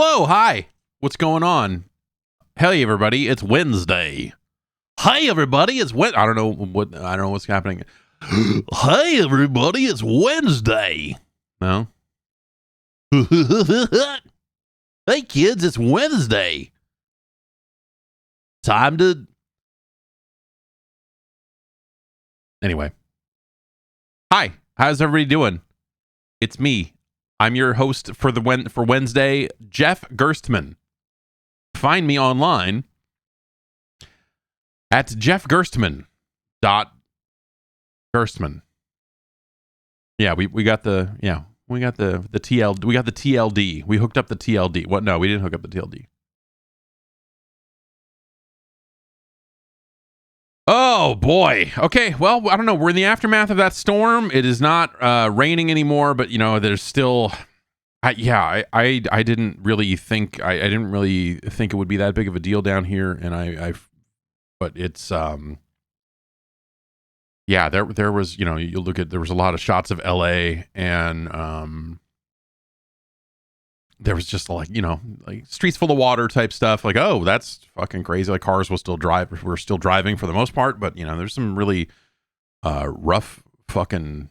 Hello, hi. What's going on? Hey, everybody, it's Wednesday. Hey, everybody, it's I don't know what's happening. Hey, everybody, it's Wednesday. No. Hey, kids, it's Wednesday. Time to. Anyway. Hi, how's everybody doing? It's me. I'm your host for Wednesday, Jeff Gerstmann. Find me online at jeffgerstmann.gerstmann. Yeah, we got the TL, we got the TLD. We hooked up the TLD. What? No, we didn't hook up the TLD. Oh boy. Okay. Well, I don't know. We're in the aftermath of that storm. It is not raining anymore, but there's still. I didn't really think it would be that big of a deal down here, and but it's there was you look at, there was a lot of shots of LA, and there was just like streets full of water type stuff, like, oh, that's fucking crazy. Like cars were still driving for the most part, but there's some really rough fucking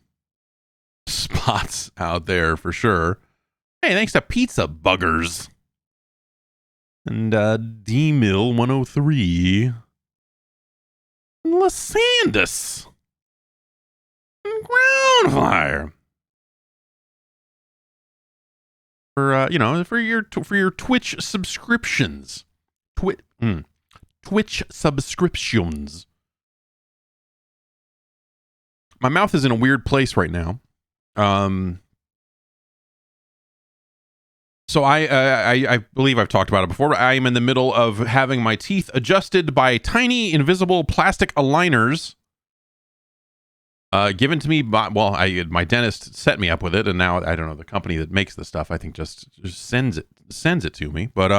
spots out there for sure. Hey, thanks to Pizza Buggers and D-Mill 103 Lasandus and Groundfire for your Twitch subscriptions. Twitch subscriptions. My mouth is in a weird place right now. So I believe I've talked about it before, but I am in the middle of having my teeth adjusted by tiny invisible plastic aligners given to me by, my dentist set me up with it, and now I don't know, the company that makes the stuff, I think just sends it to me. But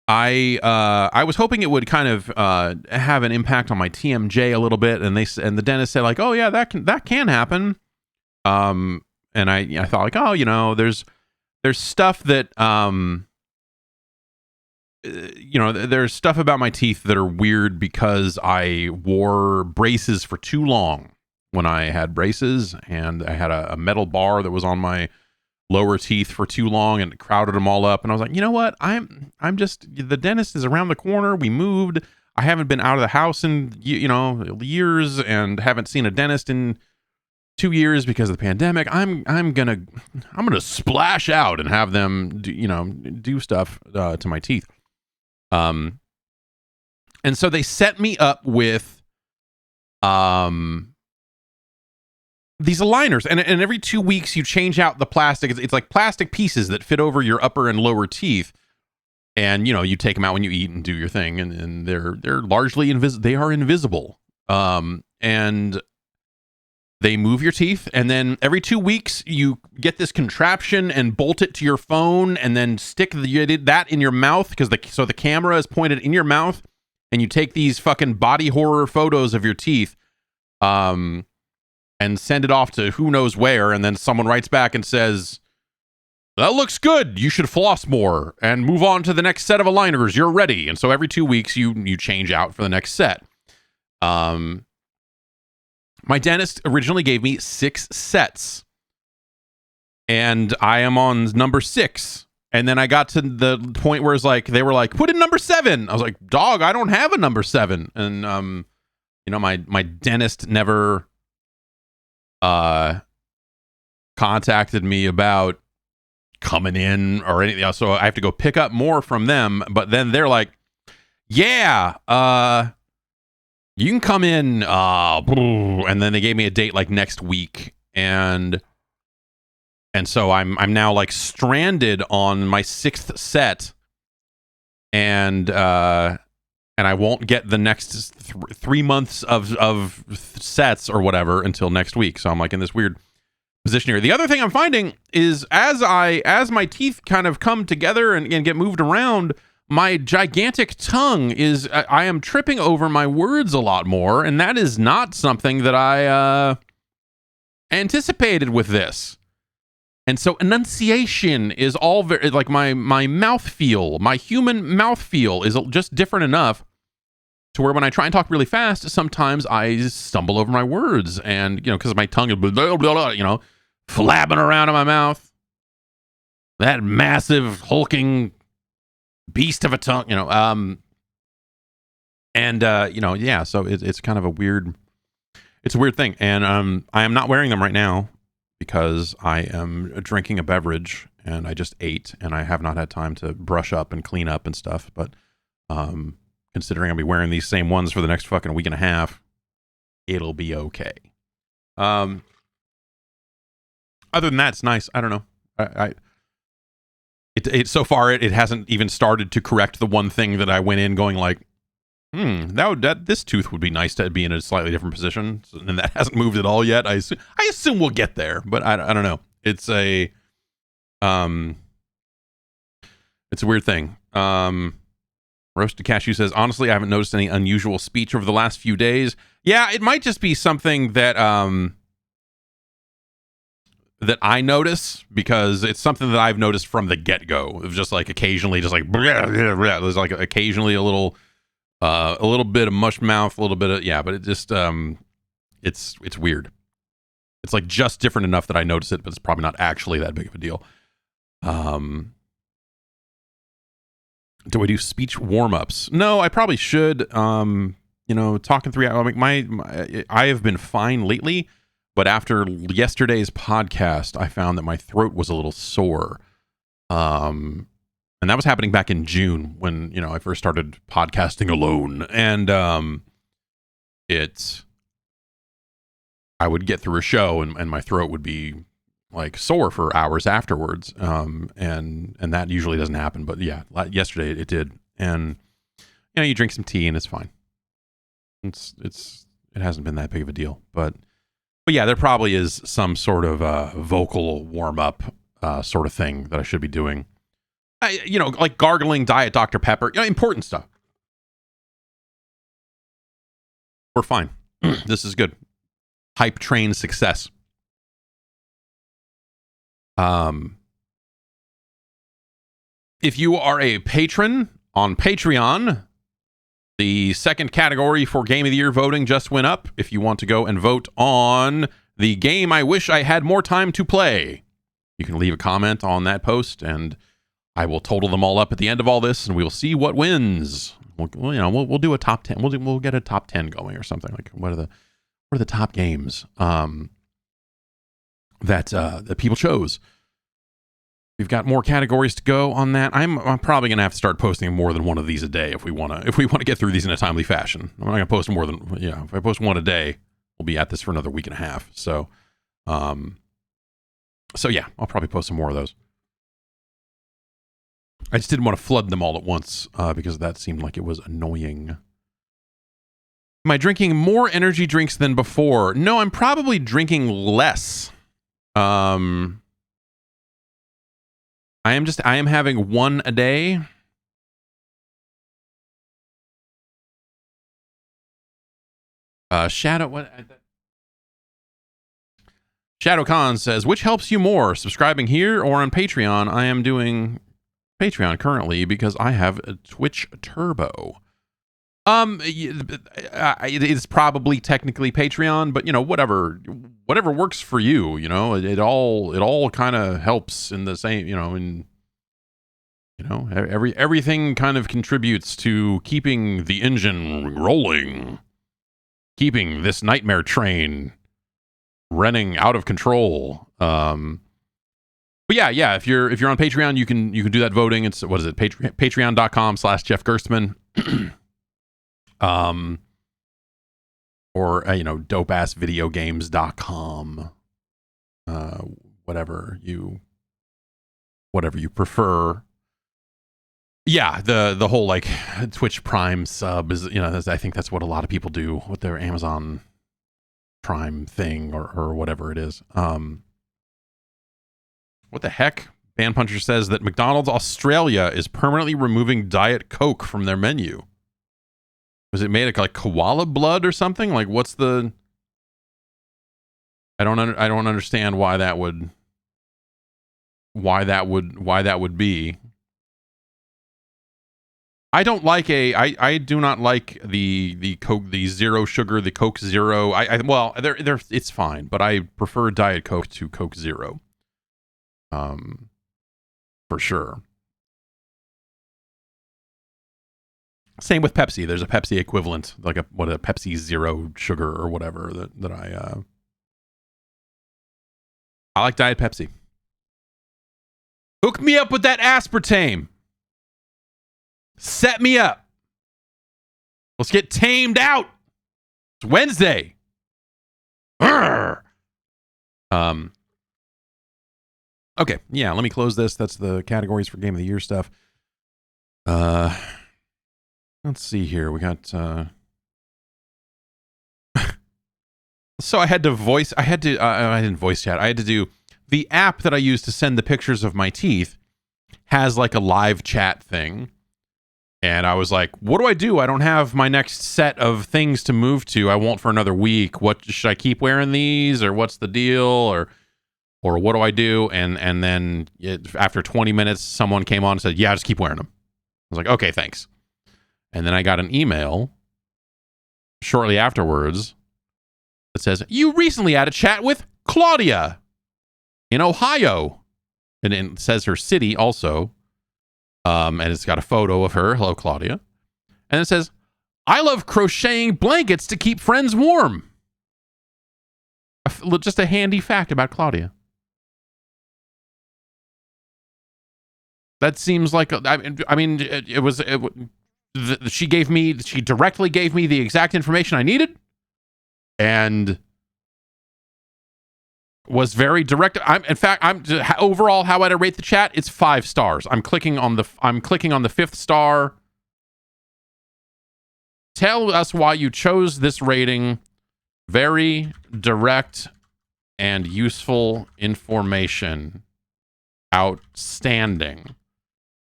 I was hoping it would kind of have an impact on my TMJ a little bit, and the dentist said like, oh yeah, that can happen. And I thought like, oh, there's stuff that there's stuff about my teeth that are weird because I wore braces for too long when I had braces, and I had a metal bar that was on my lower teeth for too long, and it crowded them all up. And I was like, you know what? I'm just, the dentist is around the corner. We moved. I haven't been out of the house in years, and haven't seen a dentist in 2 years because of the pandemic. I'm gonna splash out and have them do stuff to my teeth. And so they set me up with these aligners, and every 2 weeks you change out the plastic. It's like plastic pieces that fit over your upper and lower teeth, and you take them out when you eat and do your thing, and they're largely invisible. And they move your teeth, and then every 2 weeks you get this contraption and bolt it to your phone, and then stick that in your mouth, so the camera is pointed in your mouth, and you take these fucking body horror photos of your teeth, and send it off to who knows where, and then someone writes back and says, that looks good, you should floss more and move on to the next set of aligners, you're ready. And so every 2 weeks you change out for the next set. My dentist originally gave me 6 sets, and I am on number 6. And then I got to the point where it's like, they were like, put in number 7. I was like, dog, I don't have a number 7. And, my dentist never, contacted me about coming in or anything else. So I have to go pick up more from them. But then they're like, yeah, you can come in, and then they gave me a date like next week, and so I'm now like stranded on my 6th set, and I won't get the next 3 months of sets or whatever until next week. So I'm like in this weird position here. The other thing I'm finding is as my teeth kind of come together and get moved around, my gigantic tongue I am tripping over my words a lot more, and that is not something that I anticipated with this. And so enunciation is all very, like my mouth feel, my human mouth feel is just different enough to where when I try and talk really fast, sometimes I stumble over my words, and because my tongue is blah, blah, blah, flapping around in my mouth. That massive hulking beast of a tongue, yeah. So it's kind of a weird thing, and I am not wearing them right now because I am drinking a beverage, and I just ate, and I have not had time to brush up and clean up and stuff. But considering I'll be wearing these same ones for the next fucking week and a half, it'll be okay. Other than that, it's nice. I don't know. It so far it hasn't even started to correct the one thing that I went in going like, this tooth would be nice to be in a slightly different position, and that hasn't moved at all yet. I assume we'll get there, but I don't know. It's a weird thing. Roasted Cashew says, honestly, I haven't noticed any unusual speech over the last few days. Yeah, it might just be something that that I notice, because it's something that I've noticed from the get-go. It was just like occasionally, just like, there's like occasionally a little bit of mush mouth, a little bit of, yeah, but it just, it's weird. It's like just different enough that I notice it, but it's probably not actually that big of a deal. Do I do speech warm-ups? No, I probably should. Talking 3 hours, I have been fine lately, but after yesterday's podcast, I found that my throat was a little sore. And that was happening back in June when, I first started podcasting alone. And I would get through a show and my throat would be like sore for hours afterwards. And that usually doesn't happen. But yeah, yesterday it did. And, you drink some tea and it's fine. It hasn't been that big of a deal. But yeah, there probably is some sort of vocal warm-up sort of thing that I should be doing. Like gargling Diet Dr. Pepper, important stuff. We're fine. This is good. Hype train success. If you are a patron on Patreon, the second category for Game of the Year voting just went up. If you want to go and vote on the game I wish I had more time to play, you can leave a comment on that post, and I will total them all up at the end of all this, and we will see what wins. We'll do a top 10. We'll get a top 10 going or something. Like what are the top games that people chose. We've got more categories to go on that. I'm probably gonna have to start posting more than one of these a day if we want to get through these in a timely fashion. I'm not gonna post more than if I post one a day, we'll be at this for another week and a half. So yeah, I'll probably post some more of those. I just didn't want to flood them all at once because that seemed like it was annoying. Am I drinking more energy drinks than before? No, I'm probably drinking less. I am having one a day. Shadow Khan says, which helps you more, subscribing here or on Patreon? I am doing Patreon currently because I have a Twitch Turbo. It's probably technically Patreon, but whatever works for you. It all kind of helps in the same. Everything kind of contributes to keeping the engine rolling, keeping this nightmare train running out of control. But yeah. If you're on Patreon, you can do that voting. It's patreon.com/Jeff Gerstmann. Or dopeassvideogames.com. Whatever you prefer. Yeah, the whole like Twitch Prime sub is, I think that's what a lot of people do with their Amazon Prime thing or whatever it is. What the heck? Ban Puncher says that McDonald's Australia is permanently removing Diet Coke from their menu. Was it made of like koala blood or something? Like, what's the? I don't understand why that would why that would be. I don't like I do not like the Coke, the zero sugar, the Coke Zero. Well, they're it's fine, but I prefer Diet Coke to Coke Zero. For sure. Same with Pepsi. There's a Pepsi equivalent, like a Pepsi Zero sugar or whatever that I like Diet Pepsi. Hook me up with that aspartame. Set me up. Let's get tamed out. It's Wednesday. Urgh. Okay, yeah, let me close this. That's the categories for Game of the Year stuff. Let's see here. We got so I didn't voice chat. I had to do the app that I use to send the pictures of my teeth has like a live chat thing. And I was like, what do I do? I don't have my next set of things to move to. I won't for another week. What should I keep wearing these, or what's the deal, or what do I do? And then after 20 minutes, someone came on and said, yeah, just keep wearing them. I was like, okay, thanks. And then I got an email shortly afterwards that says, you recently had a chat with Claudia in Ohio. And it says her city also. And it's got a photo of her. Hello, Claudia. And it says, I love crocheting blankets to keep friends warm. Just a handy fact about Claudia. That seems like, I mean, she directly gave me the exact information I needed. And was very direct. Overall, how I'd rate the chat, it's 5 stars. I'm clicking on the 5th star. Tell us why you chose this rating. Very direct and useful information. Outstanding.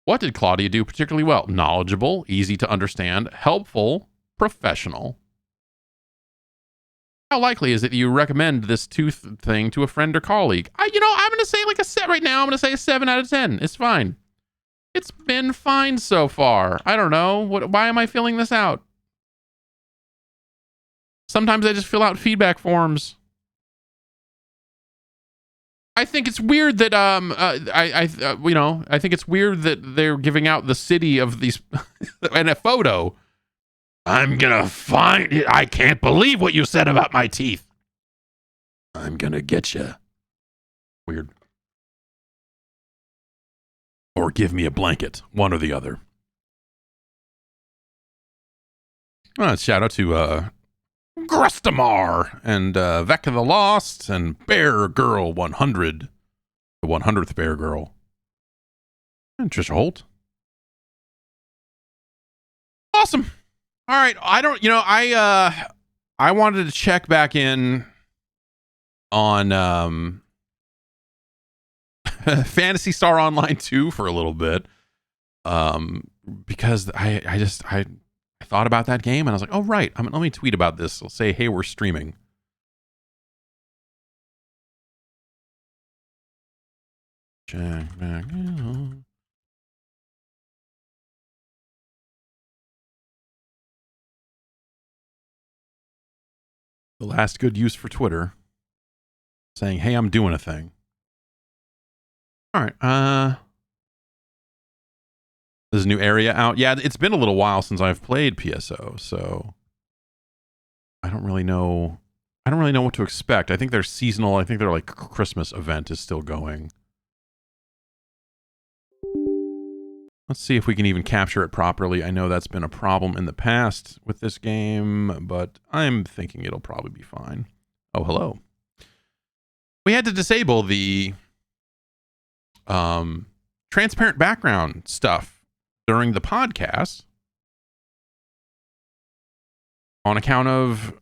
What did Claudia do particularly well? Knowledgeable, easy to understand, helpful, professional. How likely is it you recommend this tooth thing to a friend or colleague? I'm going to say like a set right now. I'm going to say a 7 out of 10. It's fine. It's been fine so far. I don't know. Why am I filling this out? Sometimes I just fill out feedback forms. I think it's weird that I think it's weird that they're giving out the city of these and a photo. I'm gonna find it. I can't believe what you said about my teeth. I'm gonna get you. Weird. Or give me a blanket. One or the other. Shout out to Gerstmann and Vec of the Lost and Bear Girl 100. The 100th Bear Girl. And Trisha Holt. Awesome. All right, I wanted to check back in on Phantasy Star Online 2 for a little bit, because I thought about that game and I was like, oh right, let me tweet about this. I'll say, hey, we're streaming. Check back in. The last good use for Twitter, saying, hey, I'm doing a thing. All right. There's a new area out. Yeah, it's been a little while since I've played PSO, so I don't really know what to expect. I think they're seasonal. I think their like Christmas event is still going. Let's see if we can even capture it properly. I know that's been a problem in the past with this game, but I'm thinking it'll probably be fine. Oh, hello. We had to disable the transparent background stuff during the podcast on account of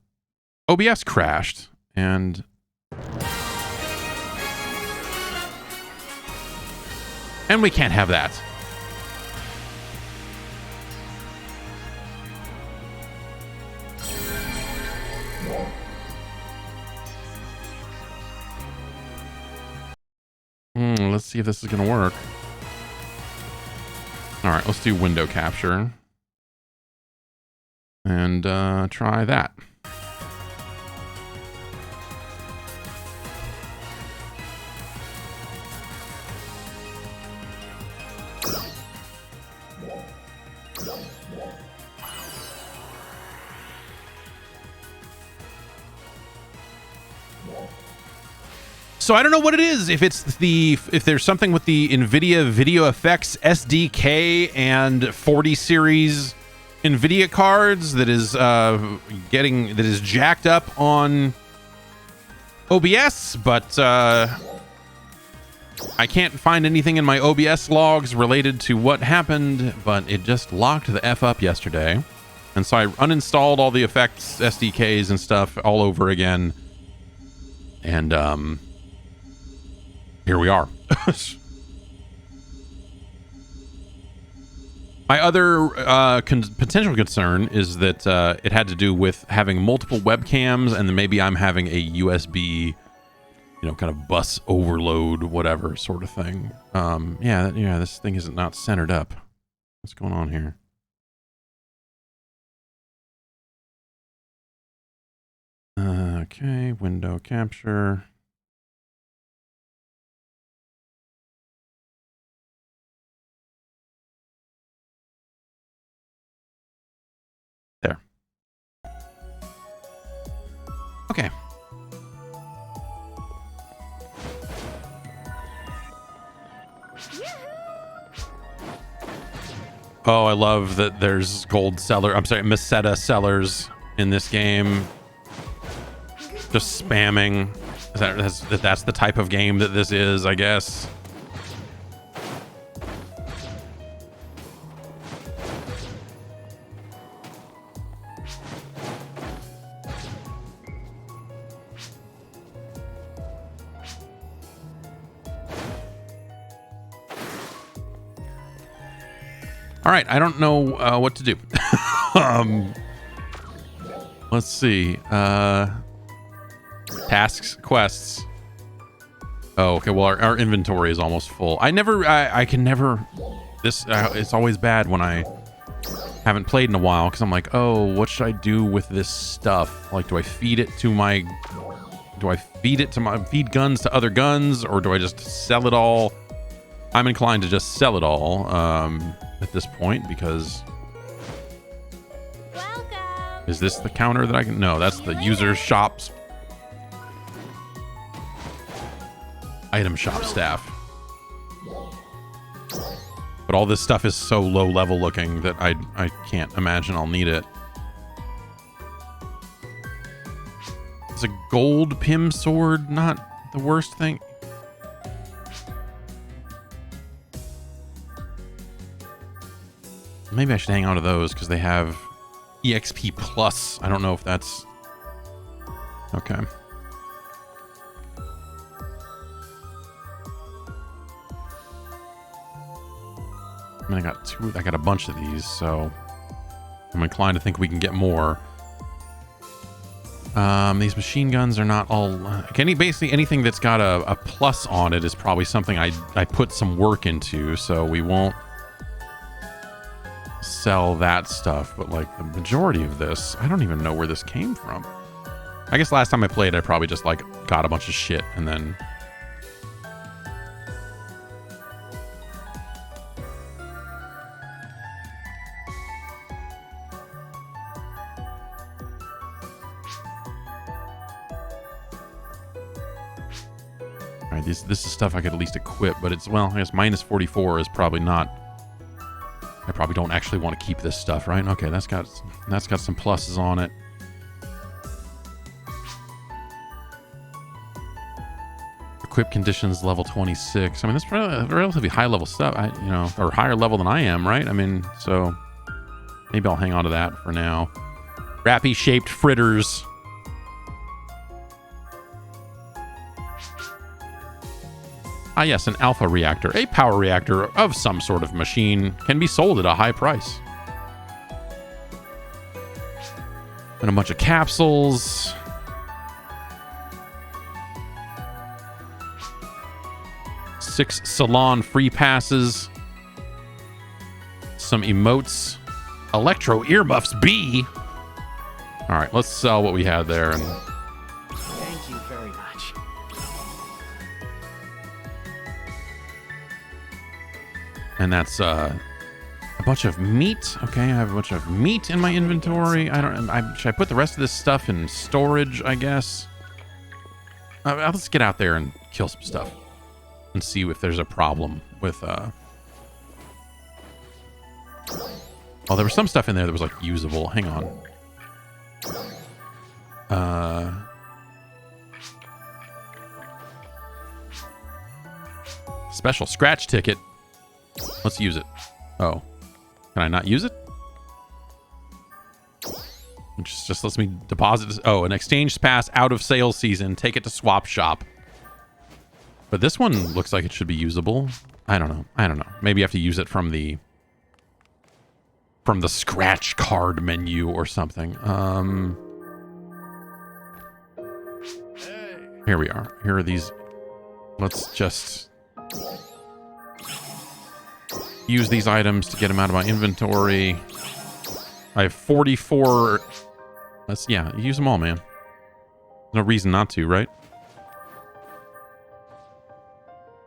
OBS crashed, and we can't have that. Let's see if this is going to work. All right, let's do window capture. And try that. So I don't know what it is. If there's something with the NVIDIA Video Effects SDK and 40 series NVIDIA cards that is jacked up on OBS, but I can't find anything in my OBS logs related to what happened. But it just locked the F up yesterday, and so I uninstalled all the effects SDKs and stuff all over again, and here we are. My other potential concern is that it had to do with having multiple webcams, and then maybe I'm having a USB, kind of bus overload, whatever sort of thing. Yeah, this thing is not centered up. What's going on here? Okay, window capture. There. Okay. Oh, I love that there's Meseta sellers in this game. Just spamming. That's the type of game that this is, I guess. All right, I don't know what to do. Let's see. Tasks, quests. Oh, okay. Well, our inventory is almost full. I can never. It's always bad when I haven't played in a while, because I'm like, oh, what should I do with this stuff? Like, do I feed guns to other guns, or do I just sell it all? I'm inclined to just sell it all at this point, because... Welcome. Is this the counter that I can... No, that's the user shops. Item shop staff. But all this stuff is so low level looking that I can't imagine I'll need it. Is a gold Pim sword not the worst thing? Maybe I should hang on to those because they have EXP plus. I don't know if that's... Okay. I mean, I got a bunch of these, so I'm inclined to think we can get more. These machine guns are not all... basically anything that's got a plus on it is probably something I put some work into, so we won't sell that stuff. But like the majority of this, I don't even know where this came from. I guess last time I played, I probably just like got a bunch of shit and then... Alright, this is stuff I could at least equip, but it's, well, I guess minus 44 is probably not... I probably don't actually want to keep this stuff, right? Okay, that's got some pluses on it. Equip conditions level 26. I mean, that's relatively high level stuff, or higher level than I am, right? I mean, so maybe I'll hang on to that for now. Rappy shaped fritters. Ah, yes, an alpha reactor. A power reactor of some sort of machine can be sold at a high price. And a bunch of capsules. 6 salon free passes. Some emotes. Electro earmuffs B. All right, let's sell what we had there. And Thank you very much. and that's a bunch of meat. Okay, I have a bunch of meat in my inventory. Should I put the rest of this stuff in storage, I guess? Let's get out there and kill some stuff and see if there's a problem with oh, there was some stuff in there that was like usable. Hang on. Special scratch ticket. Let's use it. Oh, can I not use it? It just lets me deposit this. Oh, an exchange pass out of sales season. Take it to swap shop. But this one looks like it should be usable. I don't know. Maybe you have to use it from the scratch card menu or something. Here we are. Here are these. Let's just use these items to get them out of my inventory. I have 44. Yeah, use them all, man. No reason not to, right?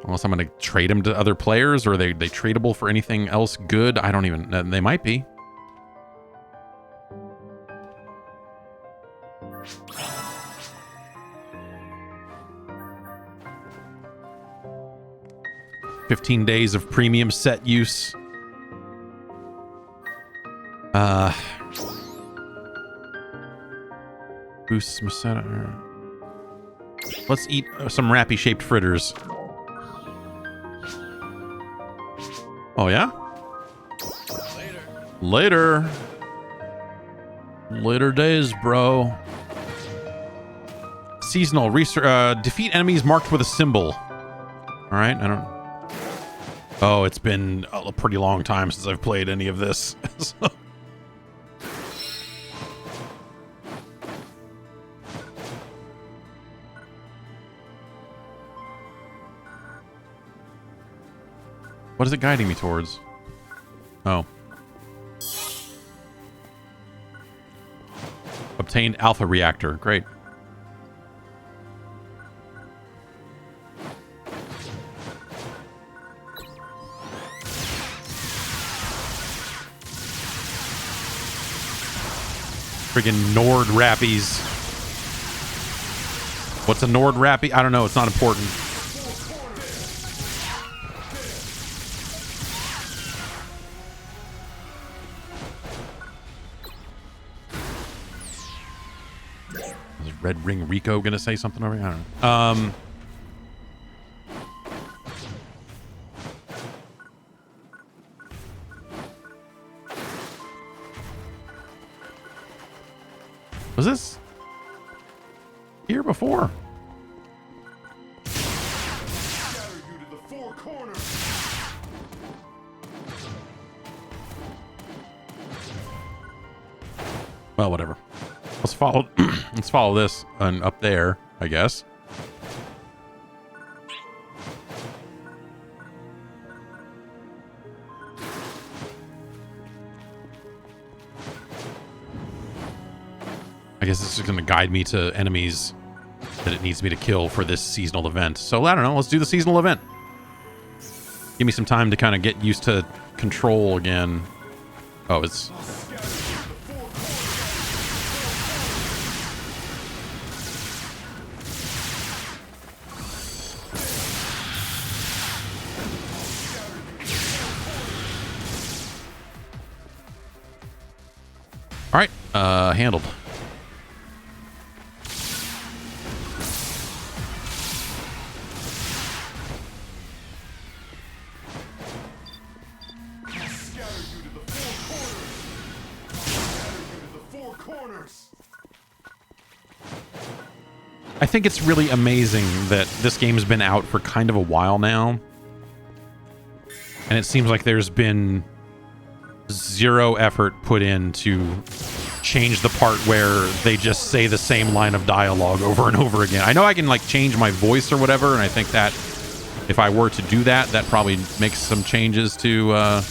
Unless I'm going to trade them to other players, or are they tradable for anything else good? I don't even... They might be. $15 days of premium set use. Boosts Maceta. Let's eat some rappy-shaped fritters. Oh, yeah? Later. Later days, bro. Seasonal. Defeat enemies marked with a symbol. All right, I don't... Oh, it's been a pretty long time since I've played any of this. What is it guiding me towards? Oh. Obtained alpha reactor. Great. Friggin' Nord Rappies. What's a Nord Rappy? I don't know. It's not important. Is Red Ring Rico gonna say something over here? I don't know. Was this here before? Well, whatever. Let's follow. Let's follow this and up there, I guess. I guess this is going to guide me to enemies that it needs me to kill for this seasonal event. So, I don't know. Let's do the seasonal event. Give me some time to kind of get used to control again. Oh, it's... All right. Handled. I think it's really amazing that this game's been out for kind of a while now. And it seems like there's been zero effort put in to change the part where they just say the same line of dialogue over and over again. I know I can like change my voice or whatever, and I think that if I were to do that, that probably makes some changes to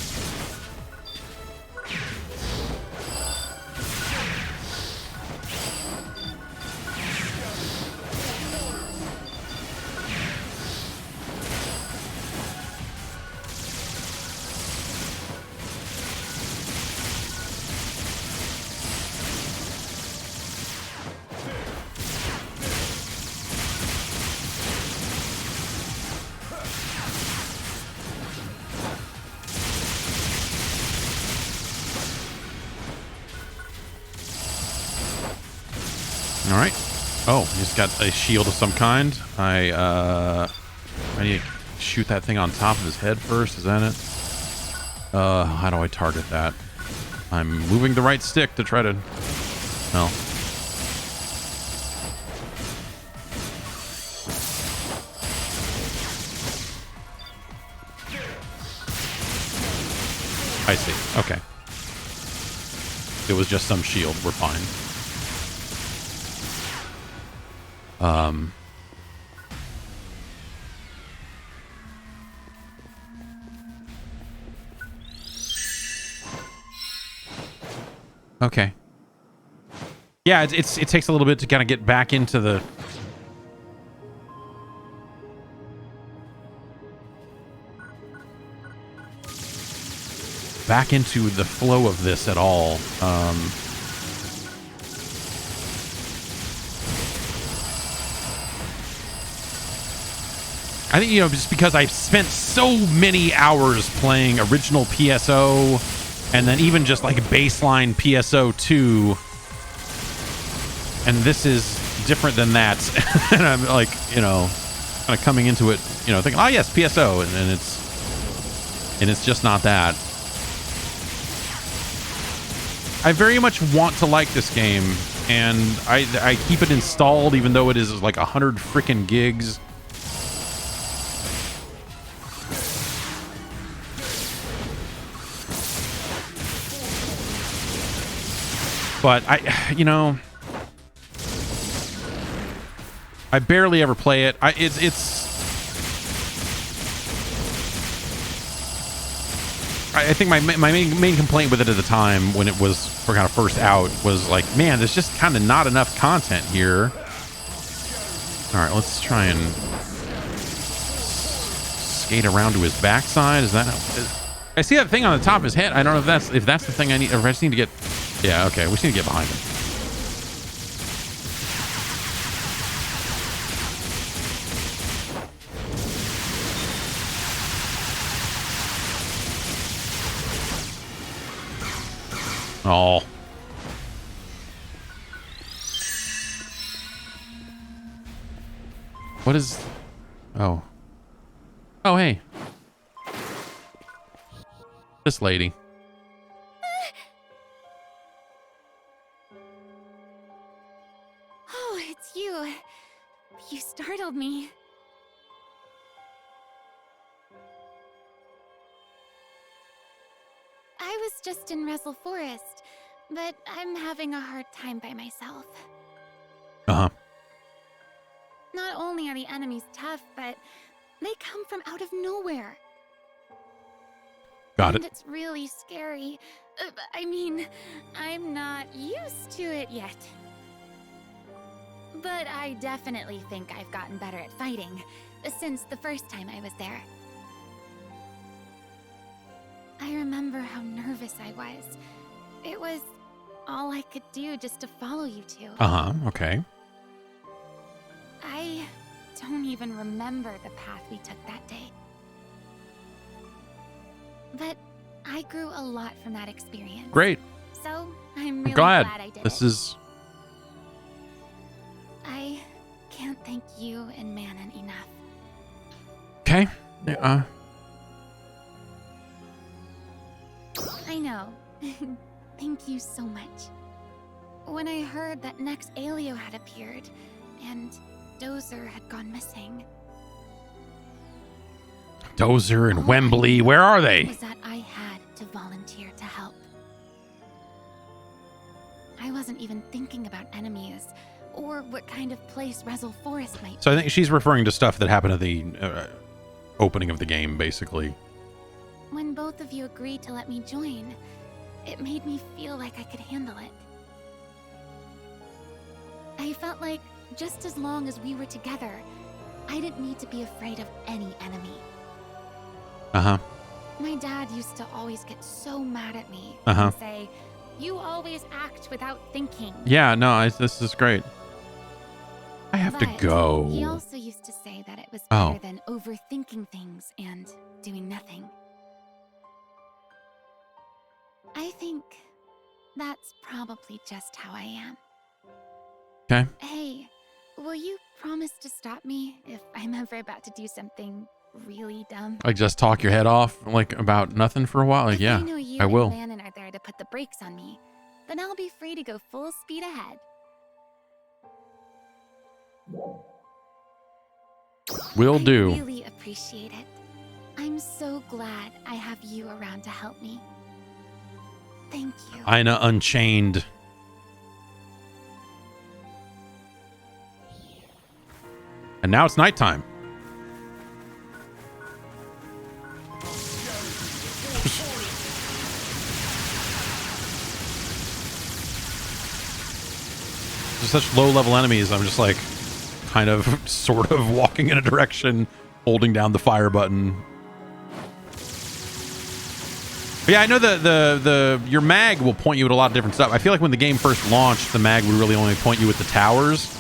all right. Oh, he's got a shield of some kind. I need to shoot that thing on top of his head first. Is that it? How do I target that? I'm moving the right stick to try to... Well. I see. Okay. It was just some shield. We're fine. Okay. Yeah, it takes a little bit to kind of get back into the... back into the flow of this at all. I think, just because I've spent so many hours playing original PSO and then even just like baseline PSO 2, and this is different than that. And I'm like, kind of coming into it, thinking, oh yes, PSO, and it's just not that. I very much want to like this game, and I keep it installed even though it is like 100 freaking gigs. But I barely ever play it. I think my main complaint with it at the time when it was kind of first out was like, man, there's just kind of not enough content here. All right, let's try and skate around to his backside. Is that? I see that thing on the top of his head. I don't know if that's the thing I need. Or if I just need to get. Yeah, okay. We just need to get behind him. Oh. What is... Oh. Oh, hey. This lady. Oh, it's you. You startled me. I was just in Wrestle Forest, but I'm having a hard time by myself. Uh-huh. Not only are the enemies tough, but they come from out of nowhere. Got And it. it's really scary. I mean, I'm not used to it yet. But I definitely think I've gotten better at fighting since the first time I was there. I remember how nervous I was. It was all I could do just to follow you two. Uh-huh, okay. I don't even remember the path we took that day. But I grew a lot from that experience. Great. So I'm really glad I did this it. is... I can't thank you and Manon enough. Okay. I know. Thank you so much. When I heard that next Alio had appeared, and Dozer had gone missing... Dozer and all I Wembley, knew where are they? was that I had to volunteer to help. I wasn't even thinking about enemies, or what kind of place Wrestle Forest might be. So I think she's referring to stuff that happened at the opening of the game, basically. When both of you agreed to let me join, it made me feel like I could handle it. I felt like just as long as we were together, I didn't need to be afraid of any enemy. Uh-huh. My dad used to always get so mad at me Uh-huh. and say, "You always act without thinking." Yeah, no, this is great. I have to But go. he also used to say that it was Oh. better than overthinking things and doing nothing. I think that's probably just how I am. Okay. Hey, will you promise to stop me if I'm ever about to do something really dumb? Like, just talk your head off, like, about nothing for a while? Like, If yeah, I know you I and will. Lannon are there to put the brakes on me, then I'll be free to go full speed ahead. Will do. I really appreciate it. I'm so glad I have you around to help me. Thank you. Ina Unchained. And now it's nighttime. There's such low-level enemies. I'm just like kind of sort of walking in a direction, holding down the fire button. But yeah, I know the your mag will point you at a lot of different stuff. I feel like when the game first launched, the mag would really only point you at the towers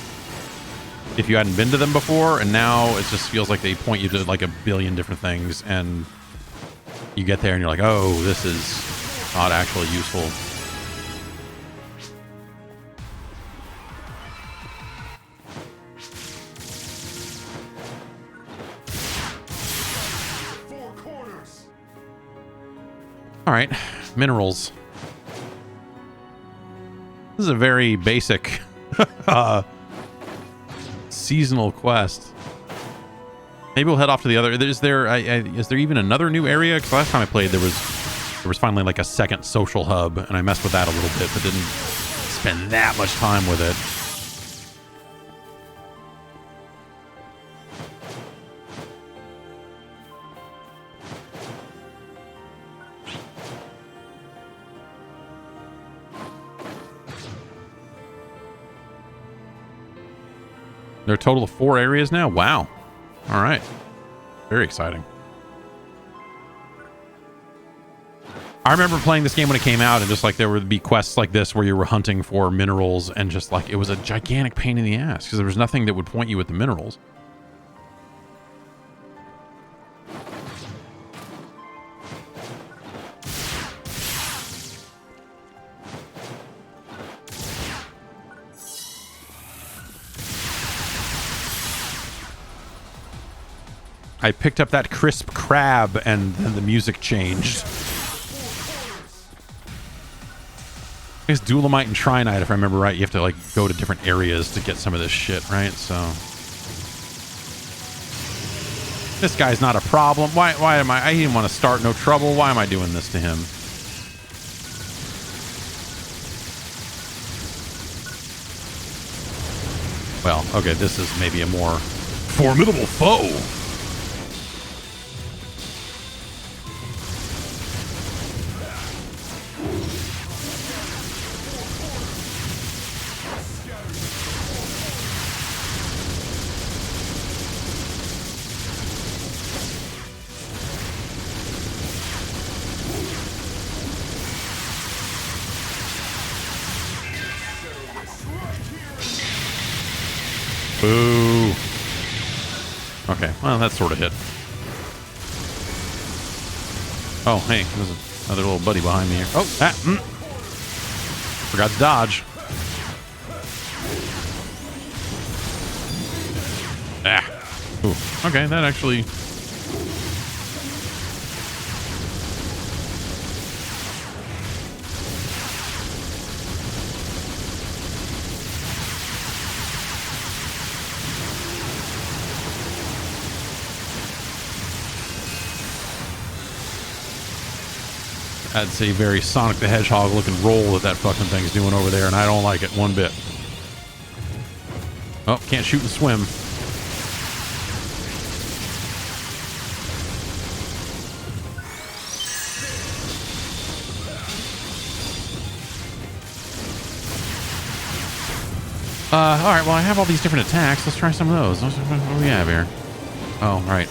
if you hadn't been to them before, and now it just feels like they point you to like a billion different things, and you get there and you're like, oh, this is not actually useful. All right, minerals. This is a very basic seasonal quest. Maybe we'll head off to the other. Is there even another new area? Because last time I played, there was finally like a second social hub, and I messed with that a little bit, but didn't spend that much time with it. There are a total of 4 areas now? Wow. All right. Very exciting. I remember playing this game when it came out, and just like there would be quests like this where you were hunting for minerals, and just like it was a gigantic pain in the ass because there was nothing that would point you at the minerals. I picked up that crisp crab, and then the music changed. I guess Duelamite and Trinite, if I remember right, you have to like go to different areas to get some of this shit, right? So this guy's not a problem. Why am I didn't want to start no trouble. Why am I doing this to him? Well, okay, this is maybe a more formidable foe. Boo. Okay, well, that sort of hit. Oh, hey, there's another little buddy behind me here. Oh, forgot to dodge. Ooh, okay, that actually... That's a very Sonic the Hedgehog looking roll that fucking thing's doing over there, and I don't like it one bit. Oh, can't shoot and swim. All right, well, I have all these different attacks. Let's try some of those. What do we have here? Oh, right.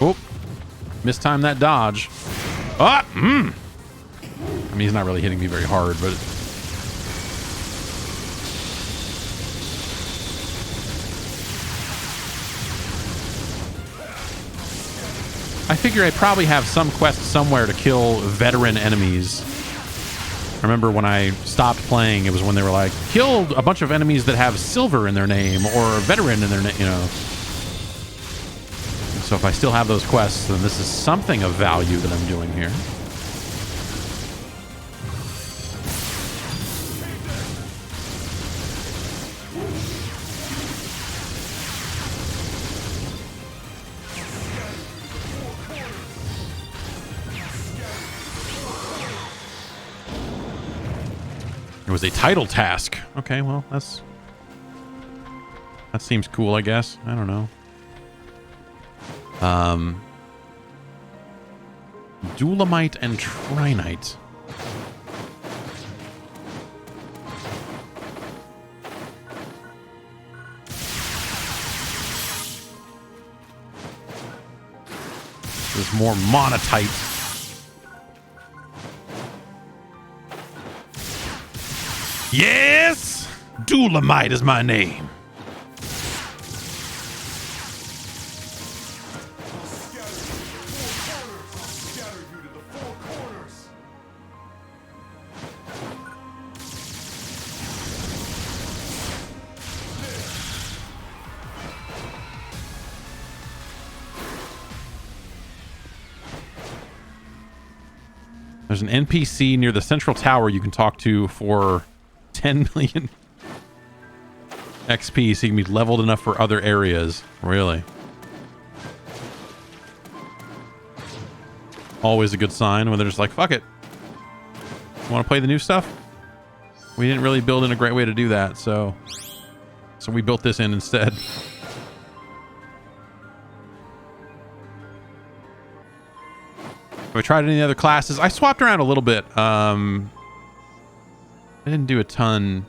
Oh, mistimed that dodge. Ah, I mean, he's not really hitting me very hard, but I figure I probably have some quest somewhere to kill veteran enemies. I remember when I stopped playing, it was when they were like, kill a bunch of enemies that have silver in their name or veteran in their name, you know. So if I still have those quests, then this is something of value that I'm doing here. It was a title task. Okay, well, that seems cool, I guess. I don't know. Dulamite and Trinite. There's more monotite. Yes! Dulamite is my name. There's an NPC near the central tower you can talk to for 10 million XP, so you can be leveled enough for other areas. Really? Always a good sign when they're just like, fuck it. Want to play the new stuff? We didn't really build in a great way to do that, so we built this in instead. Have I tried any other classes? I swapped around a little bit. I didn't do a ton.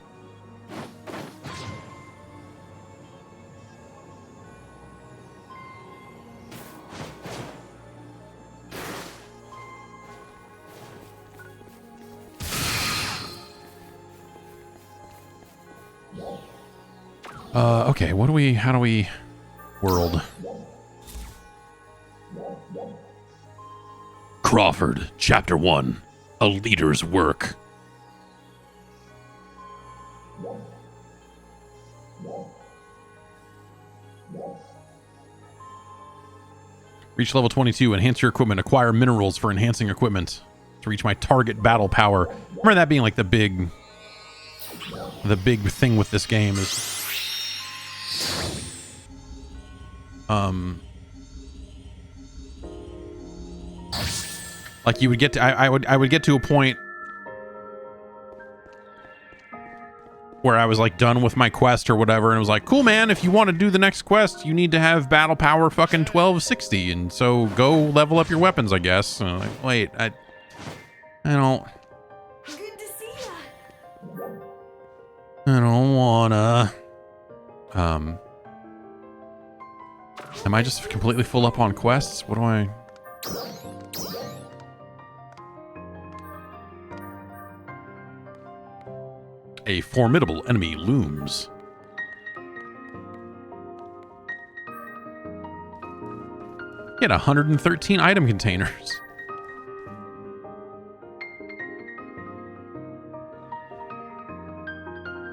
Okay, how do we world? Crawford, Chapter 1, A Leader's Work. Reach level 22, enhance your equipment, acquire minerals for enhancing equipment to reach my target battle power. Remember that being like the big thing with this game is like you would get to, I would get to a point where I was like done with my quest or whatever, and it was like, cool, man, if you want to do the next quest, you need to have battle power fucking 1260, and so go level up your weapons, I guess. And I'm like, wait, I don't. Good to see ya. I don't wanna. Am I just completely full up on quests? What do I? A formidable enemy looms. Get 113 item containers.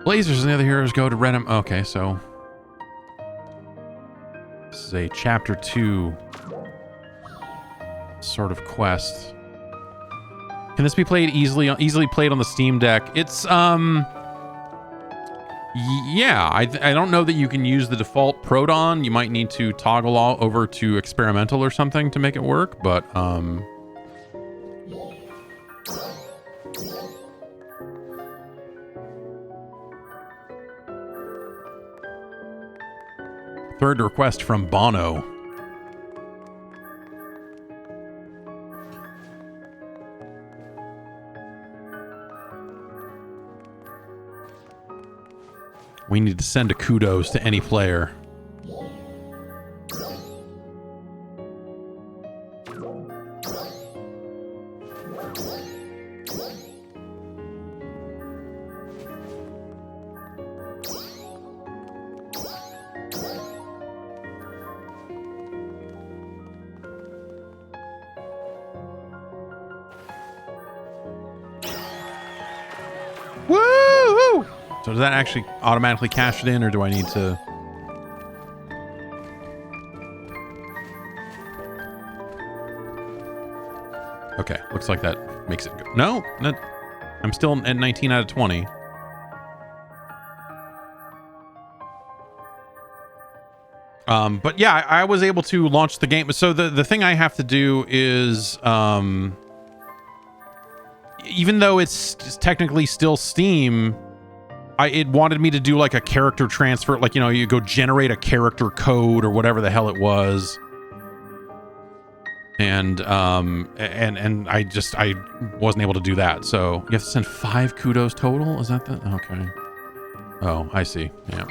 Blazers and the other heroes go to Renham. Okay, so this is a chapter 2 sort of quest. Can this be played easily played on the Steam Deck? It's yeah, I don't know that you can use the default Proton. You might need to toggle all over to experimental or something to make it work, but Third request from Bono. We need to send a kudos to any player. Woo! So does that actually automatically cash it in, or do I need to? Okay, looks like that makes it go. No, I'm still at 19 out of 20. But yeah, I was able to launch the game. So the thing I have to do is, even though it's technically still Steam, it wanted me to do like a character transfer, like, you know, you go generate a character code or whatever the hell it was. And I wasn't able to do that. So you have to send 5 kudos total. Is that the, okay. Oh, I see. Yeah.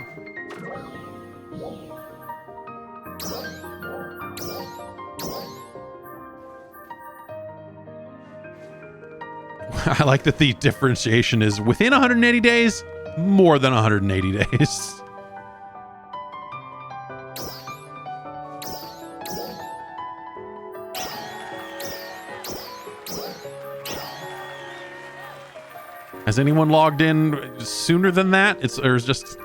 I like that the differentiation is within 180 days, more than 180 days. Has anyone logged in sooner than that? It's just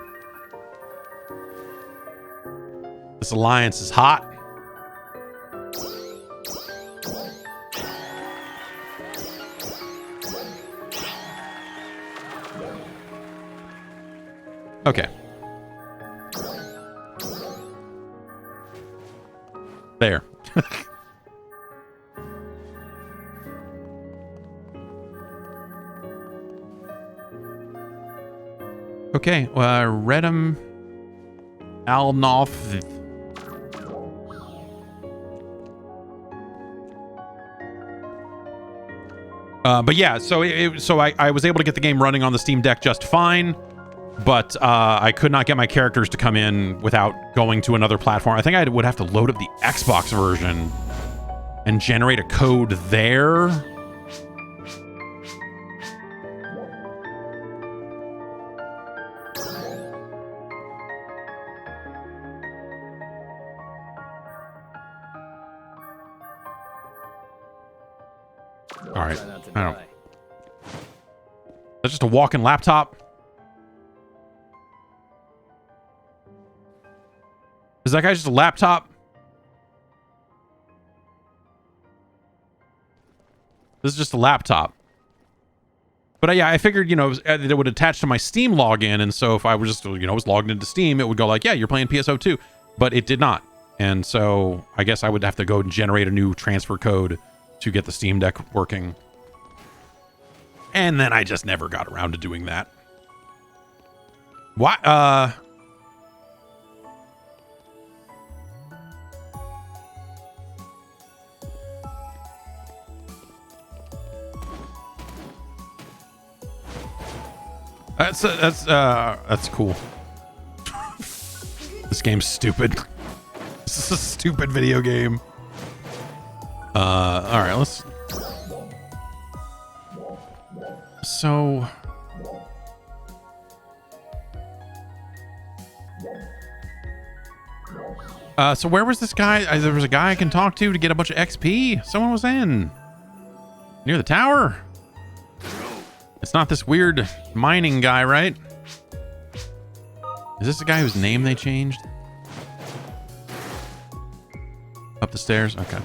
this alliance is hot. Okay. There. Okay, Redham Alnoth. But yeah, so I was able to get the game running on the Steam Deck just fine, but I could not get my characters to come in without going to another platform. I think I would have to load up the Xbox version and generate a code there. All right, I don't. That's just a walk-in laptop. Is that guy just a laptop? This is just a laptop. But yeah, I figured, you know, it would attach to my Steam login, and so if I was just, you know, was logged into Steam, it would go like, yeah, you're playing PSO2. But it did not. And so I guess I would have to go and generate a new transfer code to get the Steam Deck working. And then I just never got around to doing that. What? That's cool. This game's stupid. This is a stupid video game. All right, let's. So. So where was this guy? There was a guy I can talk to get a bunch of XP. Someone was in. Near the tower. It's not this weird mining guy, right? Is this the guy whose name they changed? Up the stairs? Okay.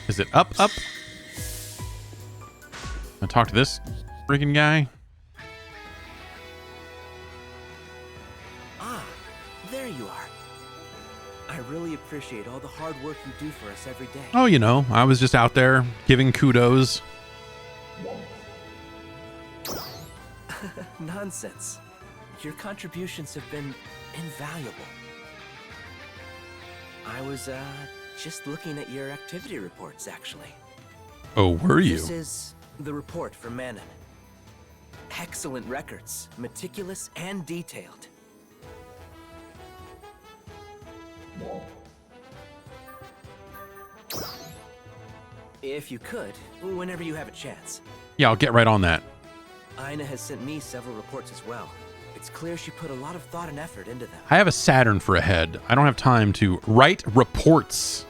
Is it up? I talk to this freaking guy. There you are. I really appreciate appreciate all the hard work you do for us every day. Oh, you know, I was just out there giving kudos. Nonsense. Your contributions have been invaluable. I was, just looking at your activity reports, actually. Oh, were you? This is the report from Manon. Excellent records, meticulous and detailed. If you could, whenever you have a chance. Yeah, I'll get right on that. Ina has sent me several reports as well. It's clear she put a lot of thought and effort into them. I have a Saturn for a head. I don't have time to write reports.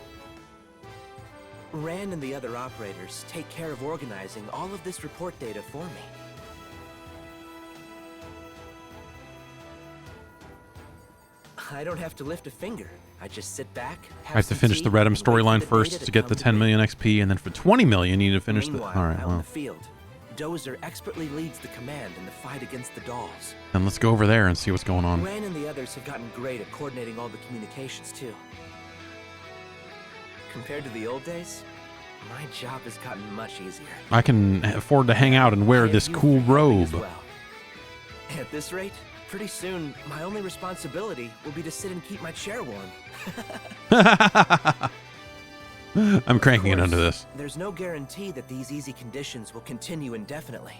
Ran and the other operators take care of organizing all of this report data for me. I don't have to lift a finger. I just sit back. I have to finish the Redham storyline first to get the 10 million XP, and then for 20 million, you need to finish the. Meanwhile, All right, out in well, the field, Dozer expertly leads the command in the fight against the dolls. then let's go over there and see what's going on. Ran and the others have gotten great at coordinating all the communications too. Compared to the old days, my job has gotten much easier. I can afford to hang out and wear And this you cool can help me as robe. well. At this rate, pretty soon, my only responsibility will be to sit and keep my chair warm. I'm cranking it Of under course, this. There's no guarantee that these easy conditions will continue indefinitely.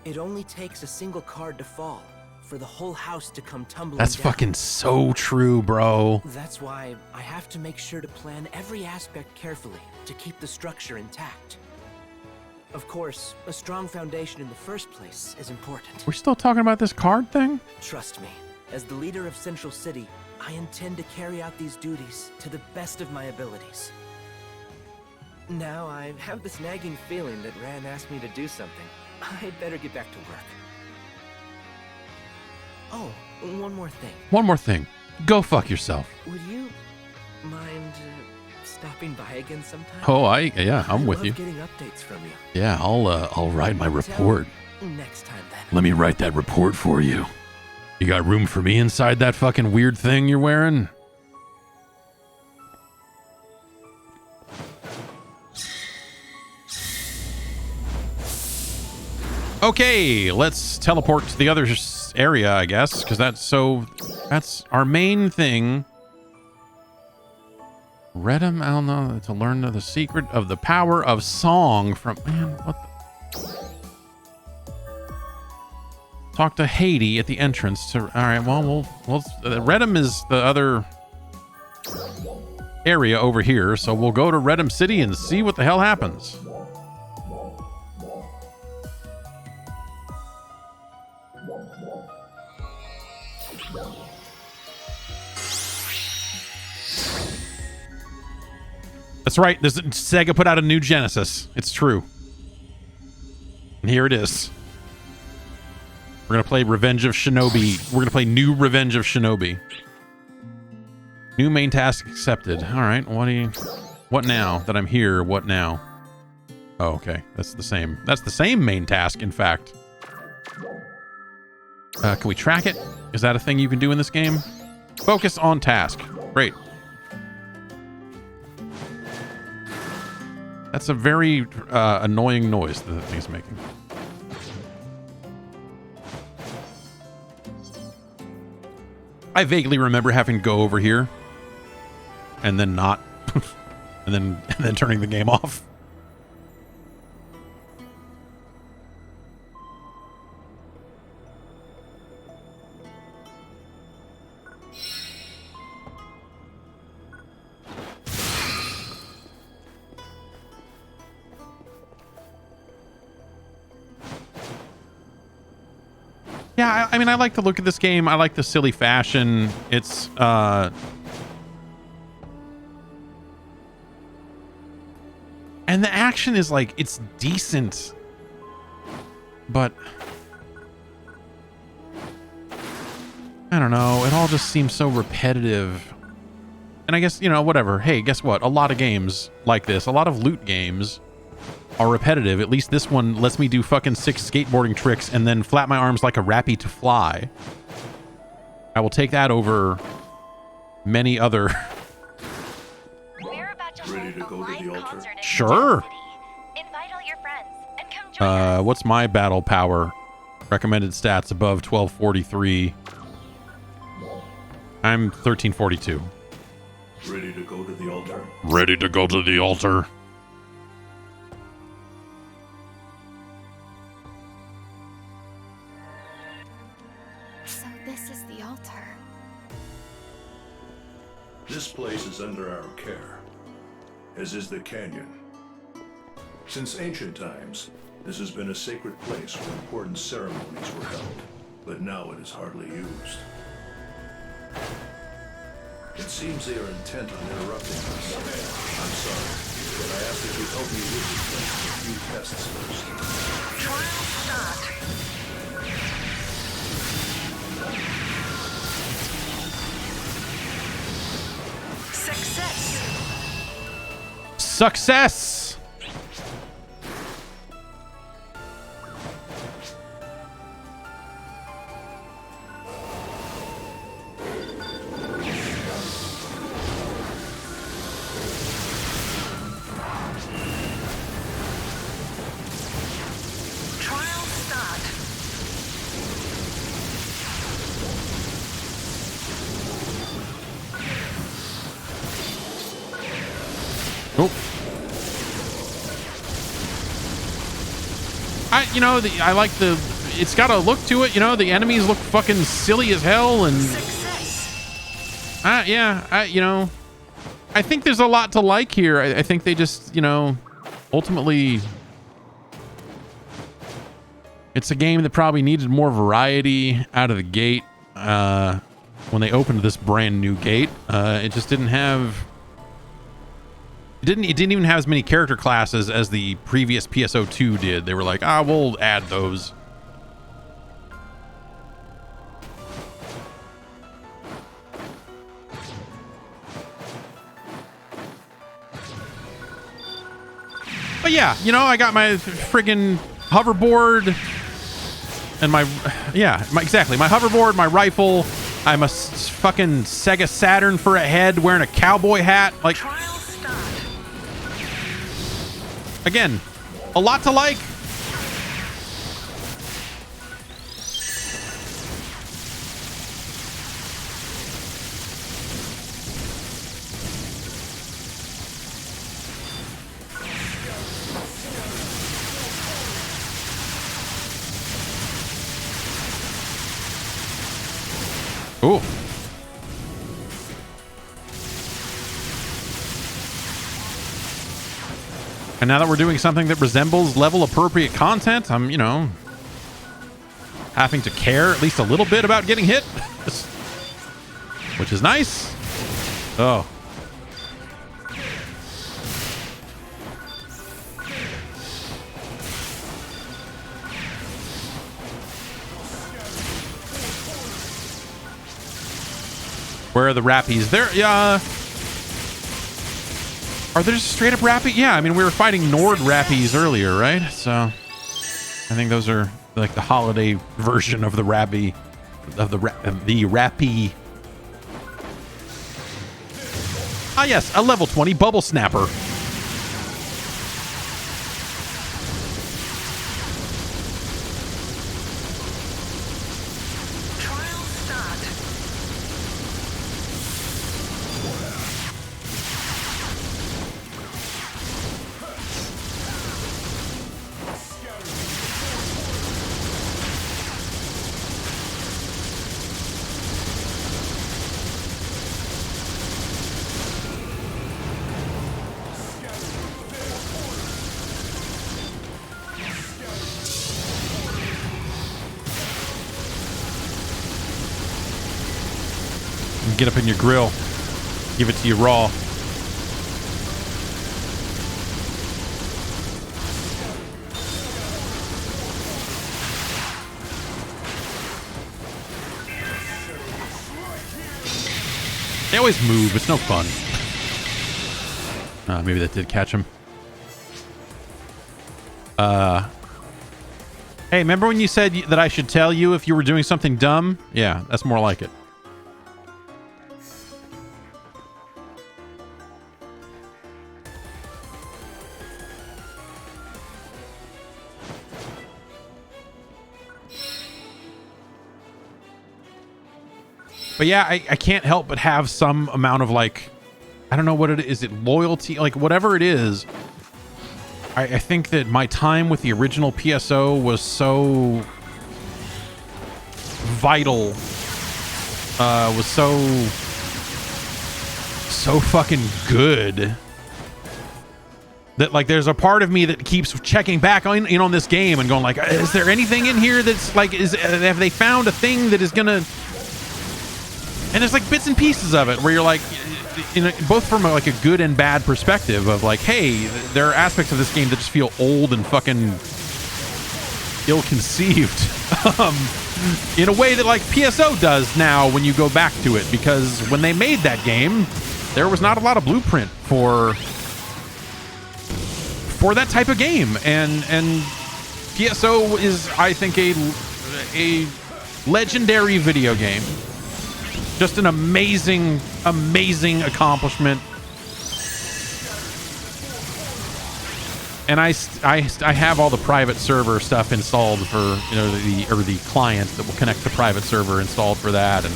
It only takes a single card to fall for the whole house to come tumbling That's down. fucking so true, bro. That's why I have to make sure to plan every aspect carefully to keep the structure intact. Of course, a strong foundation in the first place is important. We're still talking about this card thing? Trust me, as the leader of Central City, I intend to carry out these duties to the best of my abilities. Now I have this nagging feeling that Ran asked me to do something. I'd better get back to work. Oh, one more thing. One more thing. Go fuck yourself. Would you mind stopping by again sometime? Oh, yeah, I'm with Love you. getting updates from you. Yeah, I'll write my report. Next time then. Let me write that report for you. You got room for me inside that fucking weird thing you're wearing? Okay, let's teleport to the other area, I guess, because that's our main thing. Redham, I don't know, to learn the secret of the power of song from, man, what the? Talk to Haiti at the entrance to, all right, well, Redham is the other area over here, so we'll go to Redham City and see what the hell happens. That's right. Sega put out a new Genesis. It's true. And here it is. We're going to play Revenge of Shinobi. We're going to play new Revenge of Shinobi. New main task accepted. All right. What now that I'm here? What now? Oh, okay. That's the same. That's the same main task, in fact. Can we track it? Is that a thing you can do in this game? Focus on task. Great. That's a very annoying noise that the thing's making. I vaguely remember having to go over here and then not and then turning the game off. Yeah, I mean, I like the look of this game. I like the silly fashion. It's, and the action is like, it's decent, but I don't know. It all just seems so repetitive. And I guess, you know, whatever. Hey, guess what? A lot of games like this, a lot of loot games are repetitive. At least this one lets me do fucking 6 skateboarding tricks and then flap my arms like a rappy to fly. I will take that over many other. We're about to Ready hold to a go to live the altar? concert in Sure. City. Invite all your friends and come join us. What's my battle power? Recommended stats above 1243. I'm 1342. Ready to go to the altar? Ready to go to the altar. So this is the altar. This place is under our care, as is the canyon. Since ancient times, this has been a sacred place where important ceremonies were held, but now it is hardly used. It seems they are intent on interrupting us. I'm sorry, but I ask that you help me with this place with a few tests first. Trial start. Success. Success! Trial start. Oh. I like it's got a look to it, the enemies look fucking silly as hell and Success. I think there's a lot to like here. I think they just, ultimately it's a game that probably needed more variety out of the gate. When they opened this brand new gate, it just didn't have it didn't even have as many character classes as the previous PSO2 did. They were like, we'll add those. But yeah, I got my friggin' hoverboard and my hoverboard, my rifle. I'm a fucking Sega Saturn for a head, wearing a cowboy hat. Like, Trial start. again, a lot to like. Ooh. And now that we're doing something that resembles level appropriate content, I'm, having to care at least a little bit about getting hit, which is nice. Oh. Where are the rappies? Are there just straight up rappy? Yeah, I mean, we were fighting Nord rappies earlier, right? So I think those are like the holiday version of the rappy, of the rappy. Ah, yes, a level 20 bubble snapper. Trial start. Get up in your grill. Give it to you raw. They always move. It's no fun. Maybe that did catch him. Hey, remember when you said that I should tell you if you were doing something dumb? Yeah, that's more like it. But yeah, I can't help but have some amount of like, I don't know what it is. It loyalty, like whatever it is. I think that my time with the original PSO was so vital, was so fucking good that like there's a part of me that keeps checking back on this game and going like, is there anything in here that's like, have they found a thing that is gonna? And there's like bits and pieces of it where you're like, both from like a good and bad perspective of like, hey, there are aspects of this game that just feel old and fucking ill-conceived in a way that like PSO does now when you go back to it, because when they made that game, there was not a lot of blueprint for that type of game, and PSO is, I think, a legendary video game. Just an amazing accomplishment. And I have all the private server stuff installed for, you know, the client that will connect to private server installed for that,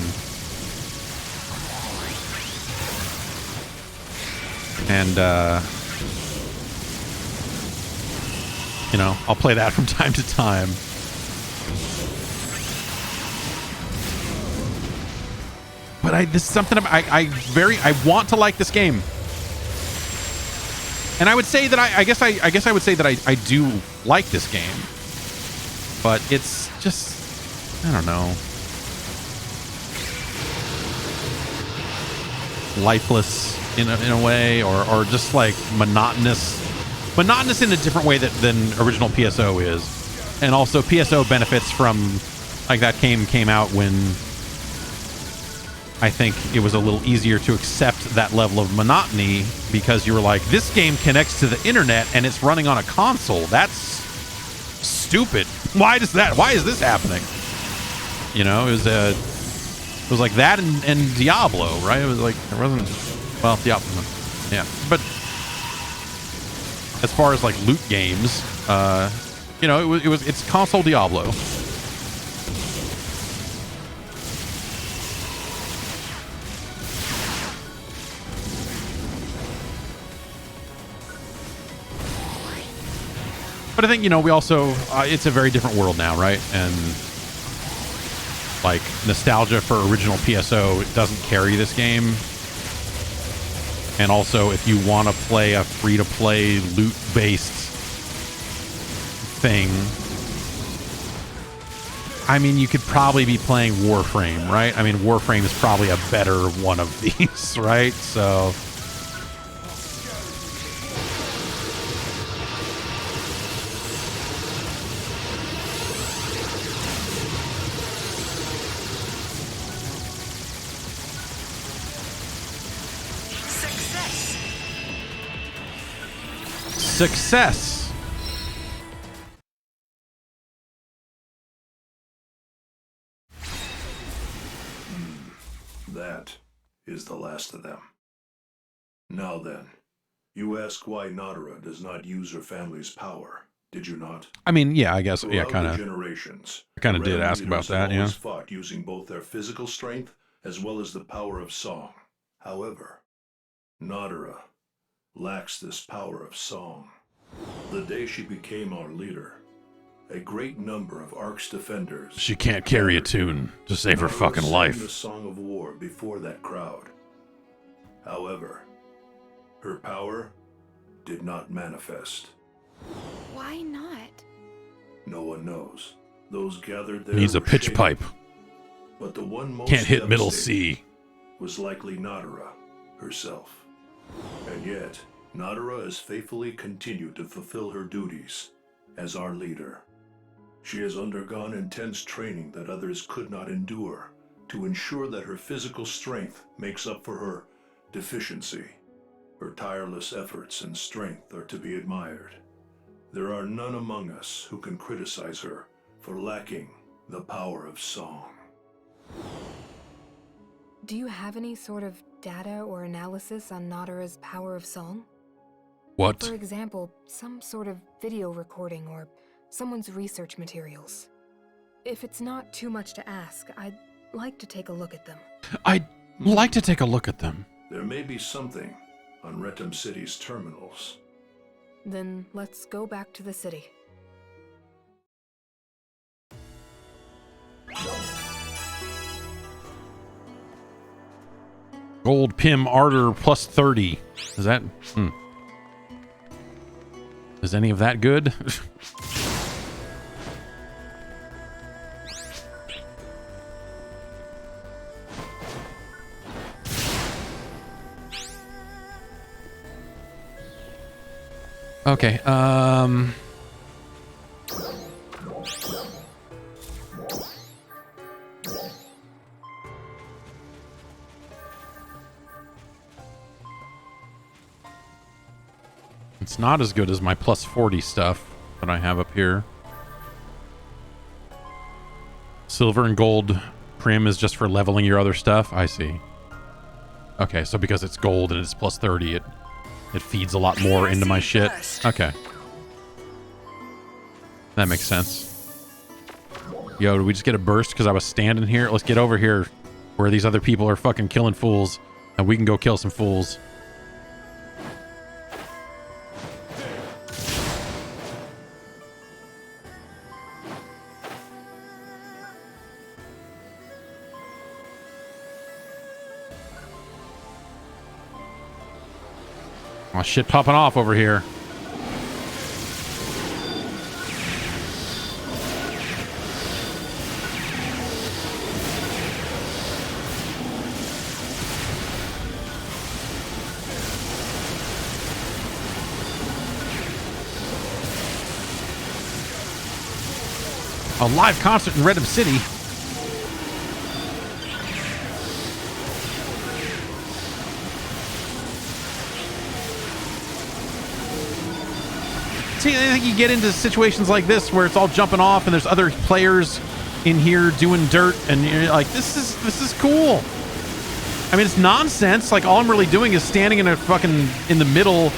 and you know, I'll play that from time to time. But this is something I want to like this game, and I would say that I guess I would say that I do like this game, but it's just, I don't know, lifeless in a way, or just like monotonous in a different way than original PSO is. And also PSO benefits from, like, that game came out when I think it was a little easier to accept that level of monotony, because you were like, this game connects to the internet and it's running on a console. That's stupid. Why is this happening? You know, it was like that and Diablo, right? It was like, there wasn't, well, Diablo, yeah. But as far as like loot games, you know, it's console Diablo. But I think, you know, we also, it's a very different world now, right? And like nostalgia for original PSO, it doesn't carry this game. And also, if you want to play a free-to-play loot-based thing, I mean, you could probably be playing Warframe, right? I mean, Warframe is probably a better one of these, right? So success. That is the last of them. Now then, you ask why Nadara does not use her family's power, did you not? I mean, yeah, I guess, yeah, Throughout kind the of. generations, I kind of did Ram ask about leaders have that, yeah. always fought using both their physical strength as well as the power of song. However, Nadara lacks this power of song. The day she became our leader, a great number of Ark's defenders. She can't carry a tune to save her fucking sang life. the song of war before that crowd. However, her power did not manifest. Why not? No one knows. Those gathered there Needs a were pitch shaken, pipe. but the one most Can't hit middle devastating C. was likely Nadara herself. And yet, Nadara has faithfully continued to fulfill her duties as our leader. She has undergone intense training that others could not endure to ensure that her physical strength makes up for her deficiency. Her tireless efforts and strength are to be admired. There are none among us who can criticize her for lacking the power of song. Do you have any sort of data or analysis on Nadara's power of song? What? For example, some sort of video recording or someone's research materials. If it's not too much to ask, I'd like to take a look at them. I'd like to take a look at them. There may be something on Retum City's terminals. Then let's go back to the city. Gold Pim Ardor plus 30. Is that... Is any of that good? Okay, it's not as good as my plus 40 stuff that I have up here. Silver and gold prim is just for leveling your other stuff. I see. Okay, so because it's gold and it's plus 30, it feeds a lot more into my shit. Okay. That makes sense. Yo, did we just get a burst because I was standing here? Let's get over here where these other people are fucking killing fools, and we can go kill some fools. Oh, shit popping off over here. A live concert in Retum City. See, I think you get into situations like this where it's all jumping off and there's other players in here doing dirt and you're like, this is cool. I mean, it's nonsense. Like, all I'm really doing is standing in the middle,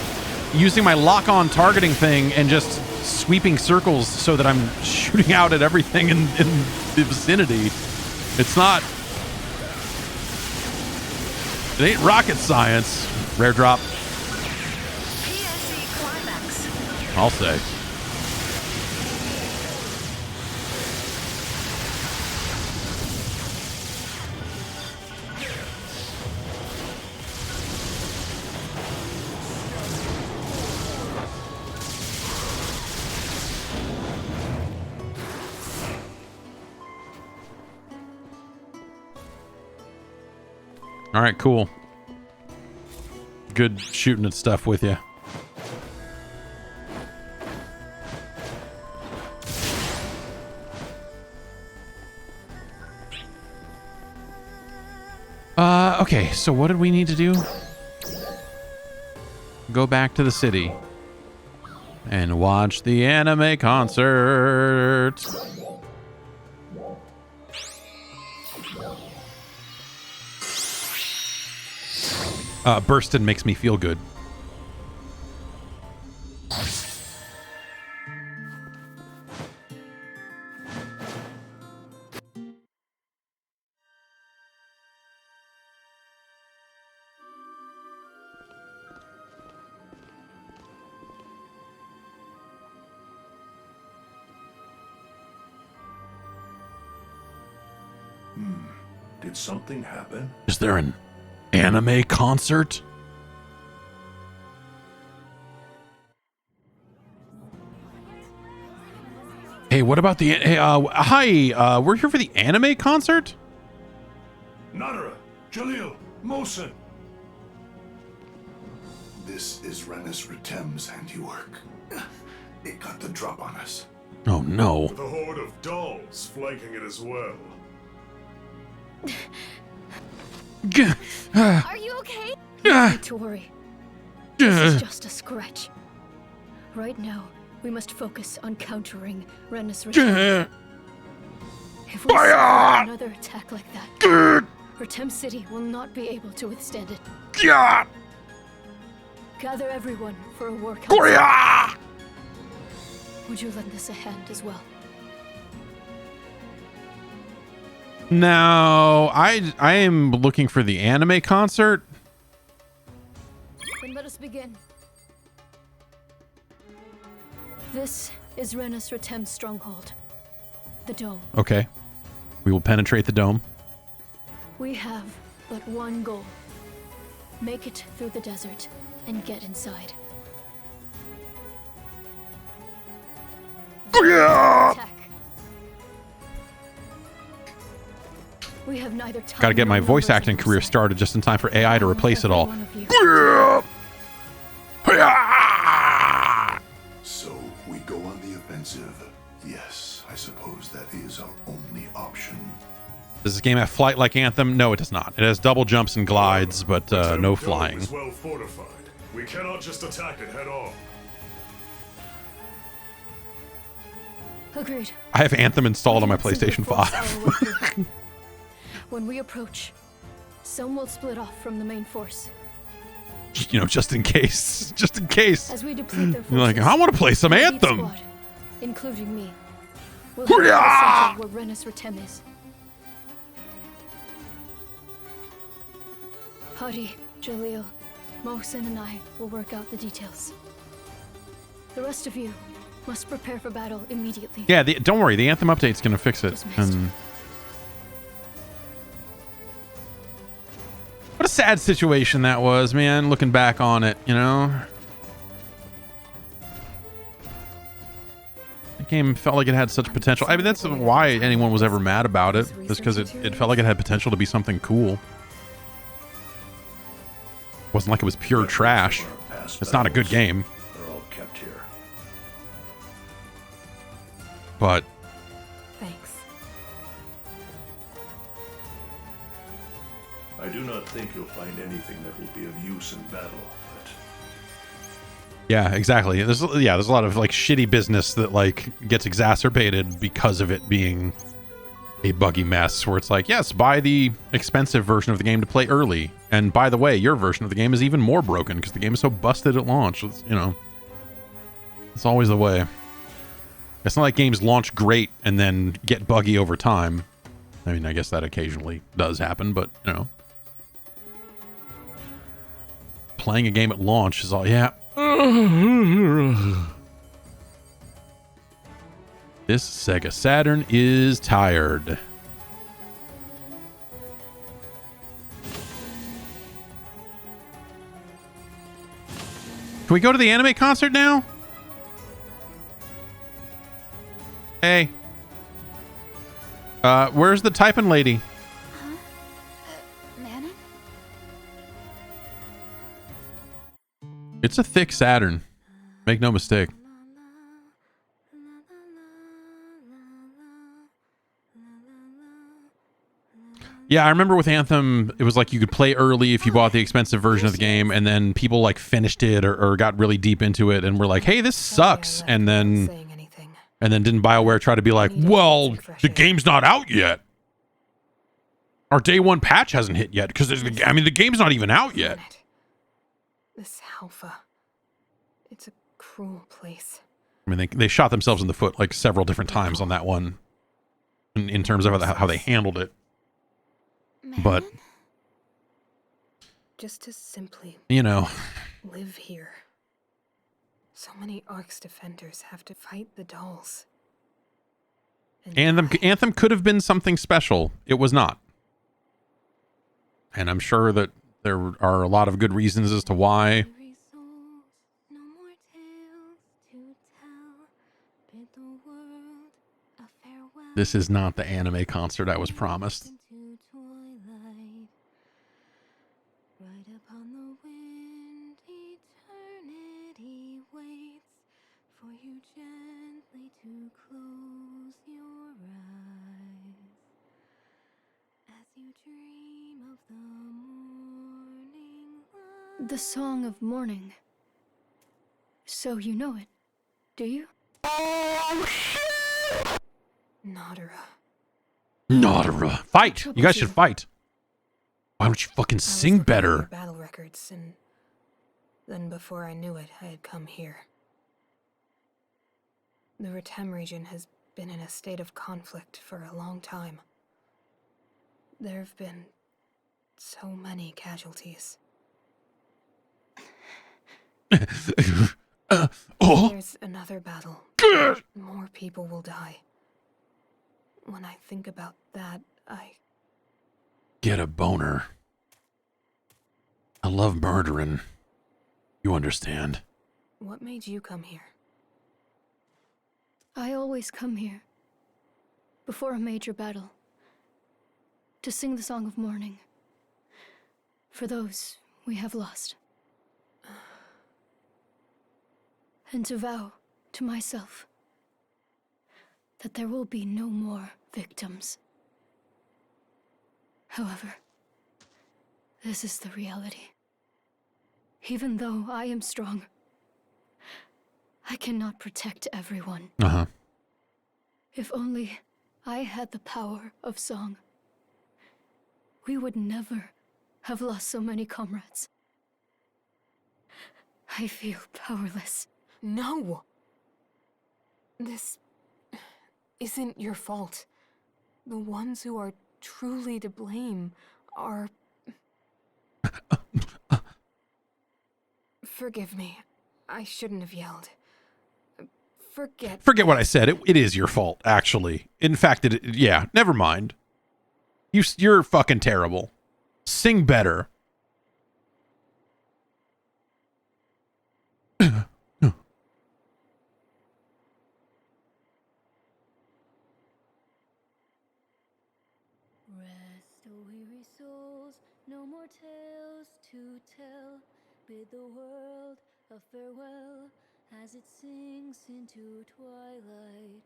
using my lock-on targeting thing and just sweeping circles so that I'm shooting out at everything in the vicinity. It's not... It ain't rocket science. Rare drop. PSE climax. I'll say. All right, cool. Good shooting at stuff with you. Okay, so what did we need to do? Go back to the city and watch the anime concert. Burstin makes me feel good. Did something happen? Is there an anime concert? Hey, what about the... Hey, hi, we're here for the anime concert? Nadara, Jalil, Mosin. This is Renus Retem's handiwork. It got the drop on us. Oh, no. With a horde of dolls flanking it as well. Are you okay? No need to worry. This is just a scratch. Right now, we must focus on countering Renus Retem. If we suffer another attack like that, Retem City will not be able to withstand it. Gather everyone for a war council. Would you lend us a hand as well? No, I am looking for the anime concert. Then let us begin. This is Renus Retem's stronghold, the dome. Okay. We will penetrate the dome. We have but one goal. Make it through the desert and get inside. Attack. We have neither time. Got to get my nor voice numbers acting on our career side. started just in time for AI to replace it all. Every one of you. So we go on the offensive. Yes, I suppose that is our only option. Does this game have flight like Anthem? No, it does not. It has double jumps and glides, but no flying. Is well fortified. We cannot just attack it head on. Agreed. I have Anthem installed on my We can simply PlayStation force 5. our way through. When we approach, some will split off from the main force. You know, just in case. Just in case. As we deplete their forces, You're like, I want to play some the elite Anthem. Squad, including me, will head to the center where Renus Retem is. Hadi, Jalil, Mohsen and I will work out the details. The rest of you must prepare for battle immediately. Yeah, don't worry. The Anthem update's going to fix it. Dismissed. And what a sad situation that was, man, looking back on it, you know? The game felt like it had such potential. I mean, that's why anyone was ever mad about it, just because it felt like it had potential to be something cool. Wasn't like it was pure trash. It's not a good game. They're all kept here. But Thanks. I do not think you'll find anything that will be of use in battle, but yeah, exactly. There's a lot of like shitty business that like gets exacerbated because of it being a buggy mess where it's like, yes, buy the expensive version of the game to play early. And by the way, your version of the game is even more broken because the game is so busted at launch. It's, you know, it's always the way. It's not like games launch great and then get buggy over time. I mean, I guess that occasionally does happen, but you know, playing a game at launch is all, yeah. This Sega Saturn is tired. Can we go to the anime concert now? Hey. Where's the typing lady? Huh? Manon? It's a thick Saturn. Make no mistake. Yeah, I remember with Anthem, it was like you could play early if you bought the expensive version of the game, and then people like finished it or got really deep into it and were like, hey, this sucks. And then didn't BioWare try to be like, well, the game's not out yet. Our day one patch hasn't hit yet because the game's not even out yet. This Alpha. It's a cruel place. I mean, they shot themselves in the foot like several different times on that one in terms of how they handled it. But, just to simply, you know, live here. So many Ark's defenders have to fight the dolls. Anthem could have been something special. It was not. And I'm sure that there are a lot of good reasons as to why. This is not the anime concert I was promised. The Song of Morning. So you know it, do you? Nodara. Fight! You guys should fight. Why don't you fucking sing better? Battle records, and then before I knew it, I had come here. The Retem region has been in a state of conflict for a long time. There have been so many casualties. Oh. There's another battle. More people will die. When I think about that, I Get a boner. I love murdering. You understand. What made you come here? I always come here before a major battle to sing the song of mourning for those we have lost, and to vow to myself that there will be no more victims. However, this is the reality. Even though I am strong, I cannot protect everyone. Uh-huh. If only I had the power of song, we would never have lost so many comrades. I feel powerless. No! This isn't your fault. The ones who are truly to blame are... Forgive me. I shouldn't have yelled. Forget what I said. It is your fault, actually. In fact, yeah, never mind. You're fucking terrible. Sing better. Rest, O weary souls, no more tales to tell. Bid the world a farewell as it sinks into twilight.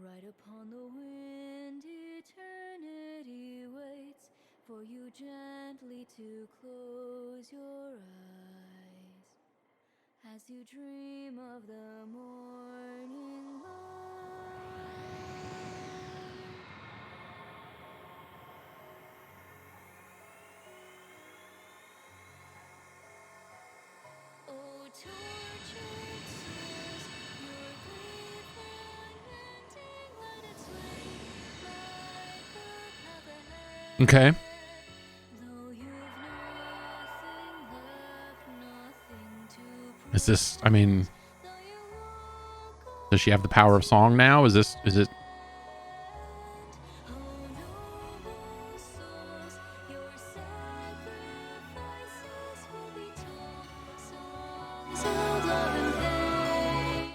Right upon the wind, eternity waits for you gently to close your eyes as you dream of the morning light. Oh, tortured souls, your grief unending, let its rain light the path ahead. Okay. Though you've nothing left, nothing to prove. Is this, I mean, does she have the power of song now? Is it? Oh, noble souls, your sacrifices will be told. Songs of love and pain,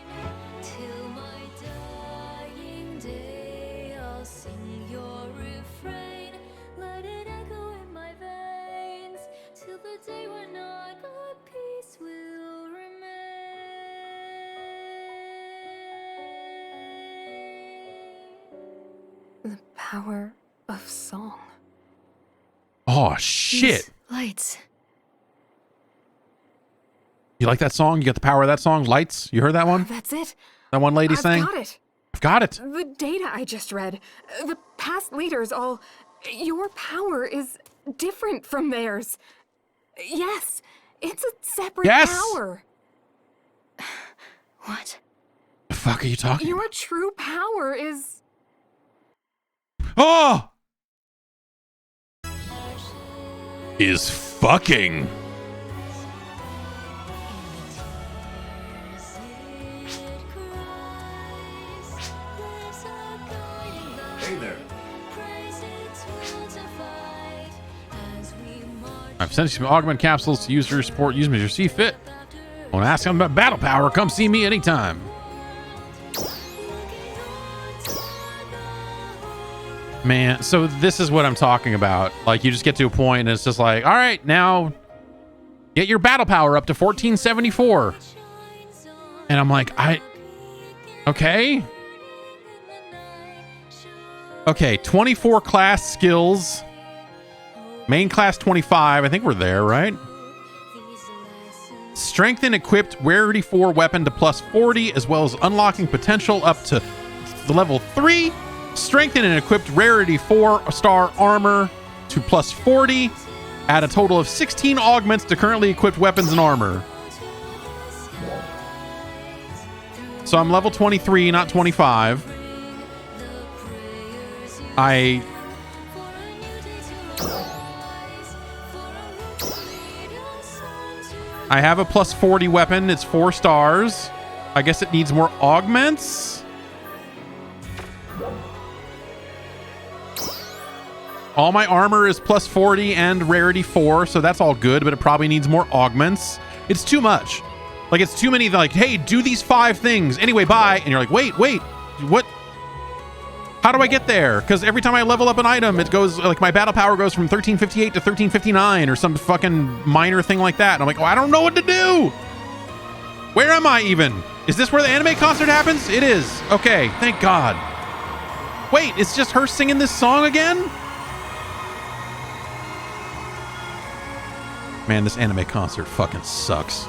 till my dying day I'll sing your refrain. Let it echo in my veins, till the day when I but peace will remain. The power of song. Oh, shit. These lights. You like that song? You got the power of that song? Lights? You heard that one? That's it. That one lady I've sang? got it. I've got it. The data I just read. The past leaders all... Your power is different from theirs. Yes, it's a separate power. What? The fuck are you talking Your about? true power is... Oh! Is fucking. Hey there. I've sent you some augment capsules to use for your support. Use them as you see fit. Want to ask them about battle power? Come see me anytime. Man, so this is what I'm talking about. Like, you just get to a point and it's just like, all right, now get your battle power up to 1474. And I'm like, okay. Okay, 24 class skills. Main class 25. I think we're there, right? Strengthen equipped rarity 4 weapon to plus 40, as well as unlocking potential up to the level 3. Strengthen and equipped rarity 4-star armor to plus 40. Add a total of 16 augments to currently equipped weapons and armor. So I'm level 23, not 25. I have a plus 40 weapon. It's 4 stars. I guess it needs more augments. All my armor is plus 40 and rarity 4, so that's all good, but it probably needs more augments. It's too much. Like, it's too many, like, hey, do these 5 things. Anyway, bye. And you're like, wait, what? How do I get there? Because every time I level up an item, it goes, like, my battle power goes from 1358 to 1359 or some fucking minor thing like that. And I'm like, oh, I don't know what to do. Where am I even? Is this where the anime concert happens? It is. Okay, thank God. Wait, it's just her singing this song again? Man, this anime concert fucking sucks.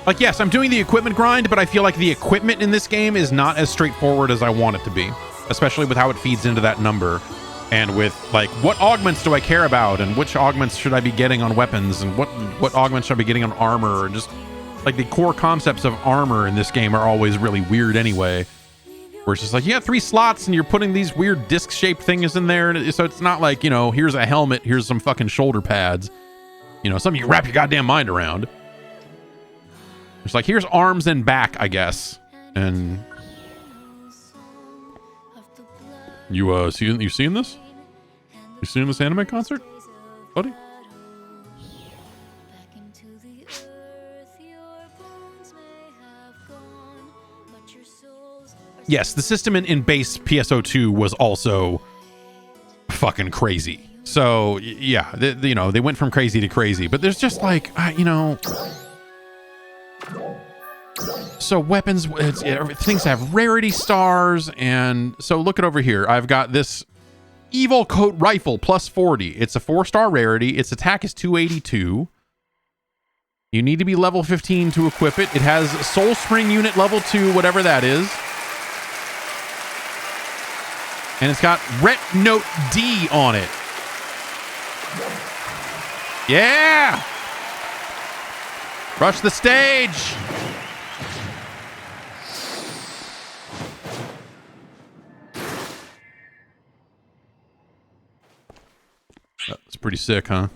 Like, yes, I'm doing the equipment grind, but I feel like the equipment in this game is not as straightforward as I want it to be, especially with how it feeds into that number and with, like, what augments do I care about and which augments should I be getting on weapons and what augments should I be getting on armor, and just, like, the core concepts of armor in this game are always really weird anyway, where it's just like, you got 3 slots and you're putting these weird disc-shaped things in there, and so it's not like, you know, here's a helmet, here's some fucking shoulder pads, you know, something you wrap your goddamn mind around. It's like, here's arms and back, I guess. And you seeing this? You seeing this anime concert, buddy? Yes, the system in base PSO2 was also fucking crazy. So yeah, you know, they went from crazy to crazy, but there's just like, you know. So weapons, things have rarity stars, and so look at over here. I've got this Evil Coat Rifle plus 40. It's a 4-star rarity. Its attack is 282. You need to be level 15 to equip it. It has Soul Spring unit level 2, whatever that is. And it's got Ret Note D on it. Yeah! Rush the stage! That's pretty sick, huh?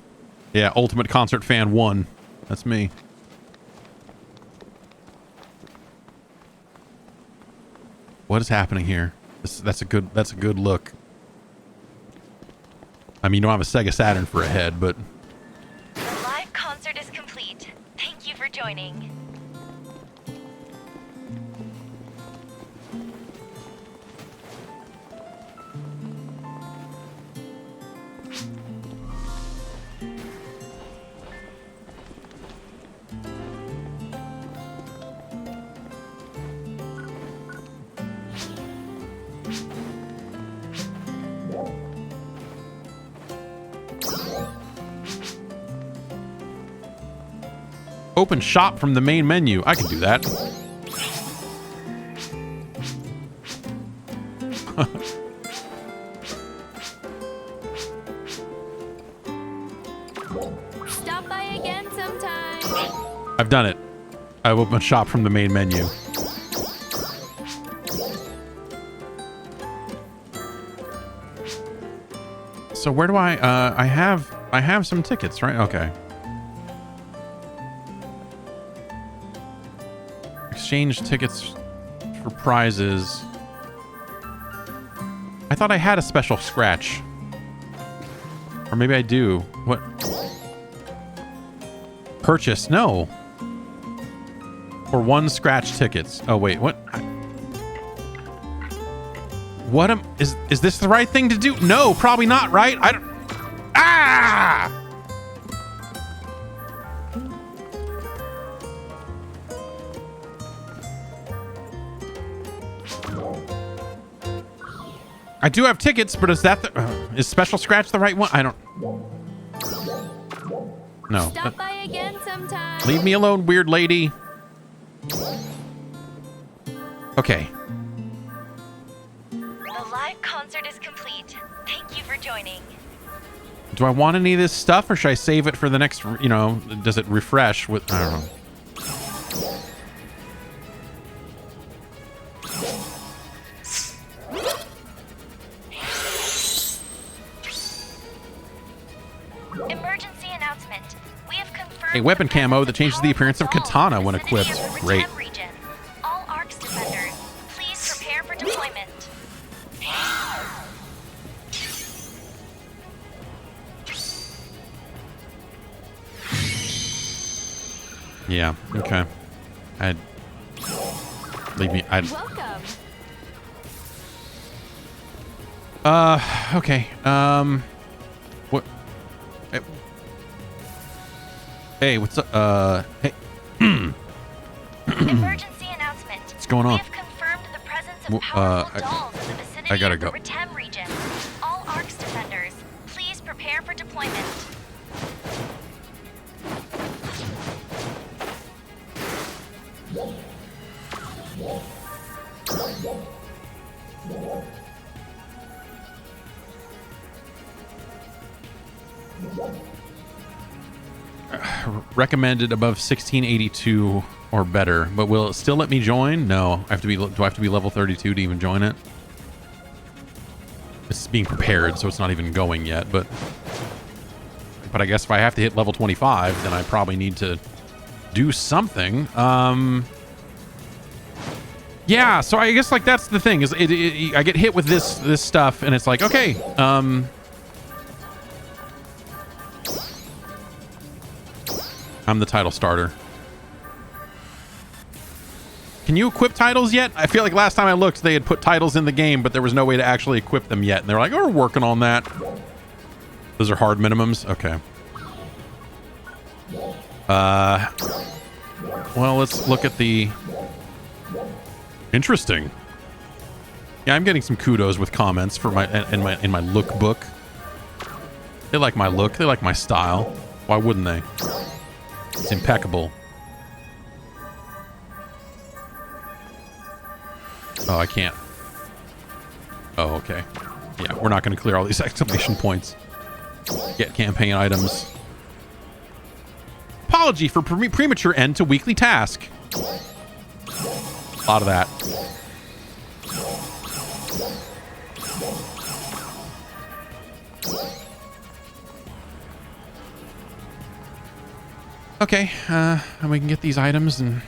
Yeah, Ultimate Concert Fan 1. That's me. What is happening here? That's a good look. I mean, you don't have a Sega Saturn for a head, but The live concert is complete. Thank you for joining. open shop from the main menu. I can do that. Stop by again sometime. I've done it. I've opened shop from the main menu. So where do I have some tickets, right? Okay. Exchange tickets for prizes. I thought I had a special scratch. Or maybe I do. What? Purchase? No. For 1 scratch tickets. Oh wait, what? What am is this the right thing to do? No, probably not, right? I don't. Ah! I do have tickets, but is that the, is special scratch the right one? I don't. No. Stop by again sometime. Leave me alone, weird lady. Okay. The live concert is complete. Thank you for joining. Do I want any of this stuff, or should I save it for the next, you know, does it refresh with, I don't know. A weapon camo that changes the appearance of katana when equipped. Great. All ARC's defenders, please prepare for deployment. Yeah, okay. Leave me. Welcome. Okay. What? Hey, what's up? Hey. Emergency announcement. What's going on? We have confirmed the presence of powerful dolls in the vicinity I gotta of the go. Retem region. All ARC's defenders, please prepare for deployment. Recommended above 1682 or better, but will it still let me join? No. I have to be. Do I have to be level 32 to even join it? It's being prepared, so it's not even going yet. But I guess if I have to hit level 25, then I probably need to do something. Yeah. So I guess like that's the thing is I get hit with this stuff, and it's like okay. I'm the title starter. Can you equip titles yet? I feel like last time I looked, they had put titles in the game, but there was no way to actually equip them yet. And they're like, oh, we're working on that. Those are hard minimums? Okay. Well, let's look at the... Interesting. Yeah, I'm getting some kudos with comments for my in my lookbook. They like my look. They like my style. Why wouldn't they? It's impeccable. Oh, I can't. Oh, okay. Yeah, we're not going to clear all these exclamation points. Get campaign items. Apology for premature end to weekly task. A lot of that. Okay, and we can get these items, and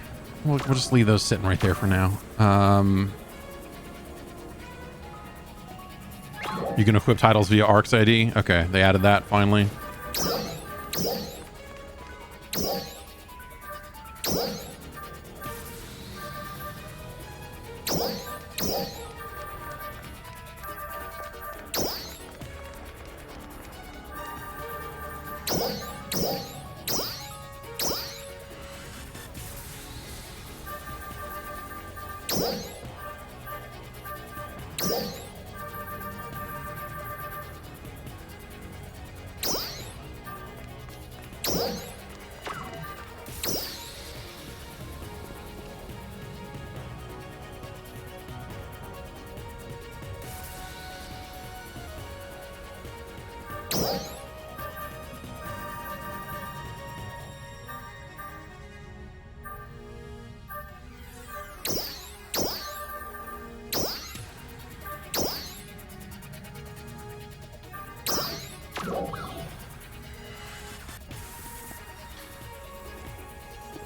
we'll just leave those sitting right there for now. You can equip titles via ARC's ID. Okay, they added that finally.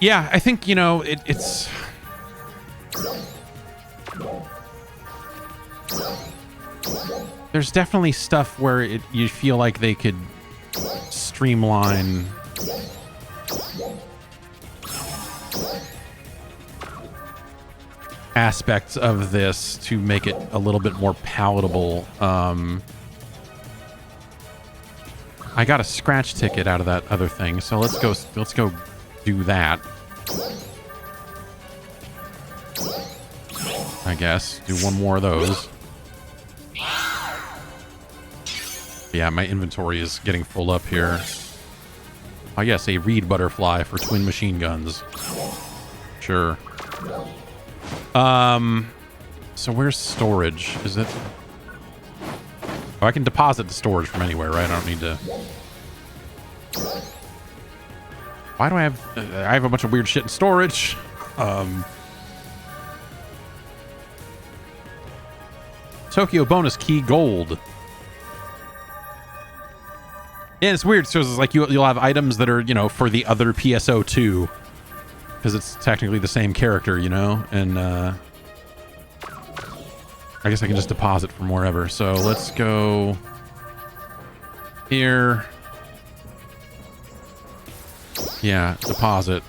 Yeah, I think, you know, it's... There's definitely stuff where you feel like they could streamline... aspects of this to make it a little bit more palatable. I got a scratch ticket out of that other thing, so let's go do that. I guess do one more of those. Yeah, my inventory is getting full up here. Oh yes, a reed butterfly for twin machine guns. Sure. So where's storage? Is it... Oh, I can deposit the storage from anywhere, right? I don't need to... Why do I have a bunch of weird shit in storage? Tokyo bonus key gold. Yeah, it's weird. So it's like you'll have items that are, you know, for the other PSO2 because it's technically the same character, you know, and I guess I can just deposit from wherever. So let's go here. Yeah, deposit.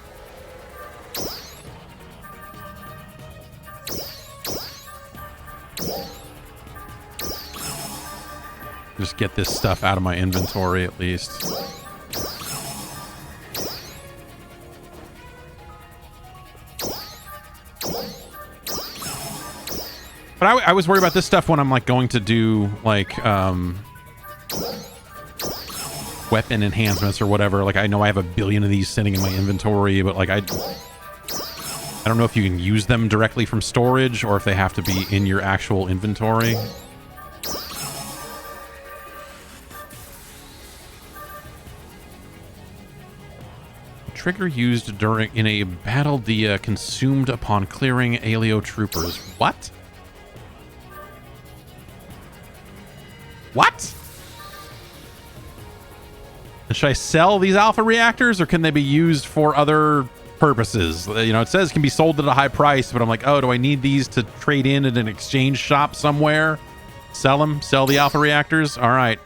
Just get this stuff out of my inventory at least. But I was worried about this stuff when I'm like going to do like weapon enhancements or whatever. Like I know I have a billion of these sitting in my inventory, but like I don't know if you can use them directly from storage or if they have to be in your actual inventory. Trigger used in a battle consumed upon clearing Alio troopers. What? What? Should I sell these alpha reactors or can they be used for other purposes? You know, it says can be sold at a high price, but I'm like, oh, do I need these to trade in at an exchange shop somewhere? Sell them? Sell the alpha reactors? All right.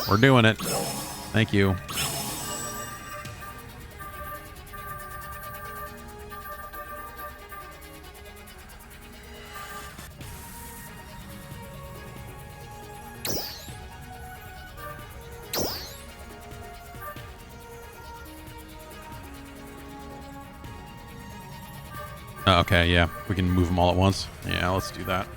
We're doing it. Thank you. Okay, yeah. We can move them all at once. Yeah, let's do that.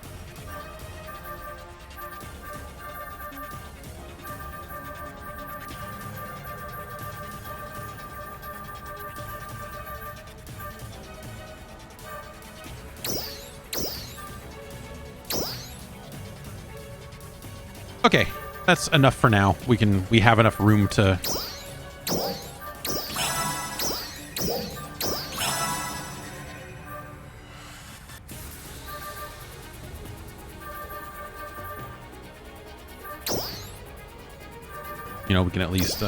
Okay, that's enough for now. We have enough room to... You know, we can at least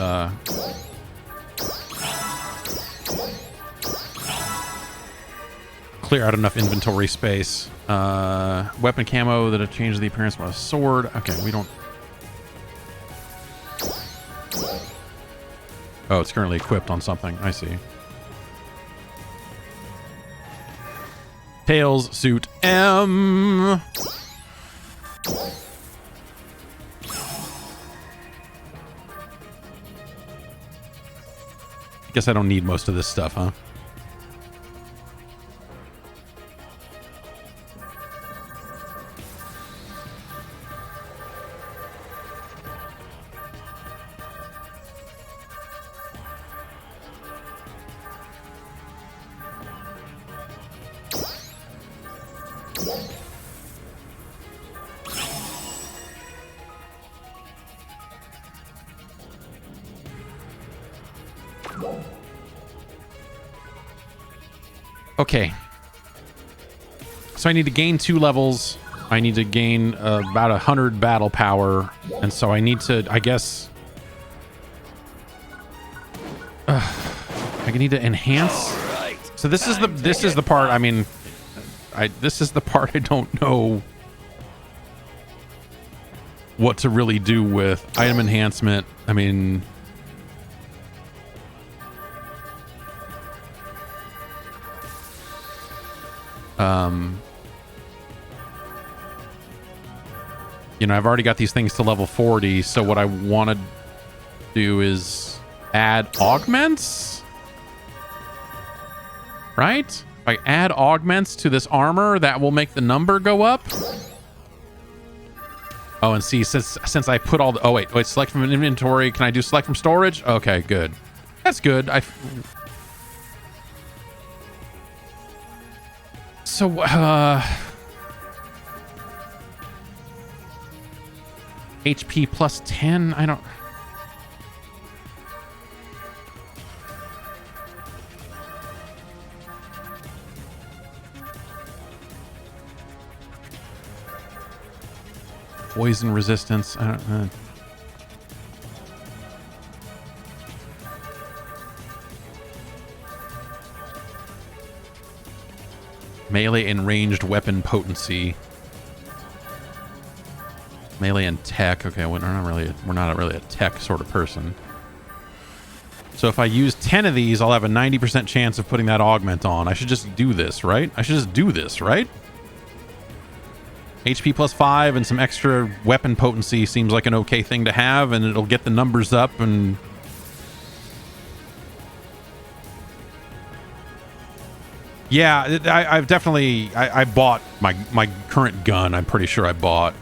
clear out enough inventory space. Weapon camo that have changed the appearance of a sword. Okay, we don't... Oh, it's currently equipped on something. I see. Tails suit M. Guess I don't need most of this stuff, huh? Okay. So I need to gain 2 levels. I need to gain about 100 battle power. And so I need to, I guess... I need to enhance. Right. So this is the part, I mean... this is the part I don't know what to really do with. Item enhancement. I mean... You know, I've already got these things to level 40, so what I want to do is add augments, right? If I add augments to this armor, that will make the number go up. Oh, and see, since I put all the... Oh, wait, select from an inventory. Can I do select from storage? Okay, good. That's good. So, HP plus 10? I don't... Poison resistance. I don't know. Melee and ranged weapon potency. Melee and tech. Okay, we're not really a tech sort of person. So if I use 10 of these, I'll have a 90% chance of putting that augment on. I should just do this, right? HP plus 5 and some extra weapon potency seems like an okay thing to have, and it'll get the numbers up. And yeah, I've definitely I bought my current gun. I'm pretty sure I bought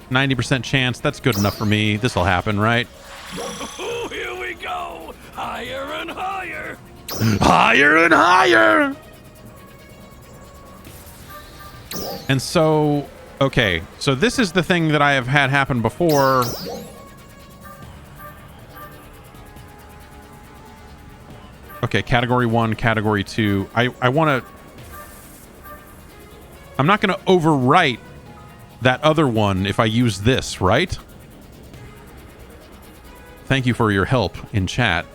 90% chance. That's good enough for me. This will happen, right? Oh, here we go. Higher and higher. Higher and higher. And so, okay. So this is the thing that I have had happen before. Okay, category 1, category 2. I want to... I'm not going to overwrite that other one if I use this, right? Thank you for your help in chat.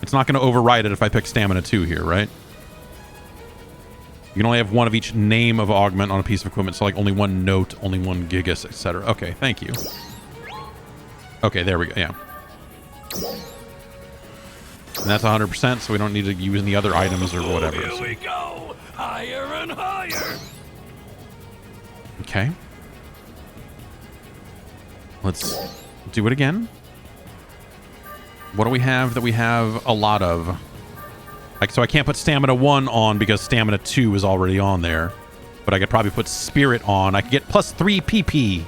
It's not going to overwrite it if I pick stamina 2 here, right? You can only have one of each name of augment on a piece of equipment, so like only one note, only one gigas, etc. Okay, thank you. Okay, there we go, yeah. And that's 100%, so we don't need to use any other items or whatever. Here we go. Higher and higher. Okay. Let's do it again. What do we have that we have a lot of? Like, so I can't put stamina 1 on because stamina 2 is already on there. But I could probably put spirit on. I could get plus 3 PP.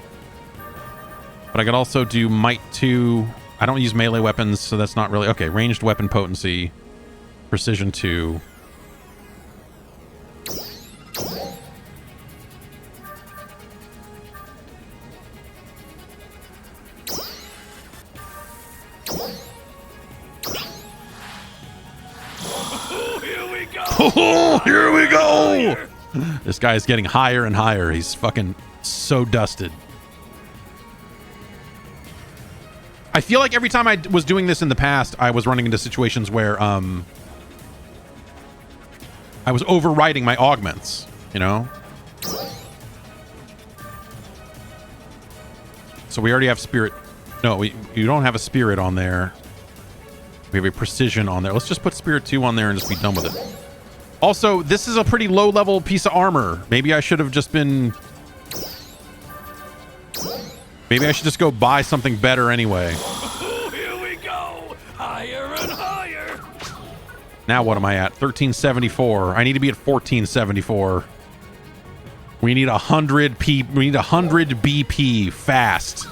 But I could also do might 2. I don't use melee weapons, so that's not really... Okay, ranged weapon potency. Precision 2. Oh, here we go! This guy's getting higher and higher. He's fucking so dusted. I feel like every time I was doing this in the past, I was running into situations where I was overriding my augments, you know? So we already have spirit. No, you don't have a spirit on there. We have a precision on there. Let's just put spirit 2 on there and just be done with it. Also, this is a pretty low-level piece of armor. Maybe I should have just been... Maybe I should just go buy something better anyway. Oh, here we go. Higher and higher. Now what am I at? 1374. I need to be at 1474. We need 100 P. We need 100 BP fast.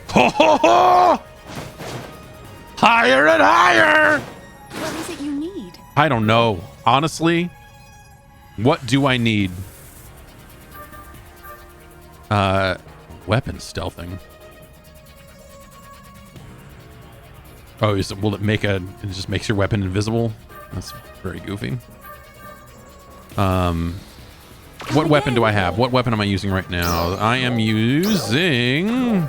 Ho ho ho! Higher and higher! What is it you need? I don't know. Honestly, what do I need? Weapon stealthing. Oh, will it make it just makes your weapon invisible? That's very goofy. What weapon do I have? What weapon am I using right now? I am using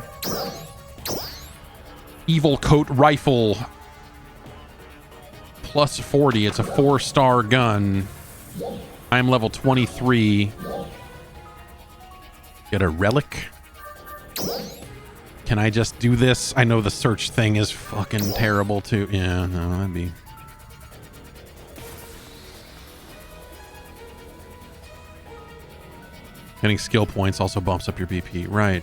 Evil Coat Rifle. Plus 40. It's a 4-star gun. I'm level 23. Get a relic. Can I just do this? I know the search thing is fucking terrible too. Yeah, no, that'd be... Getting skill points also bumps up your BP. Right.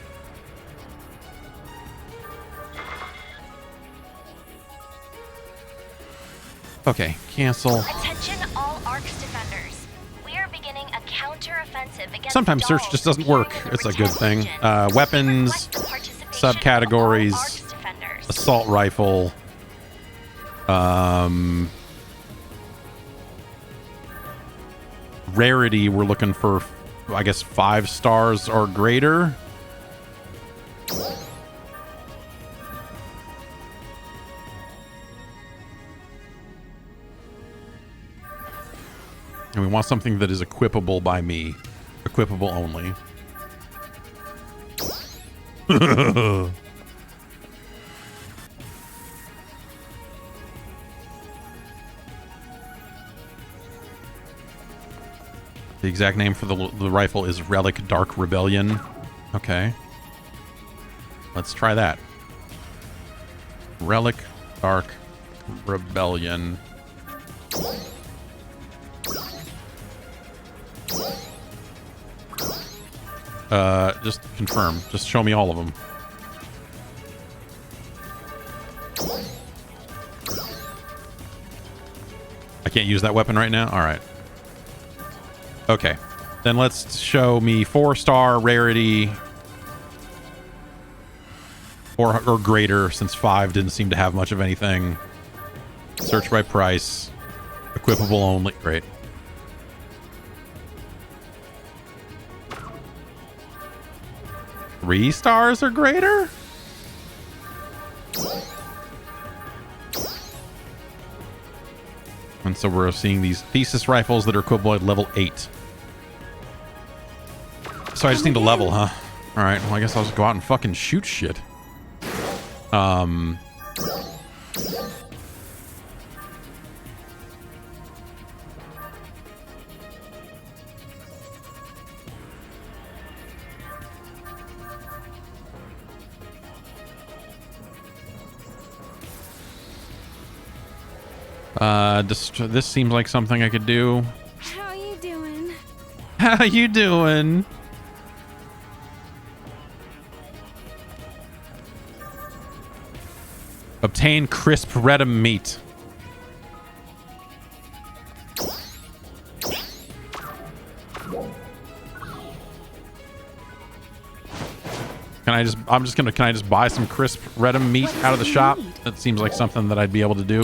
Okay, cancel. Attention all ARC's defenders. We are beginning a counter-offensive against Sometimes search just doesn't work. It's a good thing. Weapons, subcategories, assault rifle, rarity, we're looking for, I guess, 5 stars or greater. And we want something that is equipable by me. Equipable only. The exact name for the rifle is Relic Dark Rebellion. Okay. Let's try that. Relic Dark Rebellion. Just confirm. Just show me all of them. I can't use that weapon right now? Alright. Okay. Then let's show me 4-star rarity. Or greater, since 5 didn't seem to have much of anything. Search by price. Equipable only. Great. Three stars or greater? And so we're seeing these thesis rifles that are equivalent at level 8. So I just need to level, huh? Alright, well I guess I'll just go out and fucking shoot shit. This seems like something I could do. How you doing? How you doing? Obtain crisp red meat. Can I just buy some crisp red meat out of the shop? That seems like something that I'd be able to do.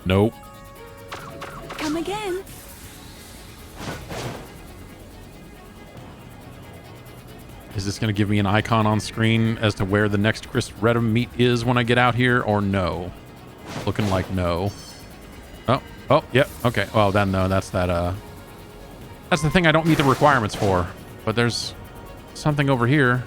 Nope. Come again. Is this going to give me an icon on screen as to where the next crisp red meat is when I get out here, or no? Looking like no. Oh, yep. Yeah, okay. Well, then no, that's that. That's the thing I don't meet the requirements for. But there's something over here.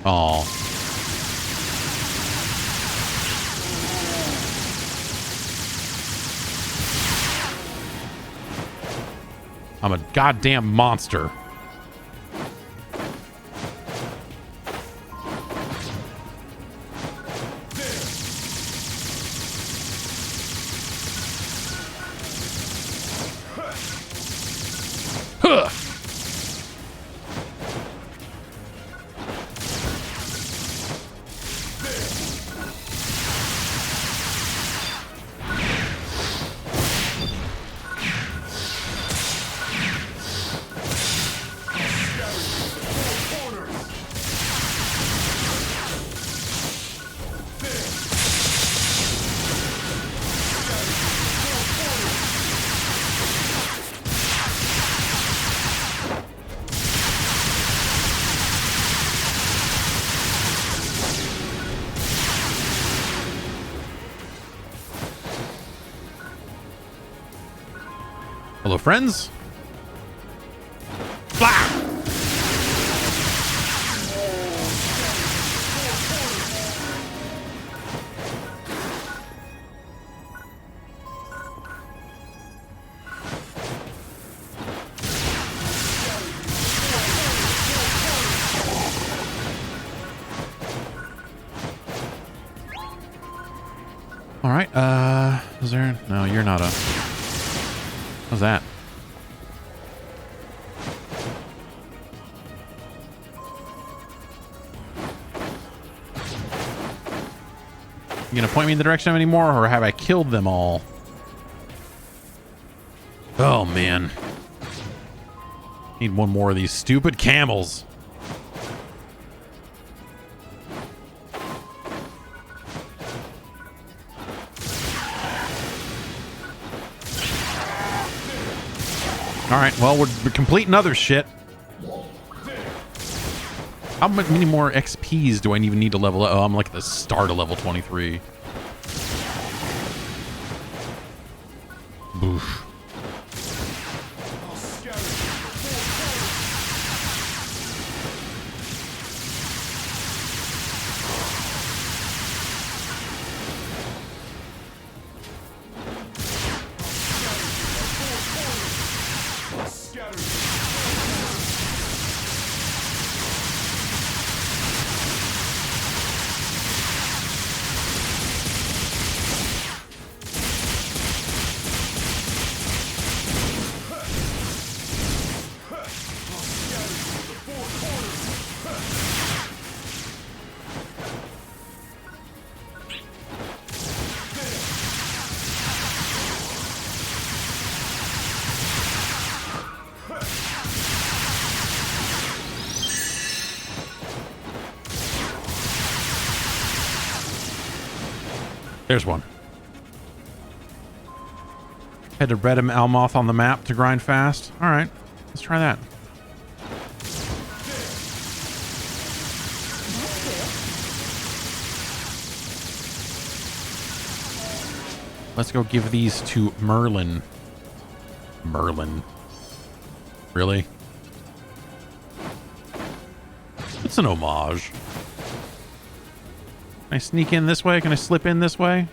Oh. I'm a goddamn monster. Huh. Hello, friends. Blah! All right. Is there? No, you're not a. How's that? You gonna point me in the direction anymore, or have I killed them all? Oh man. Need one more of these stupid camels. All right, well, we're completing other shit. How many more XPs do I even need to level up? Oh, I'm like at the start of level 23. Boof. There's one. Head to Red Almoth on the map to grind fast. All right, let's try that. Let's go give these to Merlin. Merlin. Really? It's an homage. Can I sneak in this way? Can I slip in this way?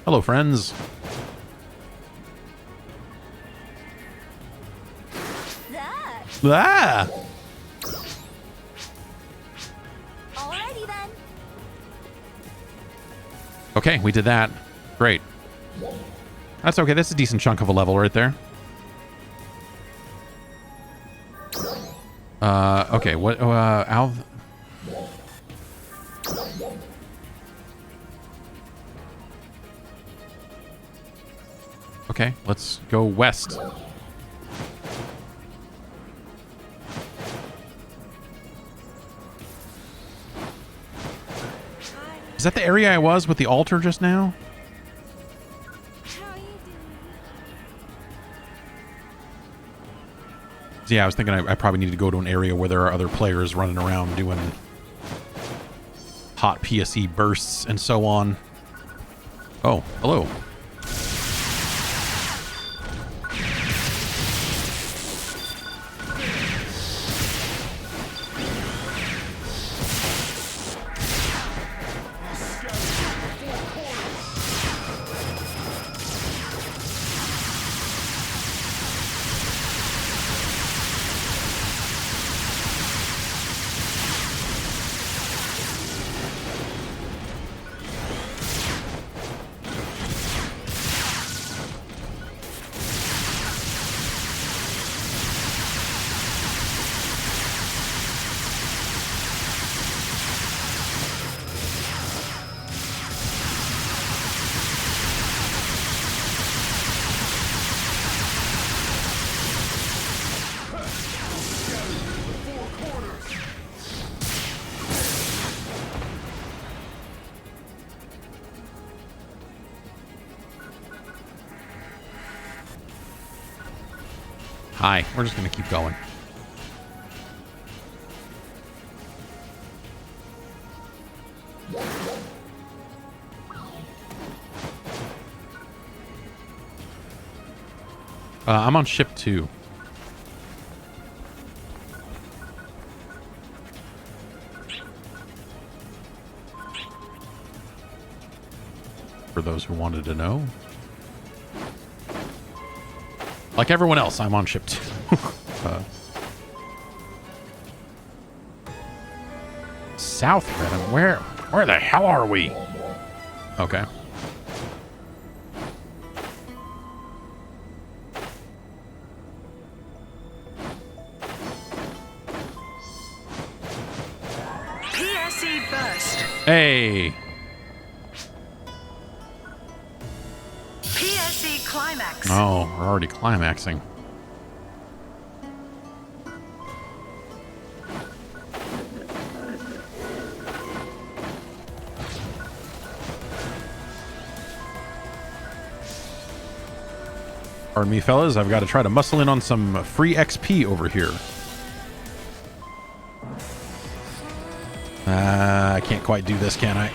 Hello, friends. Ah! Alrighty then. Okay, we did that. Great. That's okay. That's a decent chunk of a level right there. Okay, what, Al... Okay, let's go west. Is that the area I was with the altar just now? Yeah, I was thinking I probably need to go to an area where there are other players running around doing hot PSE bursts and so on. Oh, hello. Hi, we're just gonna keep going. I'm on ship 2. For those who wanted to know. Like everyone else, I'm on ship 2. South Redham? Where the hell are we? Okay. PSE burst. Hey. PSE climax. Oh, we're already climaxing. Pardon me, fellas. I've got to try to muscle in on some free XP over here. I can't quite do this, can I?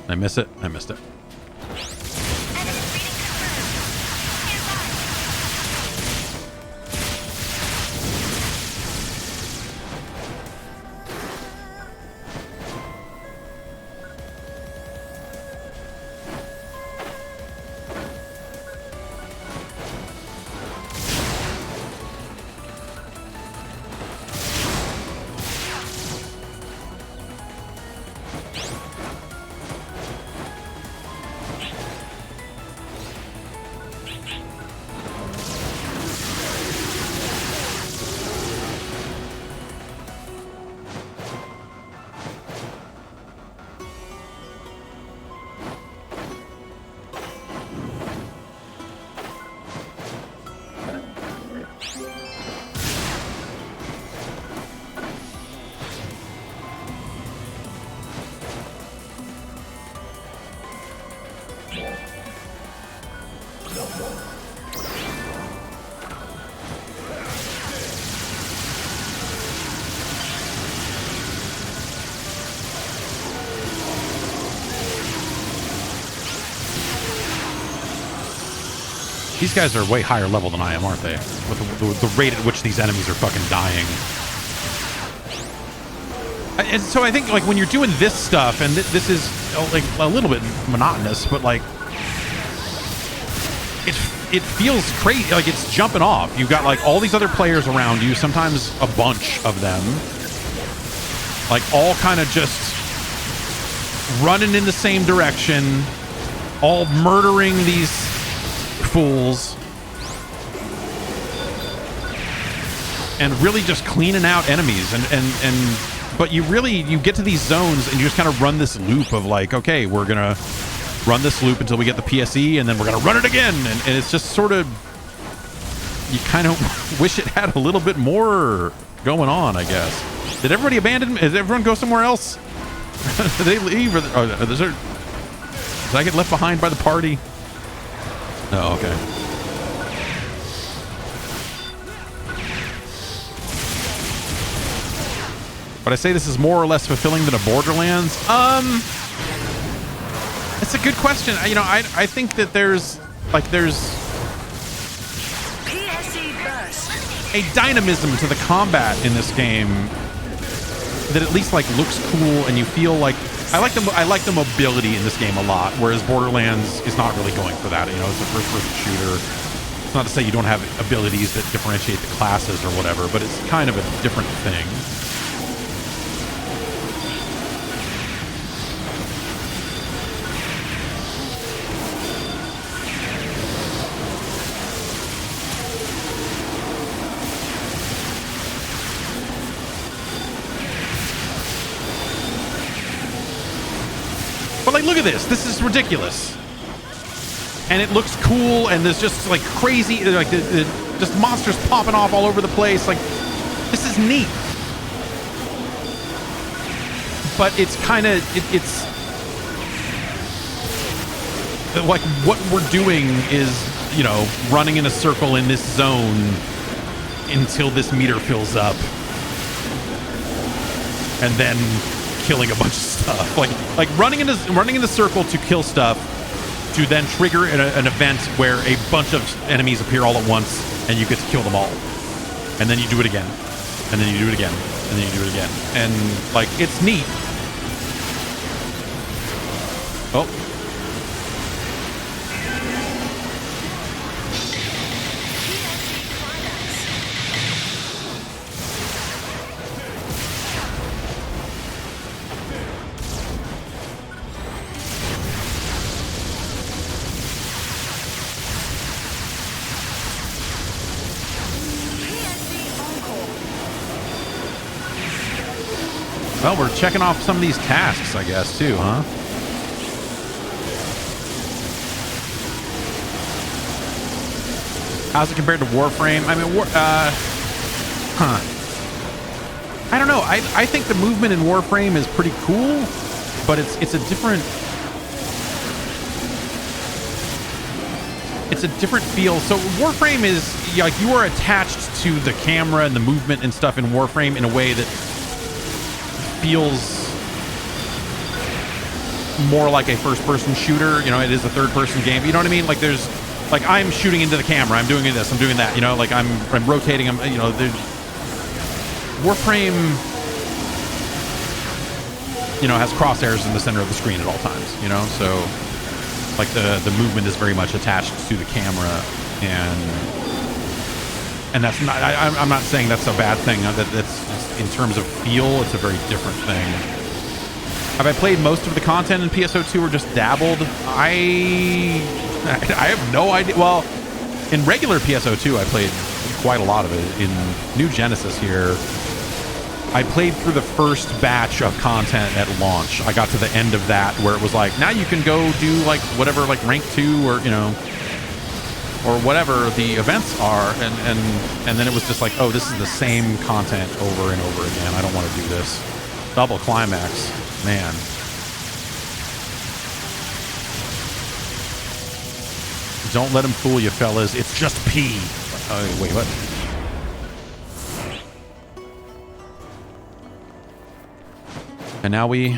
Did I miss it? I missed it. These guys are way higher level than I am, aren't they? With the rate at which these enemies are fucking dying. And so I think, like, when you're doing this stuff, and this is like a little bit monotonous, but like it feels crazy. Like it's jumping off. You've got like all these other players around you, sometimes a bunch of them, like all kind of just running in the same direction, all murdering these fools, and really just cleaning out enemies. But you get to these zones and you just kind of run this loop of like, okay, we're gonna run this loop until we get the PSE, and then we're gonna run it again, and it's just sort of, you kind of wish it had a little bit more going on, I guess. Did everybody abandon? Did everyone go somewhere else? Did they leave? Or did I get left behind by the party? Oh, okay. But I say this is more or less fulfilling than a Borderlands. It's a good question. You know, I think that there's a dynamism to the combat in this game that at least like looks cool, and you feel like I like the mobility in this game a lot, whereas Borderlands is not really going for that. You know, it's a first-person shooter. It's not to say you don't have abilities that differentiate the classes or whatever, but it's kind of a different thing. But like, look at this. This is ridiculous. And it looks cool, and there's just like crazy, like just monsters popping off all over the place. Like, this is neat. But it's kind of, it's like what we're doing is, you know, running in a circle in this zone until this meter fills up, and then killing a bunch of stuff. Like running in the circle to kill stuff, to then trigger an event where a bunch of enemies appear all at once, and you get to kill them all. And then you do it again, and then you do it again, and then you do it again, and like, it's neat. Oh. Well, we're checking off some of these tasks, I guess, too, huh? How's it compared to Warframe? I mean, I don't know. I think the movement in Warframe is pretty cool, but it's a different feel. So Warframe is like you are attached to the camera and the movement and stuff in Warframe in a way that feels more like a first-person shooter. You know, it is a third-person game. You know what I mean? Like there's, like I'm shooting into the camera. I'm doing this. I'm doing that. You know, like I'm rotating. You know, there's Warframe. You know, has crosshairs in the center of the screen at all times. You know, so like the movement is very much attached to the camera, and that's not. I'm not saying that's a bad thing. That's in terms of feel, it's a very different thing. Have I played most of the content in PSO2 or just dabbled? I have no idea. Well, in regular PSO2, I played quite a lot of it. In New Genesis here, I played through the first batch of content at launch. I got to the end of that where it was like, now you can go do like whatever, like rank 2 or, you know, or whatever the events are. And then it was just like, oh, this is the same content over and over again. I don't want to do this. Double climax. Man. Don't let him fool you, fellas. It's just pee. Wait, what? And now we...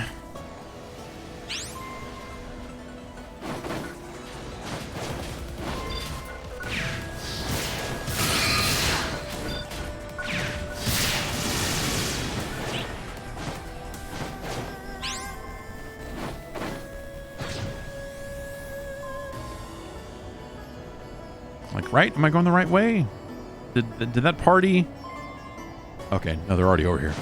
Like, right? Am I going the right way? Did that party... Okay, no, they're already over here.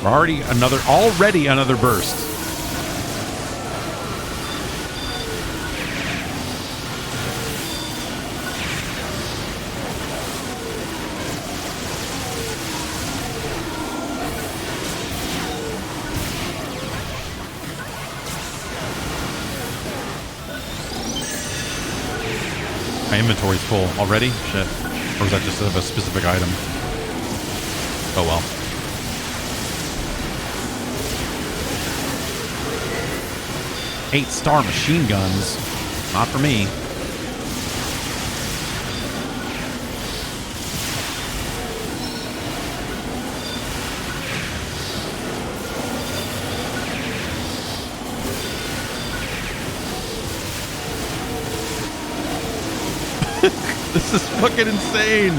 Already another burst. My inventory's full already? Shit. Or was that just of a specific item? Oh well. 8-star machine guns. Not for me. This is fucking insane.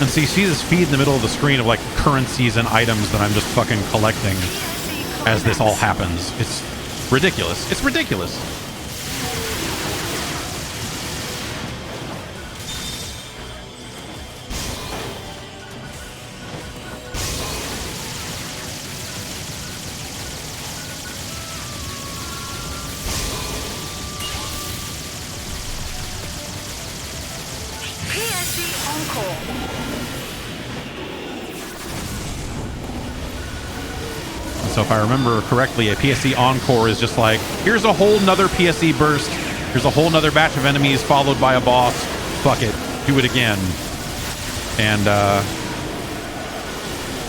And so you see this feed in the middle of the screen of like currencies and items that I'm just fucking collecting as this all happens. It's ridiculous. It's ridiculous. So if I remember correctly, a PSE Encore is just like, here's a whole nother PSE burst. Here's a whole nother batch of enemies followed by a boss. Fuck it. Do it again. And,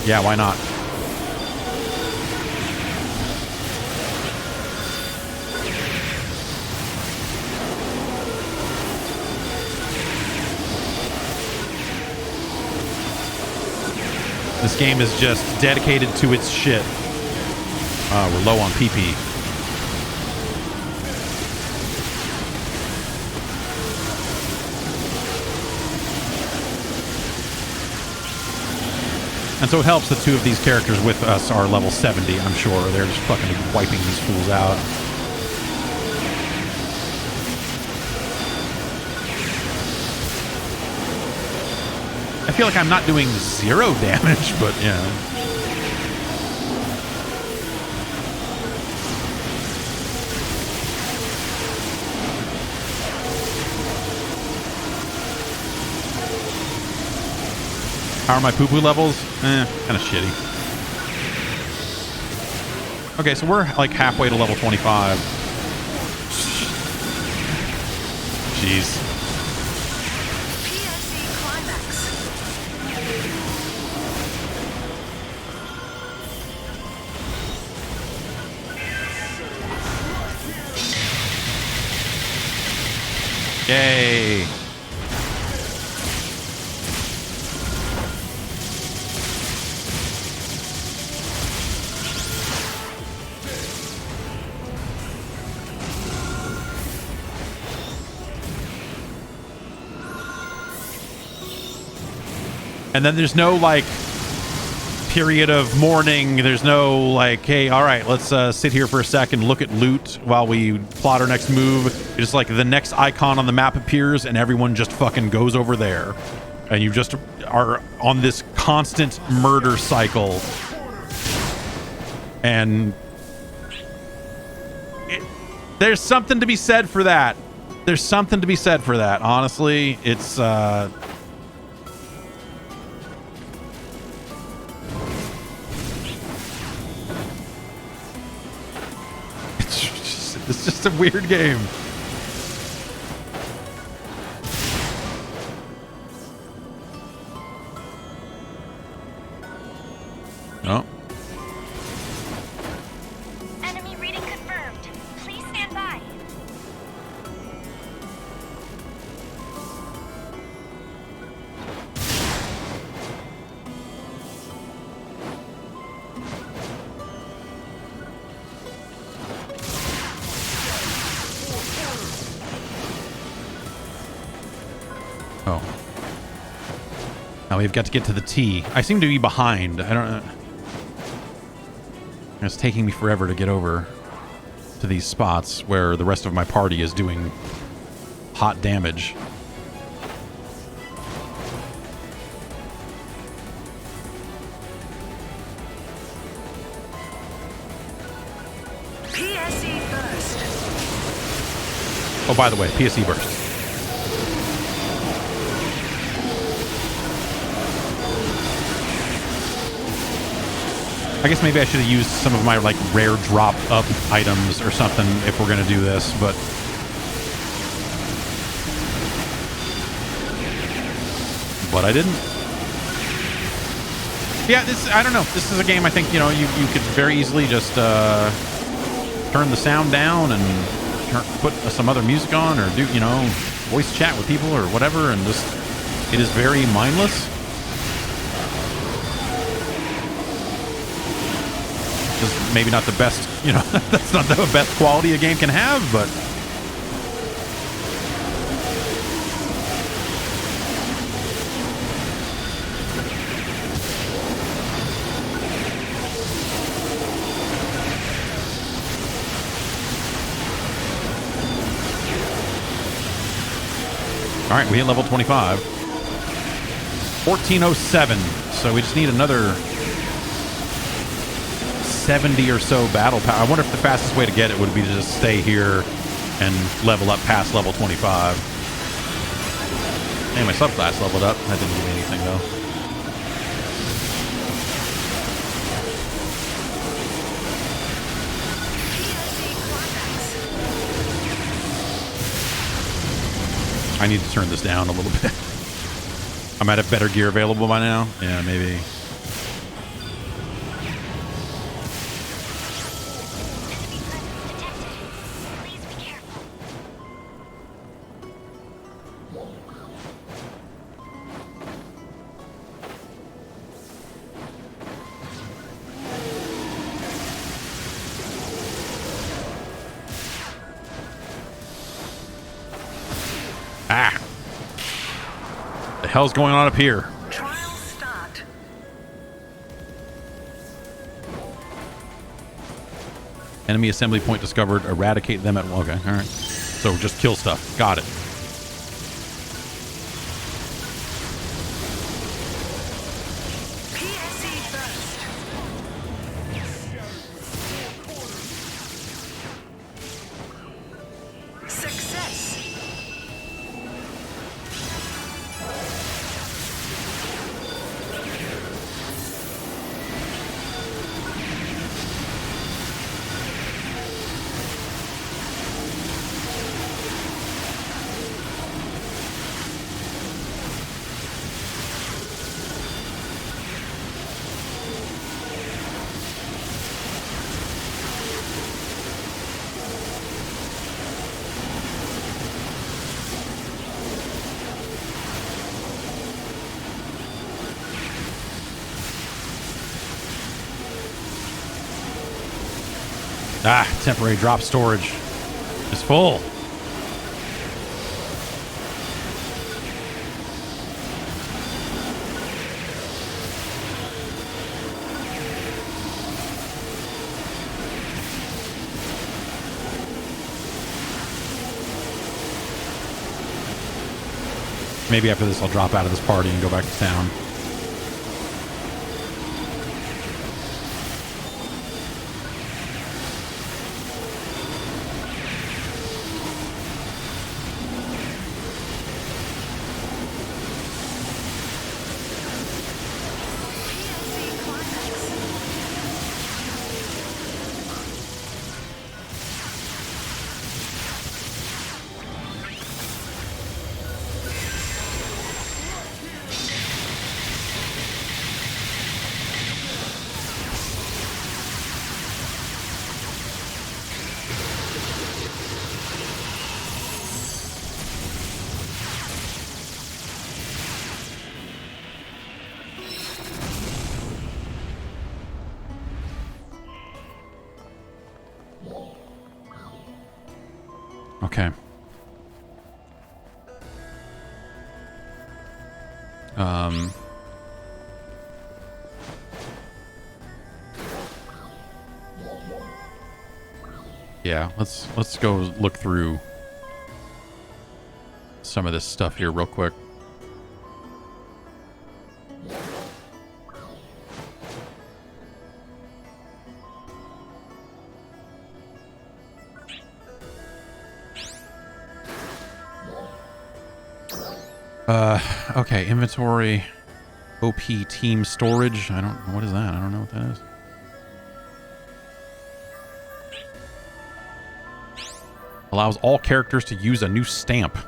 yeah, why not? This game is just dedicated to its shit. We're low on PP. And so it helps that two of these characters with us are level 70, I'm sure. They're just fucking wiping these fools out. I feel like I'm not doing 0 damage, but yeah. How are my poo-poo levels? Kind of shitty. Okay, so we're like halfway to level 25. Jeez. Yay. And then there's no like period of mourning. There's no like, hey, all right, let's sit here for a second, look at loot while we plot our next move. It's just like the next icon on the map appears and everyone just fucking goes over there. And you just are on this constant murder cycle. And there's something to be said for that. There's something to be said for that. Honestly, it's it's just a weird game. Oh. Enemy reading confirmed. Please stand by. Oh. Now we've got to get to the T. I seem to be behind. I don't know. It's taking me forever to get over to these spots where the rest of my party is doing hot damage. PSE burst. Oh, by the way, PSE burst. I guess maybe I should have used some of my like rare drop up items or something if we're gonna do this, but I didn't. Yeah, this, I don't know. This is a game I think, you know, you could very easily just turn the sound down and put some other music on, or do, you know, voice chat with people or whatever, and just, it is very mindless. Just maybe not the best, you know, that's not the best quality a game can have, but all right, we hit level 25. 1407. So we just need another 70 or so battle power. I wonder if the fastest way to get it would be to just stay here and level up past level 25. Hey, my subclass leveled up. That didn't do anything though. I need to turn this down a little bit. I might have better gear available by now. Yeah, maybe. Ah. The hell's going on up here? Trial start. Enemy assembly point discovered. Eradicate them at... Okay, all right. So just kill stuff. Got it. PSE burst. Success. Ah, temporary drop storage is full. Maybe after this I'll drop out of this party and go back to town. Okay. Yeah, let's go look through some of this stuff here real quick. Okay, inventory, OP team storage. What is that? I don't know what that is. Allows all characters to use a new stamp. Is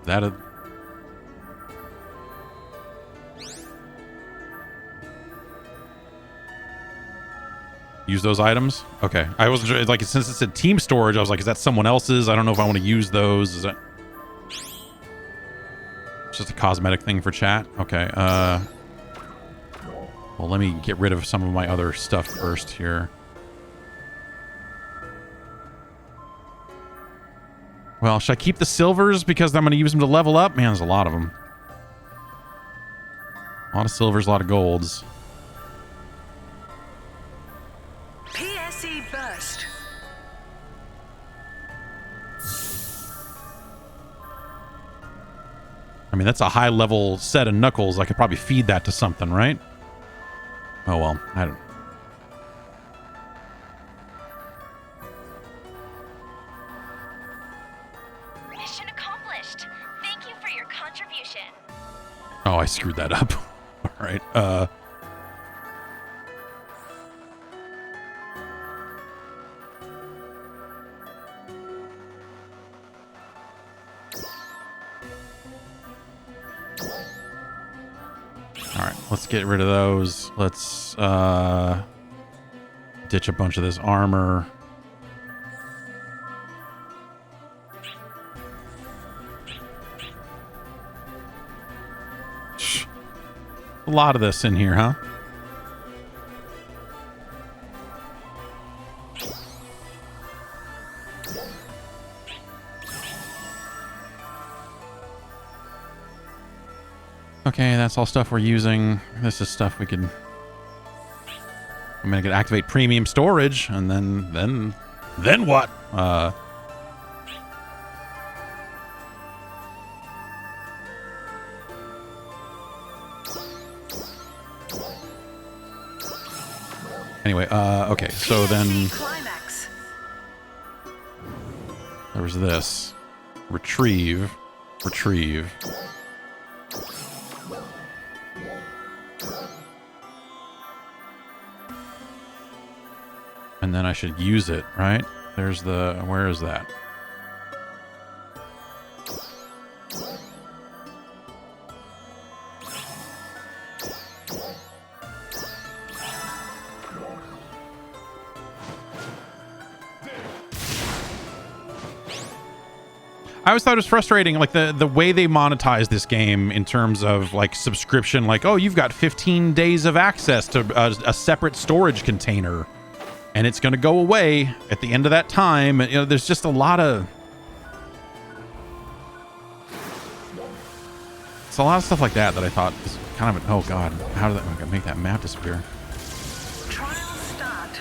that a... Use those items? Okay. I wasn't sure, like, since it said team storage, I was like, is that someone else's? I don't know if I want to use those. Is that... It's just a cosmetic thing for chat? Okay, well, let me get rid of some of my other stuff first here. Well, should I keep the silvers because I'm going to use them to level up? Man, there's a lot of them. A lot of silvers, a lot of golds. PSE burst. I mean, that's a high-level set of knuckles. I could probably feed that to something, right? Oh, well. I don't... Mission accomplished. Thank you for your contribution. Oh, I screwed that up. All right. Let's get rid of those. Let's ditch a bunch of this armor. A lot of this in here, huh? Okay, that's all stuff we're using. This is stuff we could... I'm gonna activate premium storage, and then what? Anyway, okay, so then there was this. Retrieve. And then I should use it, right? There's the... Where is that? I always thought it was frustrating, like the way they monetize this game in terms of like subscription, like, oh, you've got 15 days of access to a separate storage container. And it's going to go away at the end of that time. You know, there's just a lot of... It's a lot of stuff like that that I thought was kind of... Oh, God. How did that make that map disappear? Trial start.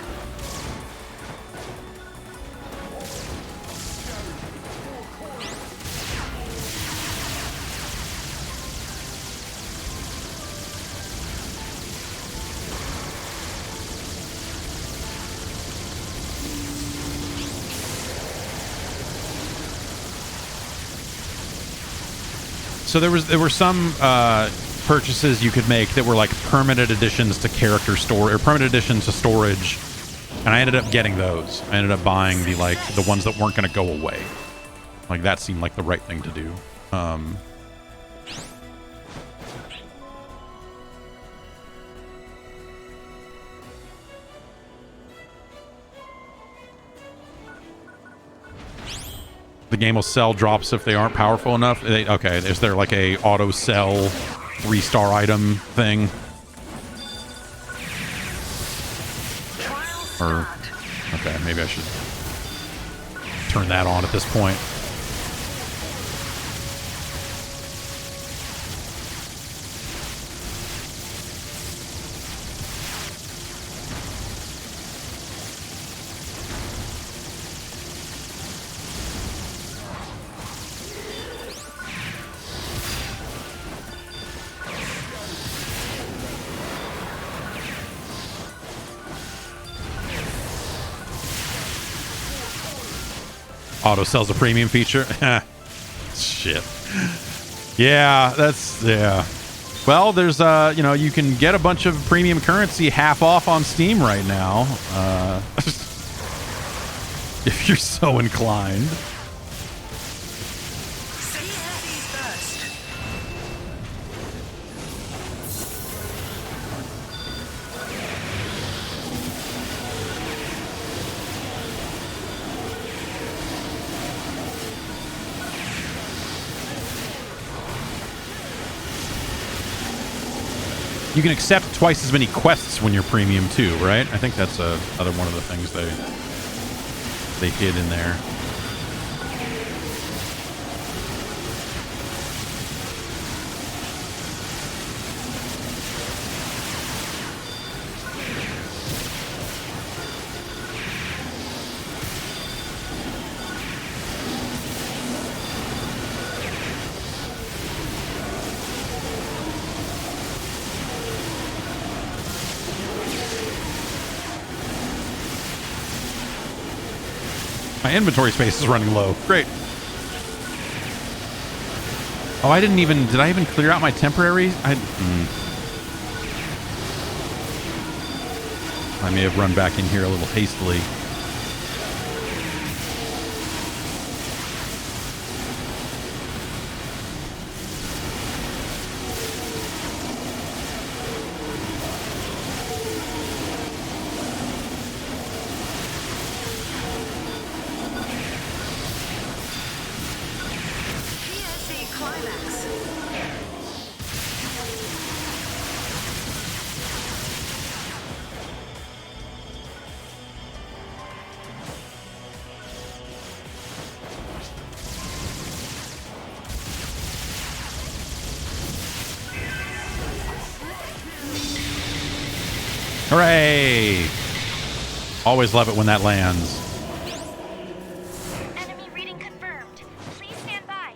So there were some purchases you could make that were like permanent additions to character store or permanent additions to storage, and I ended up getting those. I ended up buying the ones that weren't going to go away. Like that seemed like the right thing to do. The game will sell drops if they aren't powerful enough. Okay, is there like a auto sell 3-star item thing? Or okay, maybe I should turn that on at this point. Auto sells a premium feature. Shit. Yeah, yeah. Well, there's you can get a bunch of premium currency half off on Steam right now. If you're so inclined. You can accept twice as many quests when you're premium too, right? I think that's another one of the things they did in there. My inventory space is running low. Great. Oh, did I even clear out my temporaries? I may have run back in here a little hastily. Hooray! Always love it when that lands. Enemy reading confirmed. Please stand by.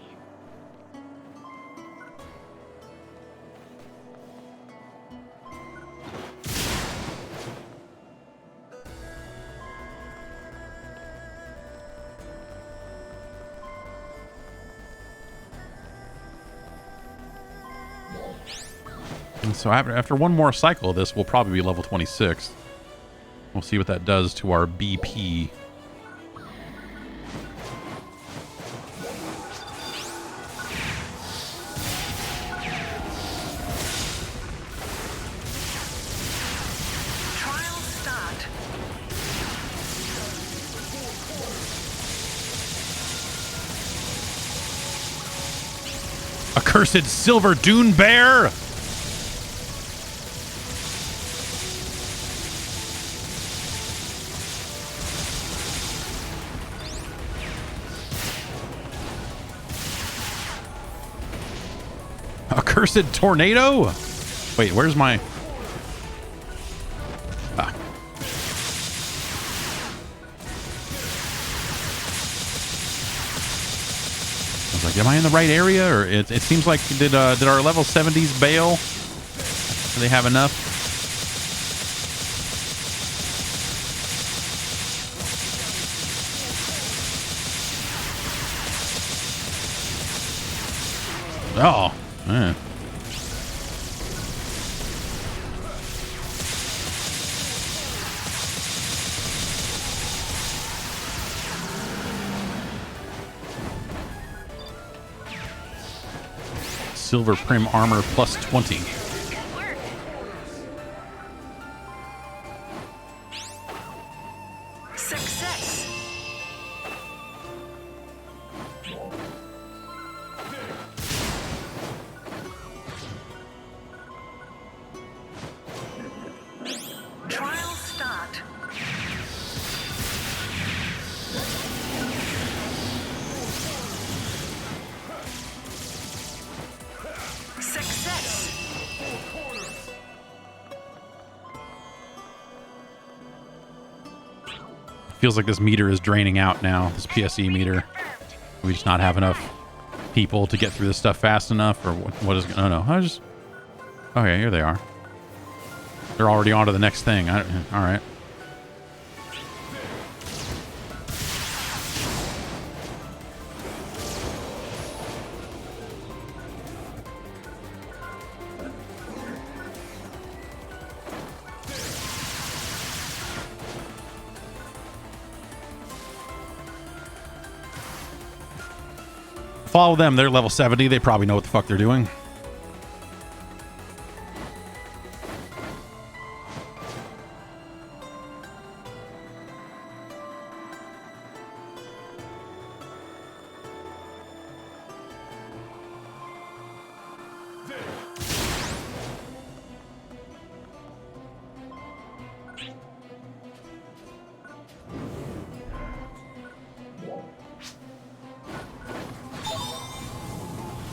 And so after one more cycle of this, we'll probably be level 26. We'll see what that does to our BP. Trial start. Accursed silver dune bear! Accursed tornado? Wait, where's my... Ah. I was like, am I in the right area? Or it seems like, did our level 70s bail? Do they have enough? Oh, man. Silver Prim armor plus 20. Success. Trial start. Success. Feels like this meter is draining out now, this PSE meter. We just not have enough people to get through this stuff fast enough, or what is... Oh, no. I just... Okay, here they are. They're already on to the next thing. All right. Follow them. They're level 70. They probably know what the fuck they're doing.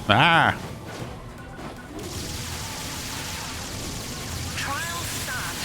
Ah! Trial start.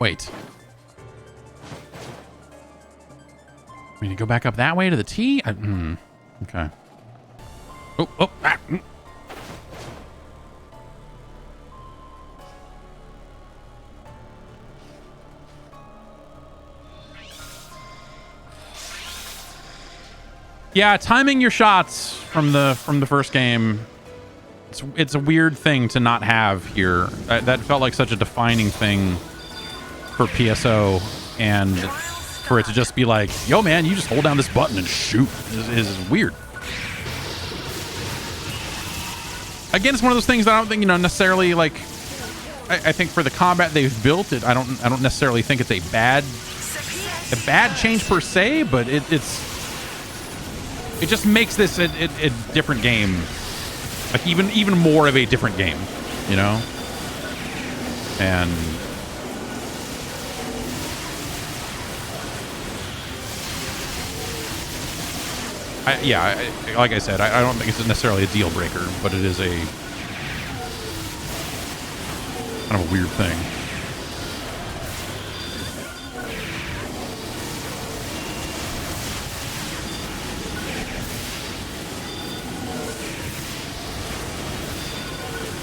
Wait. We need to go back up that way to the T? Okay. Yeah, timing your shots from the first game. It's a weird thing to not have here. That felt like such a defining thing for PSO, and for it to just be like, yo man, you just hold down this button and shoot is weird. Again, it's one of those things that I don't think, necessarily like. I think for the combat they've built it, I don't necessarily think it's a bad change per se, but it just makes this a different game, like even more of a different game, and like I said, I don't think it's necessarily a deal breaker, but it is a kind of a weird thing.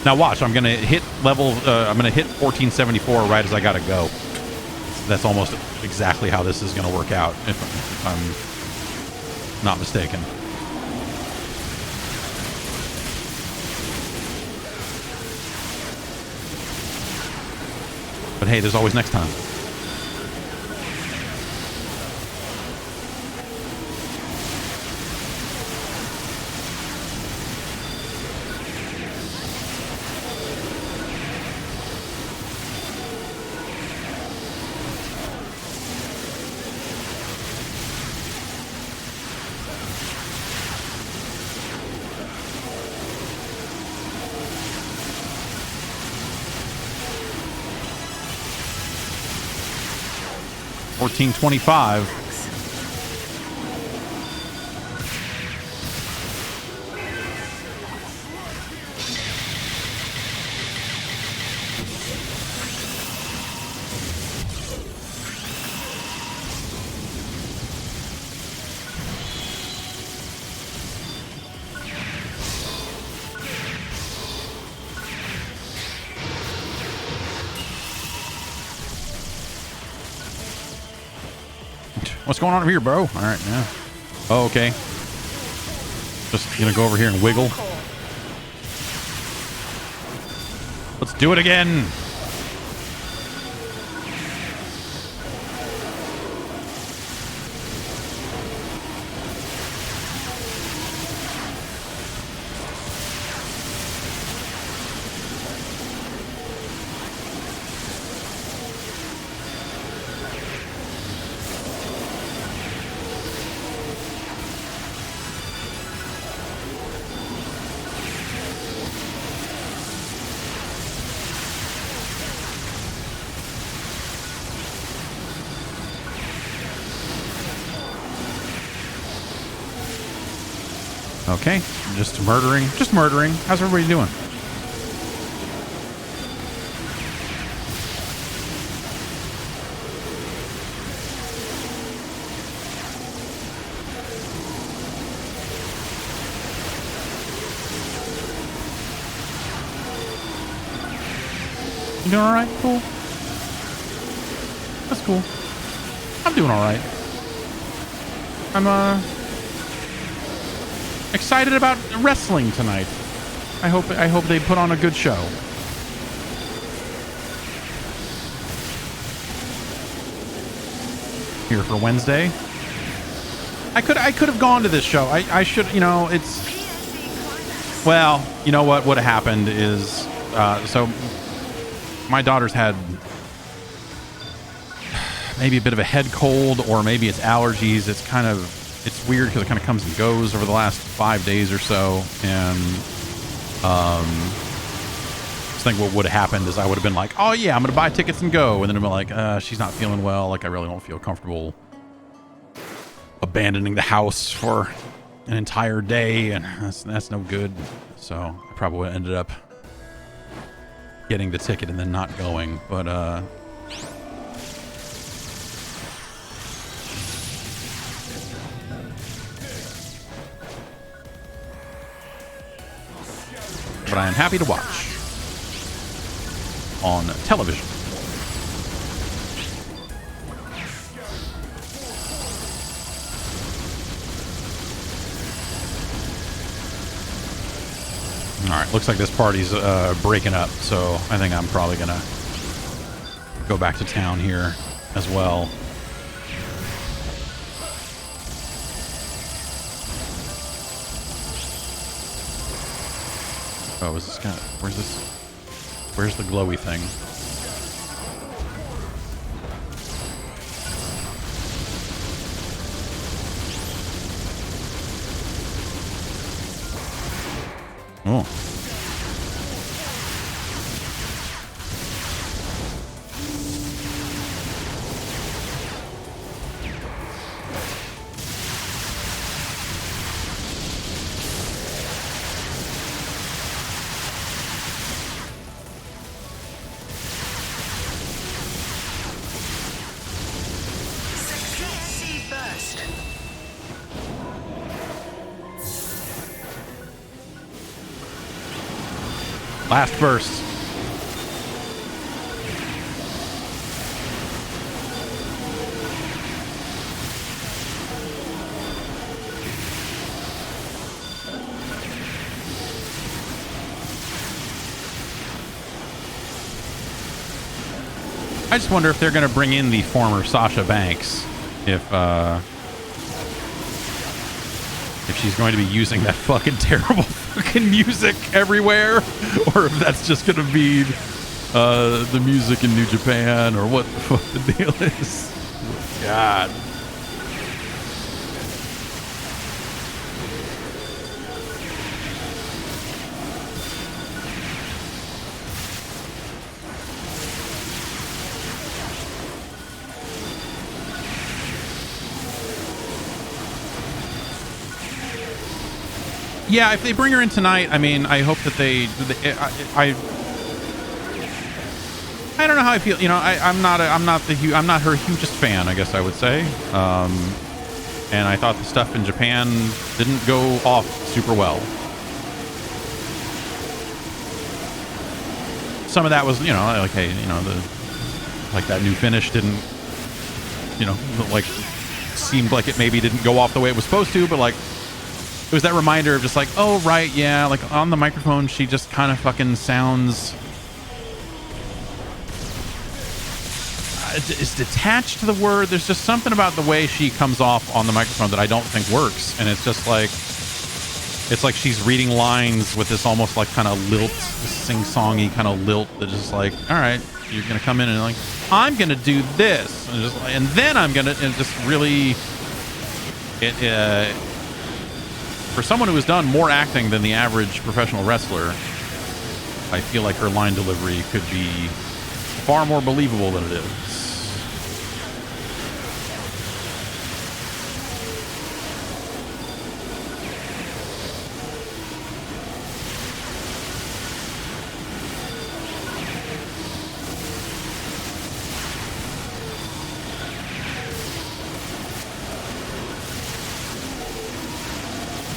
Now watch, I'm gonna hit level. I'm gonna hit 1474 right as I gotta go. That's almost exactly how this is gonna work out, if I'm not mistaken. But hey, there's always next time. $14.25. What's going on over here, bro? All right, yeah. Oh, okay. Just gonna go over here and wiggle. Let's do it again. Okay, just murdering. How's everybody doing? You doing all right? Cool. That's cool. I'm doing all right. I'm excited about wrestling tonight. I hope they put on a good show. Here for Wednesday. I could have gone to this show. I should, it's, well, you know what would have happened is so my daughter's had maybe a bit of a head cold, or maybe it's allergies. It's weird because it kind of comes and goes over the last 5 days or so. And I think what would have happened is I would have been like, oh yeah, I'm going to buy tickets and go. And then I'd be like, she's not feeling well. Like, I really don't feel comfortable abandoning the house for an entire day. And that's no good. So I probably would have ended up getting the ticket and then not going. But but I am happy to watch on television. All right, looks like this party's breaking up, so I think I'm probably gonna go back to town here as well. Oh, is this guy? Where's this? Where's the glowy thing? Oh. Success burst. Last burst. I just wonder if they're going to bring in the former Sasha Banks, if she's going to be using that fucking terrible fucking music everywhere, or if that's just going to be the music in New Japan, or what the fuck the deal is. God. Yeah, if they bring her in tonight, I mean, I hope that I don't know how I feel. You know, I'm not her hugest fan, I guess I would say. And I thought the stuff in Japan didn't go off super well. Some of that was, you know, like, hey, you know, that new finish didn't, you know, like, seemed like it maybe didn't go off the way it was supposed to, but like, it was that reminder of just like, oh, right, yeah, like on the microphone, she just kind of fucking sounds... It's detached to the word. There's just something about the way she comes off on the microphone that I don't think works. And it's just like... It's like she's reading lines with this almost like kind of lilt, sing-songy kind of lilt that just like, all right, you're going to come in and like, I'm going to do this. And then I'm going to... And just really... For someone who has done more acting than the average professional wrestler, I feel like her line delivery could be far more believable than it is.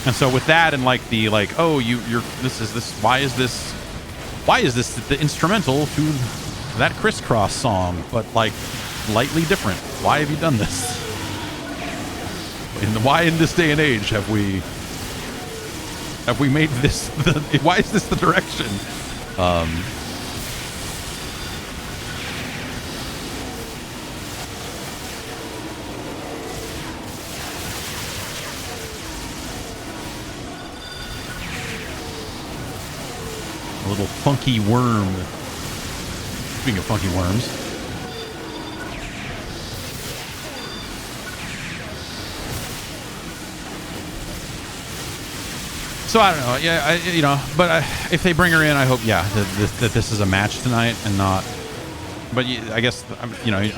And so with that and like the like, oh, why is this the instrumental to that crisscross song, but like lightly different? Why have you done this? Why in this day and age have we made this why is this the direction? A little funky worm. Speaking of funky worms. So I don't know. Yeah, but if they bring her in, I hope, yeah, that this is a match tonight and not. But I guess, I'm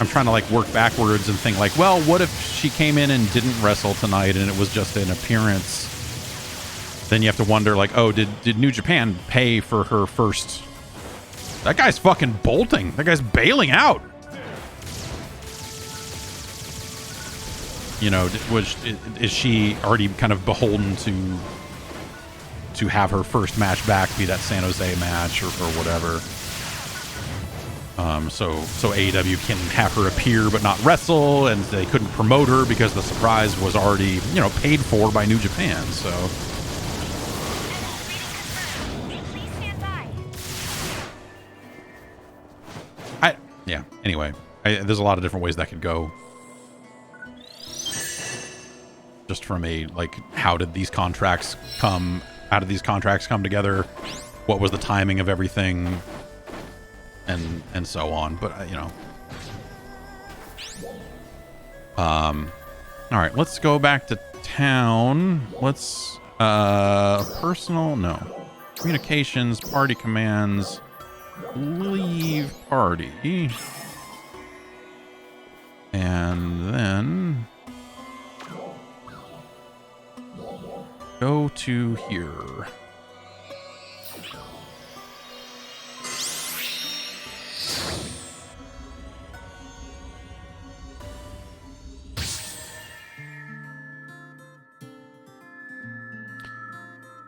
trying to like work backwards and think like, well, what if she came in and didn't wrestle tonight and it was just an appearance? Then you have to wonder, like, oh, did New Japan pay for her first? That guy's fucking bolting. That guy's bailing out. You know, is she already kind of beholden to to have her first match back be that San Jose match or whatever. So AEW can have her appear but not wrestle, and they couldn't promote her because the surprise was already, you know, paid for by New Japan. So anyway, there's a lot of different ways that could go. Just from a, like, how did these contracts come together? What was the timing of everything? And so on. But, you know. All right, let's go back to town. Let's, personal, no. Communications, party commands, leave party. And then go to here.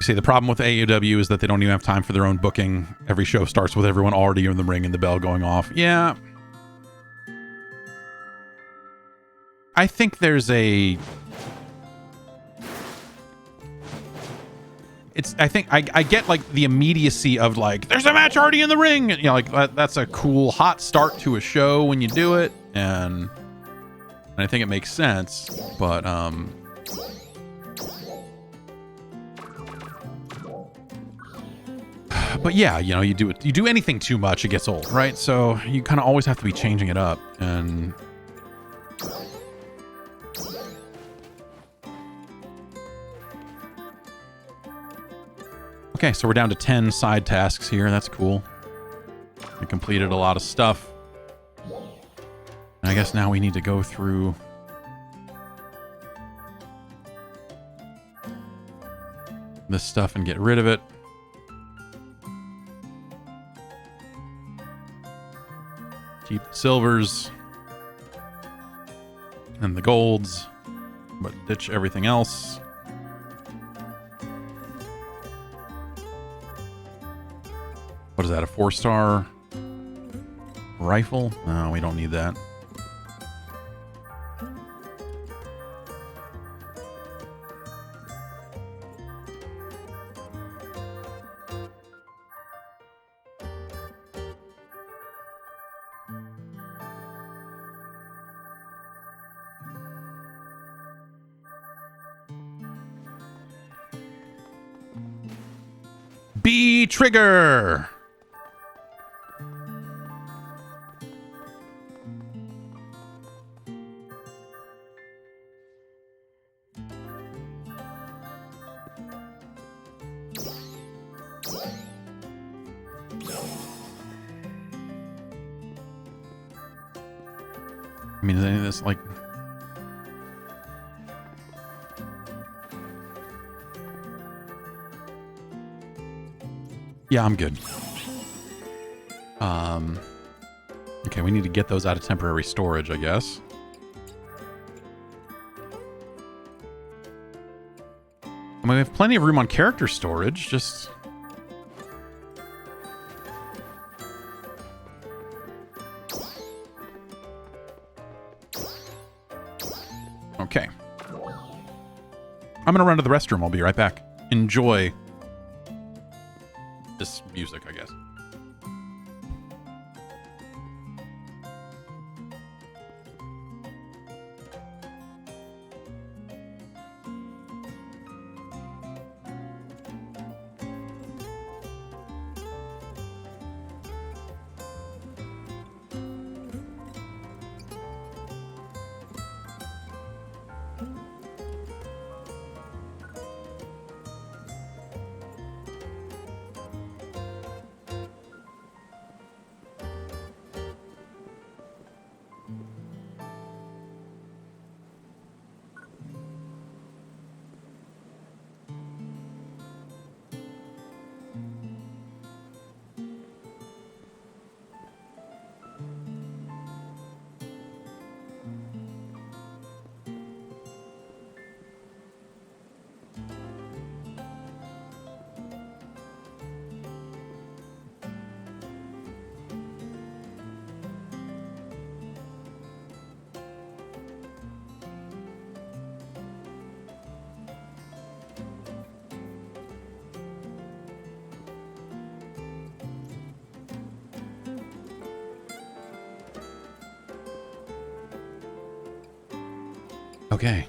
See, the problem with AEW is that they don't even have time for their own booking. Every show starts with everyone already in the ring and the bell going off. Yeah. I think there's a... I think I get, like, the immediacy of, like, there's a match already in the ring. You know, like, that's a cool hot start to a show when you do it. And I think it makes sense. But, yeah, you know, you do anything too much, it gets old, right? So you kind of always have to be changing it up. And okay, so we're down to 10 side tasks here. That's cool. We completed a lot of stuff. And I guess now we need to go through this stuff and get rid of it. Keep the silvers and the golds, but ditch everything else. What is that, a 4-star rifle? No, we don't need that. B trigger. I mean, is any of this like... Yeah, I'm good. Okay, we need to get those out of temporary storage, I guess. I mean, we have plenty of room on character storage, just... Okay. I'm gonna run to the restroom. I'll be right back. Enjoy this music, I guess. Okay.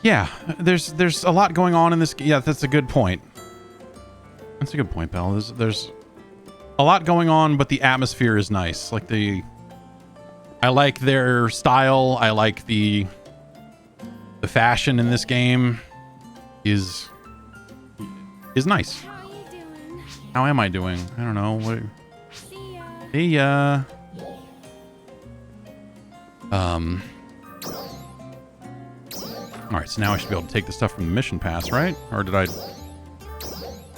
Yeah, there's a lot going on in this. Yeah, that's a good point. That's a good point, Belle. There's a lot going on, but the atmosphere is nice. Like I like their style. I like the fashion in this game is nice. How are you doing? How am I doing? I don't know. What? See ya. Hey, All right, so now I should be able to take the stuff from the mission pass, right? Or did I?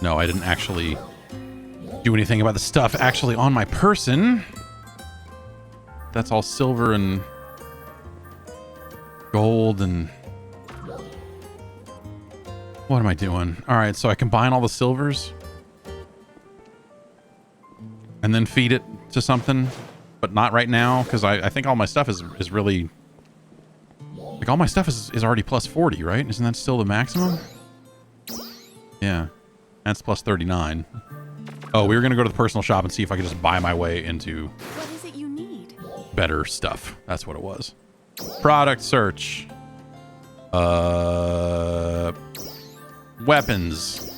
No, I didn't actually do anything about the stuff actually on my person. That's all silver and gold and... What am I doing? All right, so I combine all the silvers and then feed it to something, but not right now, because I think all my stuff is really... Like, all my stuff is already plus 40, right? Isn't that still the maximum? Yeah. That's plus 39. Oh, we were going to go to the personal shop and see if I could just buy my way into What is it you need? better stuff. That's what it was. Product search. Weapons.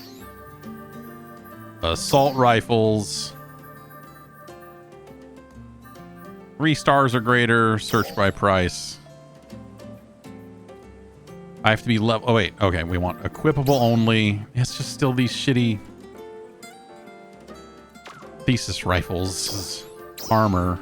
Assault rifles. 3 stars or greater. Search by price. I have to be level... Oh, wait. Okay, we want equipable only. It's just still these shitty... Thesis rifles. Armor.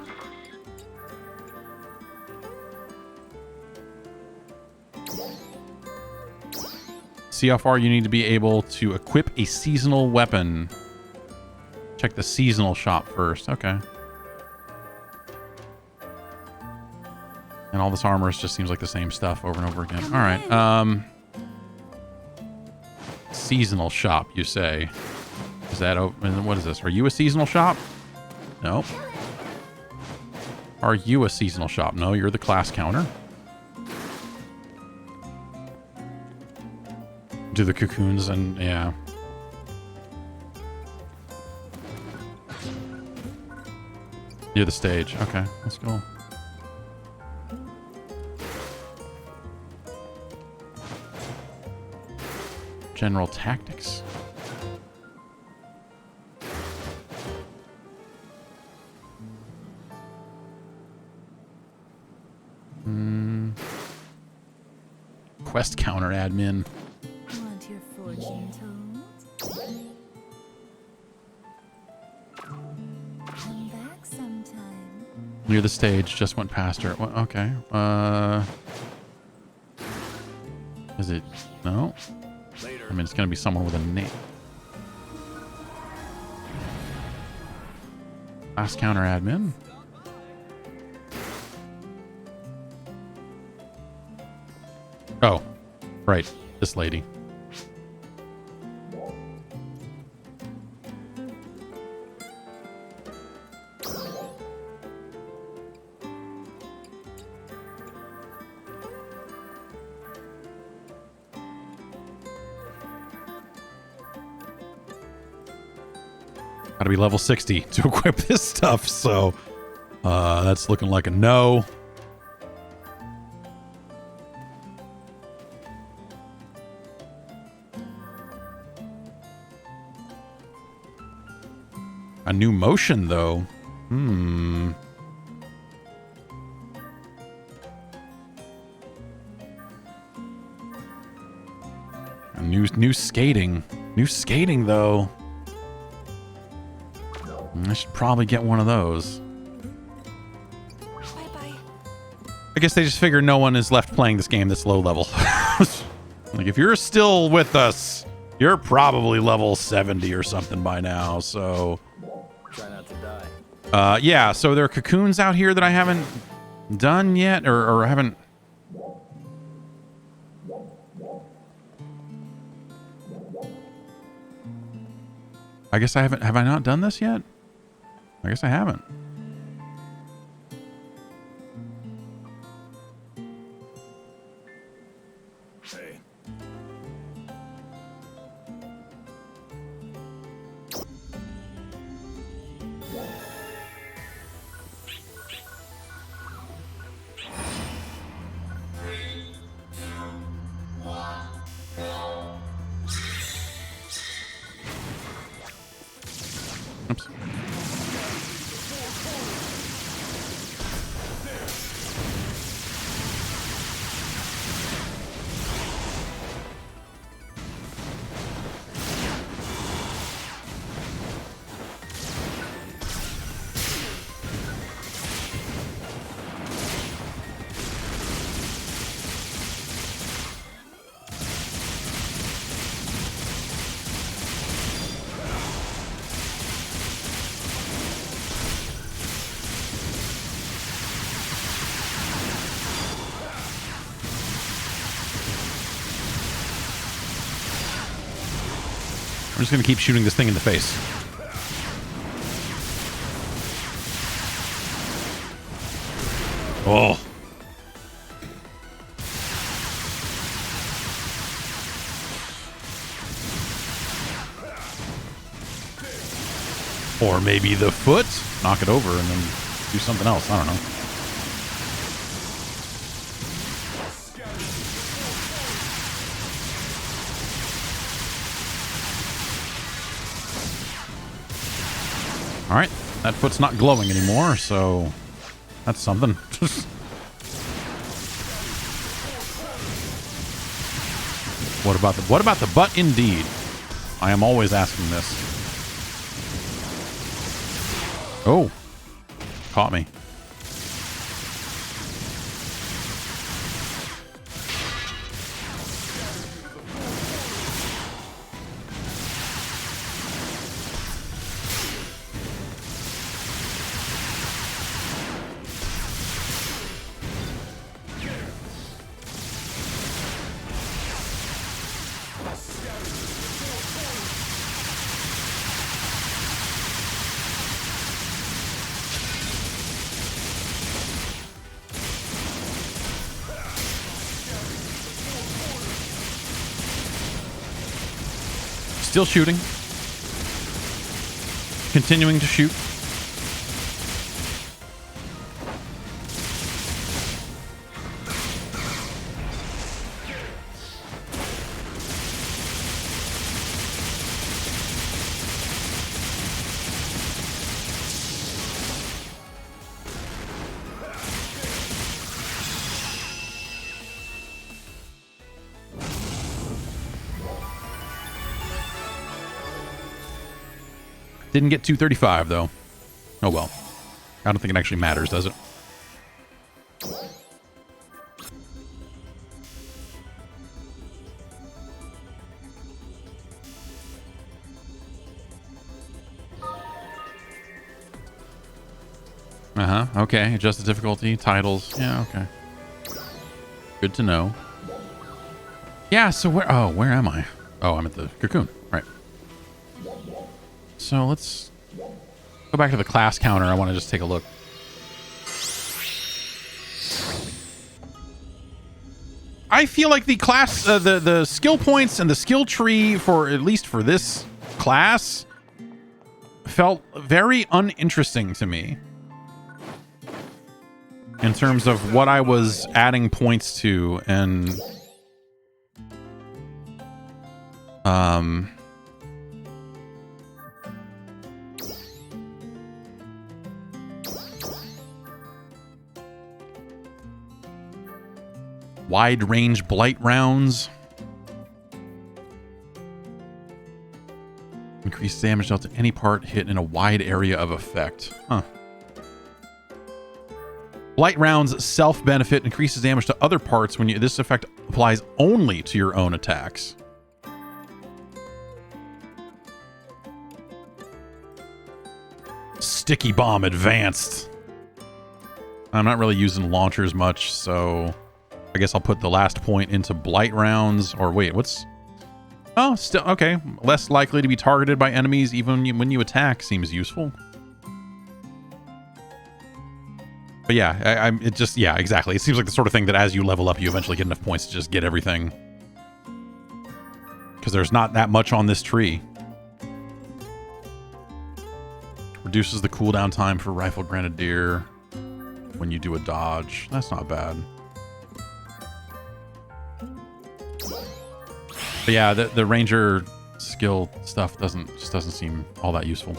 See how far you need to be able to equip a seasonal weapon. Check the seasonal shop first. Okay. And all this armor just seems like the same stuff over and over again. All right. Seasonal shop, you say? Is that open? What is this? Are you a seasonal shop? No. Are you a seasonal shop? No, you're the class counter. Do the cocoons and yeah. You're the stage. Okay, let's go. General tactics. Quest counter admin. Want your fortune told? Come back sometime. Near the stage, just went past her. Well, okay. Is it? No. I mean, it's gonna be someone with a name. Last counter admin. Oh, right. This lady. Gotta be level 60 to equip this stuff, so that's looking like a no. A new motion, though. A new skating. New skating, though. I should probably get one of those. Bye-bye. I guess they just figure no one is left playing this game that's low level. Like, if you're still with us, you're probably level 70 or something by now, so... Try not to die. Yeah, so there are cocoons out here that I haven't done yet, or haven't... I guess I haven't... Have I not done this yet? I guess I haven't. Hey. Oops. I'm just going to keep shooting this thing in the face. Oh. Or maybe the foot. Knock it over and then do something else. I don't know. All right, that foot's not glowing anymore, so that's something. What about the butt? Indeed, I am always asking this. Oh, caught me. Still shooting. Continuing to shoot. Didn't get 235 though. Oh well. I don't think it actually matters, does it? Uh-huh. Okay. Adjust the difficulty. Titles. Yeah, okay. Good to know. Yeah, so where am I? Oh, I'm at the cocoon. Right. So let's go back to the class counter. I want to just take a look. I feel like the class, the skill points and the skill tree for, at least for this class, felt very uninteresting to me in terms of what I was adding points to, and wide range blight rounds. Increased damage dealt to any part hit in a wide area of effect. Huh. Blight rounds self-benefit increases damage to other parts when this effect applies only to your own attacks. Sticky bomb advanced. I'm not really using launchers much, so I guess I'll put the last point into blight rounds. Or wait, what's... Oh, still okay. Less likely to be targeted by enemies even when you attack seems useful. But yeah, it just, yeah, exactly. It seems like the sort of thing that as you level up, you eventually get enough points to just get everything. Because there's not that much on this tree. Reduces the cooldown time for Rifle Grenadier when you do a dodge. That's not bad. But yeah, the Ranger skill stuff just doesn't seem all that useful.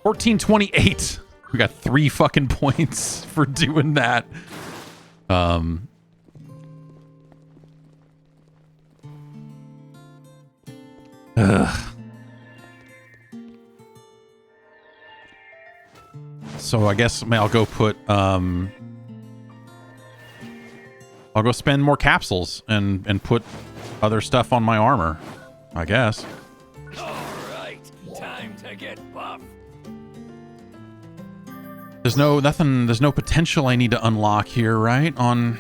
1428. We got 3 fucking points for doing that. So I guess I'll go put I'll go spend more capsules and put other stuff on my armor, I guess. All right, time to get buff. There's no potential I need to unlock here, right? On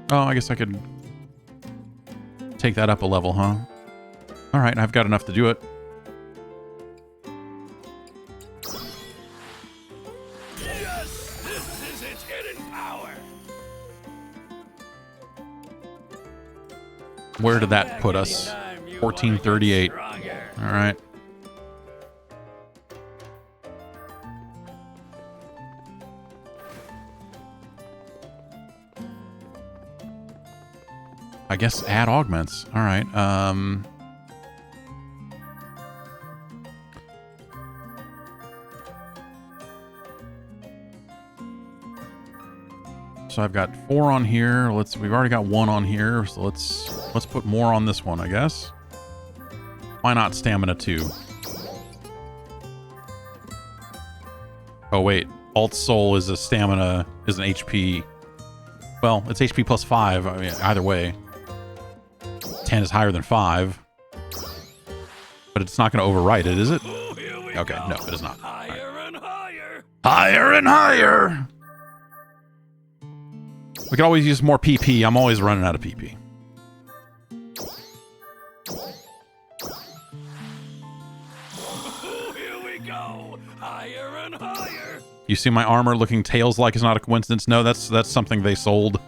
oh, I guess I could take that up a level, huh? All right, I've got enough to do it. Yes, this is its hidden power. Where did that put us? 1438. All right. I guess add augments. All right. So I've got 4 on here. We've already got 1 on here. So let's put more on this one, I guess. Why not stamina 2? Oh wait, alt soul is a stamina, is an HP. Well, it's HP plus 5. I mean, either way. 10 is higher than 5. But it's not going to overwrite it, is it? Okay, no, it is not. Higher and higher. Higher and higher! We could always use more PP. I'm always running out of PP. Here we go. Higher and higher. You see my armor looking tails-like is not a coincidence? No, that's something they sold.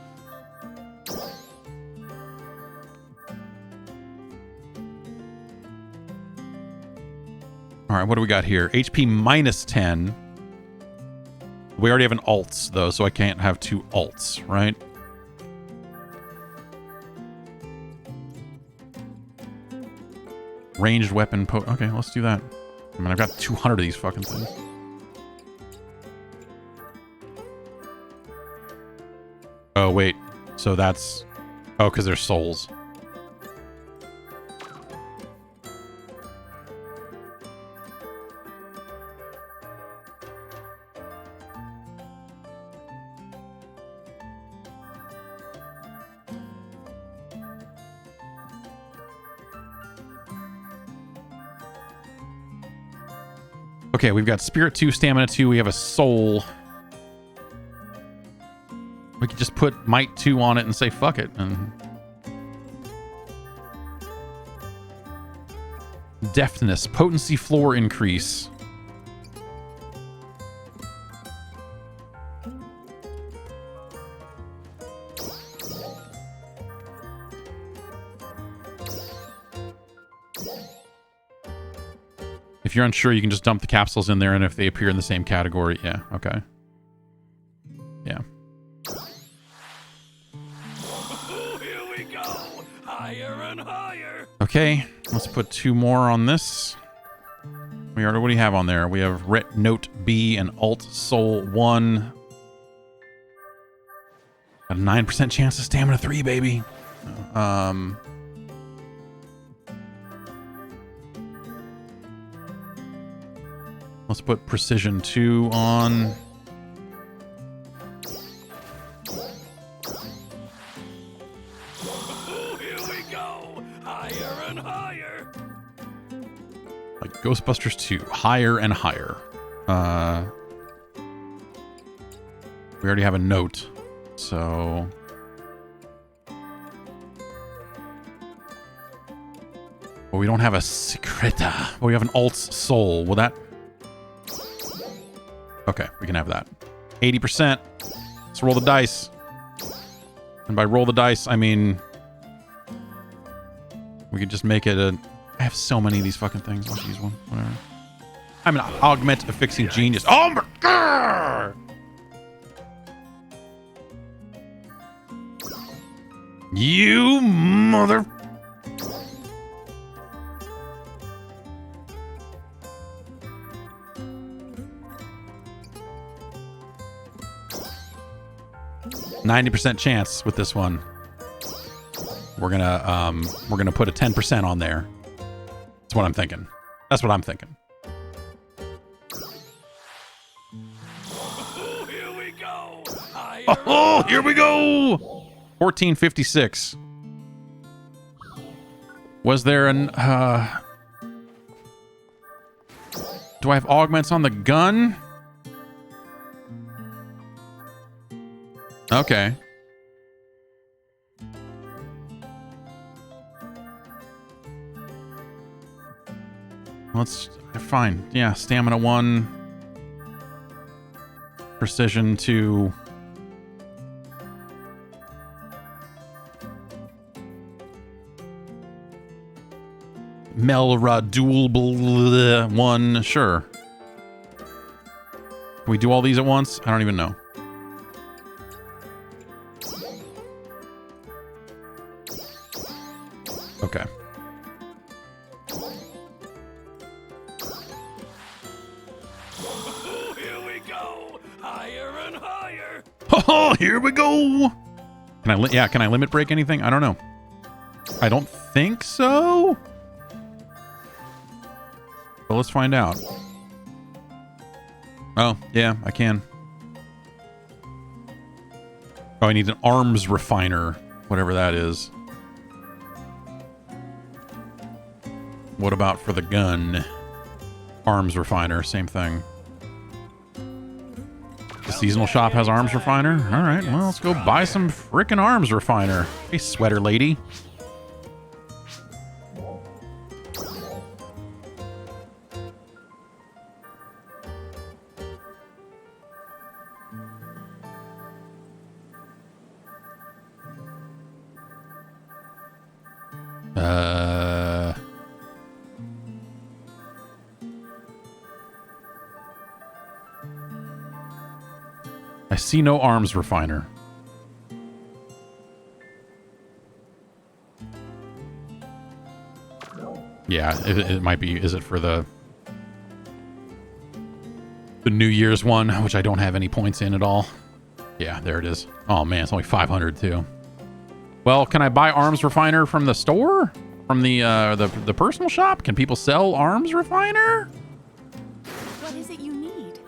All right, what do we got here? HP minus 10. We already have an alts, though, so I can't have 2 alts, right? Ranged weapon okay, let's do that. I mean, I've got 200 of these fucking things. Oh, wait. So that's... Oh, because they're souls. Okay, we've got Spirit 2, Stamina 2, we have a Soul. We could just put Might 2 on it and say fuck it. And Deftness, Potency Floor Increase. If you're unsure, you can just dump the capsules in there, and if they appear in the same category, yeah, okay. Yeah. Here we go. Higher and higher. Okay, let's put 2 more on this. We already, what do you have on there? We have Ret Note B and Alt Soul 1. Got a 9% chance of Stamina 3, baby. Let's put Precision 2 on. Here we go. Higher and higher. Like Ghostbusters 2, higher and higher. We already have a note, so... Well, we don't have a Secreta. Well, we have an Alt Soul. Will that... Okay, we can have that. 80%. Let's roll the dice. And by roll the dice, I mean... We could just make it a... I have so many of these fucking things. Let's use one. Whatever. I'm an augment affixing genius. Oh my god! You mother... 90% chance with this one. We're gonna put a 10% on there. That's what I'm thinking. That's what I'm thinking. Oh, here we go. Oh, here we go. 1456. Was there an do I have augments on the gun? Okay. Let's fine. Yeah, stamina 1. Precision 2. Melra dual 1. Sure. Can we do all these at once? I don't even know. Okay. Oh, here we go. Higher and higher. Oh, here we go. Can I limit break anything? I don't know. I don't think so. But let's find out. Oh, yeah, I can. Oh, I need an arms refiner, whatever that is. What about for the gun? Arms refiner, same thing. The seasonal shop has arms refiner? All right, well, let's go buy some frickin' arms refiner. Hey, sweater lady. I see no arms refiner. Yeah, it might be. Is it for the New Year's one, which I don't have any points in at all? Yeah, there it is. Oh man, it's only 500 too. Well, can I buy arms refiner from the store? From the personal shop? Can people sell arms refiner? What is it you need?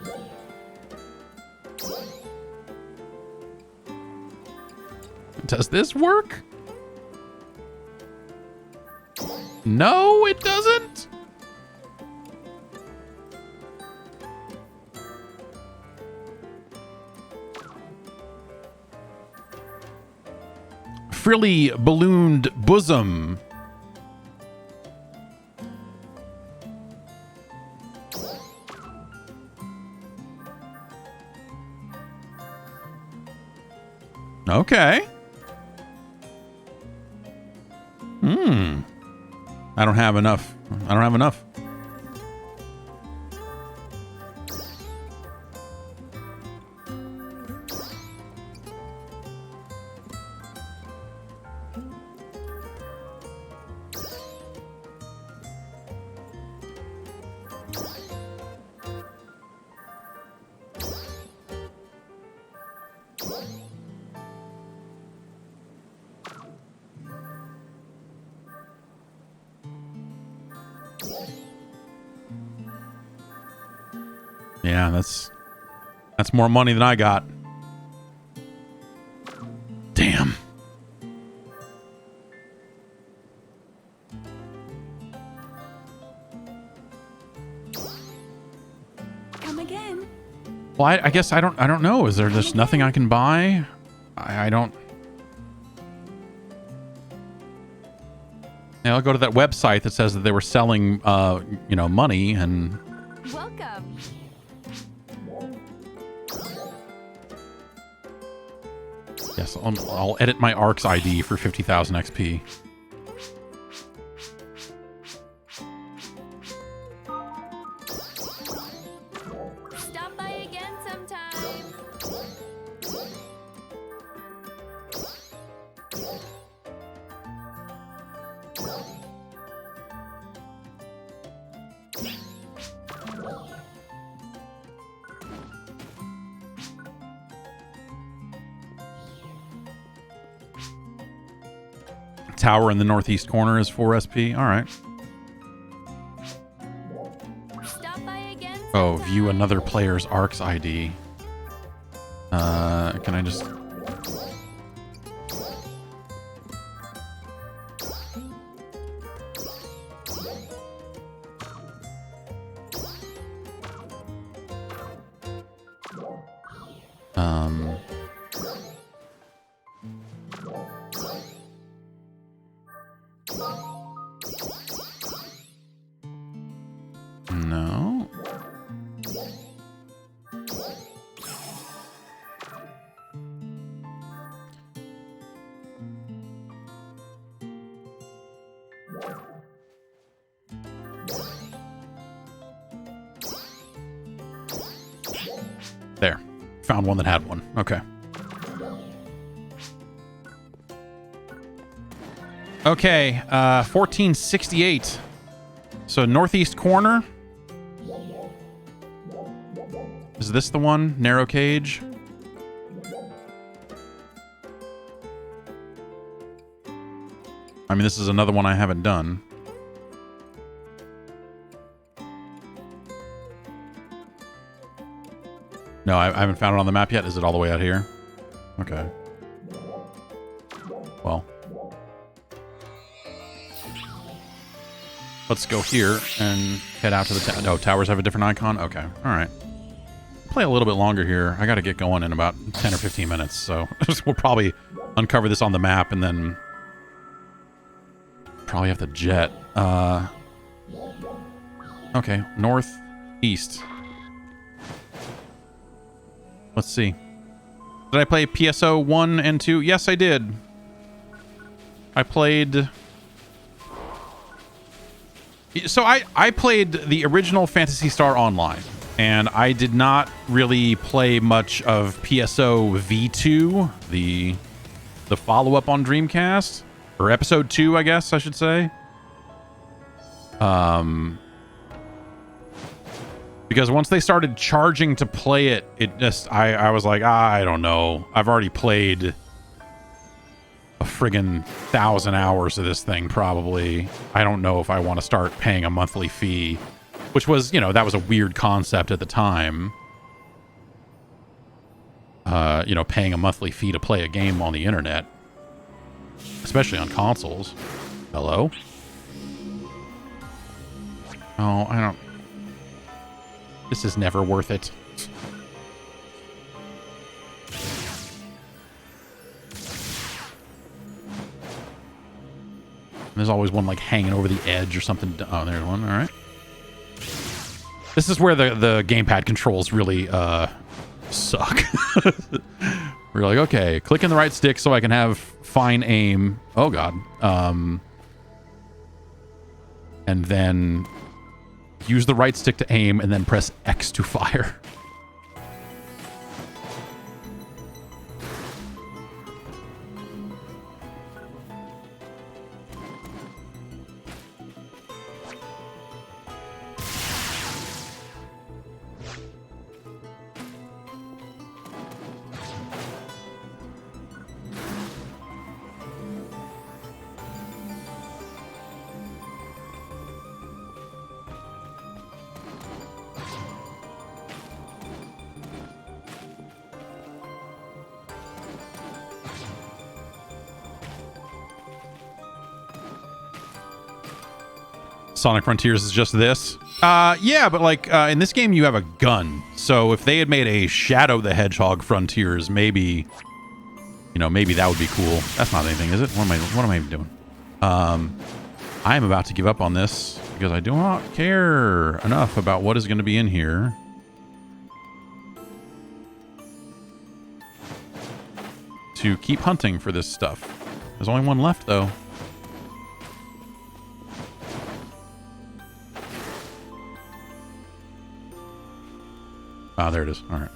Does this work? No, it doesn't. Frilly ballooned bosom. Okay. I don't have enough. I don't have enough. Yeah, that's more money than I got. Damn. Come again. Well, I guess I don't know. Is there just nothing I can buy? I don't. Yeah, I'll go to that website that says that they were selling, money and. Welcome. Yes, I'll edit my ARC's ID for 50,000 XP. Stop by again sometime. tower in the northeast corner is 4 SP. All right. Stop by again. Oh, view another player's ARC's ID. Can I just... No. There. Found one that had one. Okay. Okay, 1468. So northeast corner. Is this the one? Narrow cage? I mean, this is another one I haven't done. No, I haven't found it on the map yet. Is it all the way out here? Okay. Well. Let's go here and head out to the oh, towers have a different icon? Okay. All right. Play a little bit longer here. I got to get going in about 10 or 15 minutes, so we'll probably uncover this on the map and then probably have to jet. Okay, northeast. Let's see. Did I play PSO 1 and 2? Yes, I did. I played... So I played the original Phantasy Star Online, and I did not really play much of PSO V2, the follow-up on Dreamcast, or Episode 2, I guess I should say. Because once they started charging to play it, it just I was like, I don't know. I've already played a friggin' 1,000 hours of this thing, probably. I don't know if I want to start paying a monthly fee, which was, you know, that was a weird concept at the time. You know, paying a monthly fee to play a game on the internet, especially on consoles. Hello? Oh, I don't... This is never worth it. There's always one like hanging over the edge or something. Oh, there's one. All right. This is where the gamepad controls really suck. We're like, okay, click in the right stick so I can have fine aim. Oh god. And then use the right stick to aim and then press X to fire. Sonic Frontiers is just this. Yeah, but like in this game you have a gun. So if they had made a Shadow the Hedgehog Frontiers, maybe, you know, maybe that would be cool. That's not anything, is it? What am I even doing? I am about to give up on this because I do not care enough about what is going to be in here. To keep hunting for this stuff. There's only one left though. Ah, there it is. All right.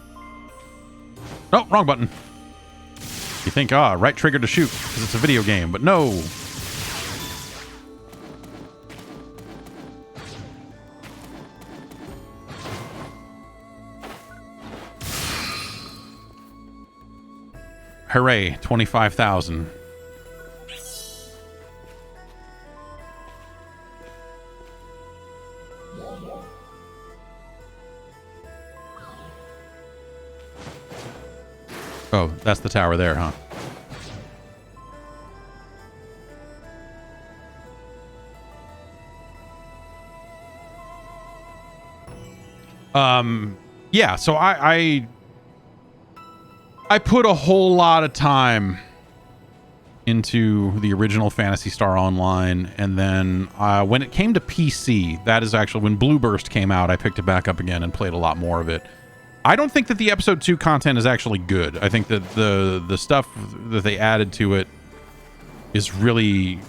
Oh, wrong button. You think, right trigger to shoot because it's a video game, but no. Hooray, 25,000. Oh, that's the tower there, huh? Yeah, so I put a whole lot of time into the original Phantasy Star Online, and then when it came to PC, that is actually when Blue Burst came out, I picked it back up again and played a lot more of it. I don't think that the episode 2 content is actually good. I think that the stuff that they added to it is really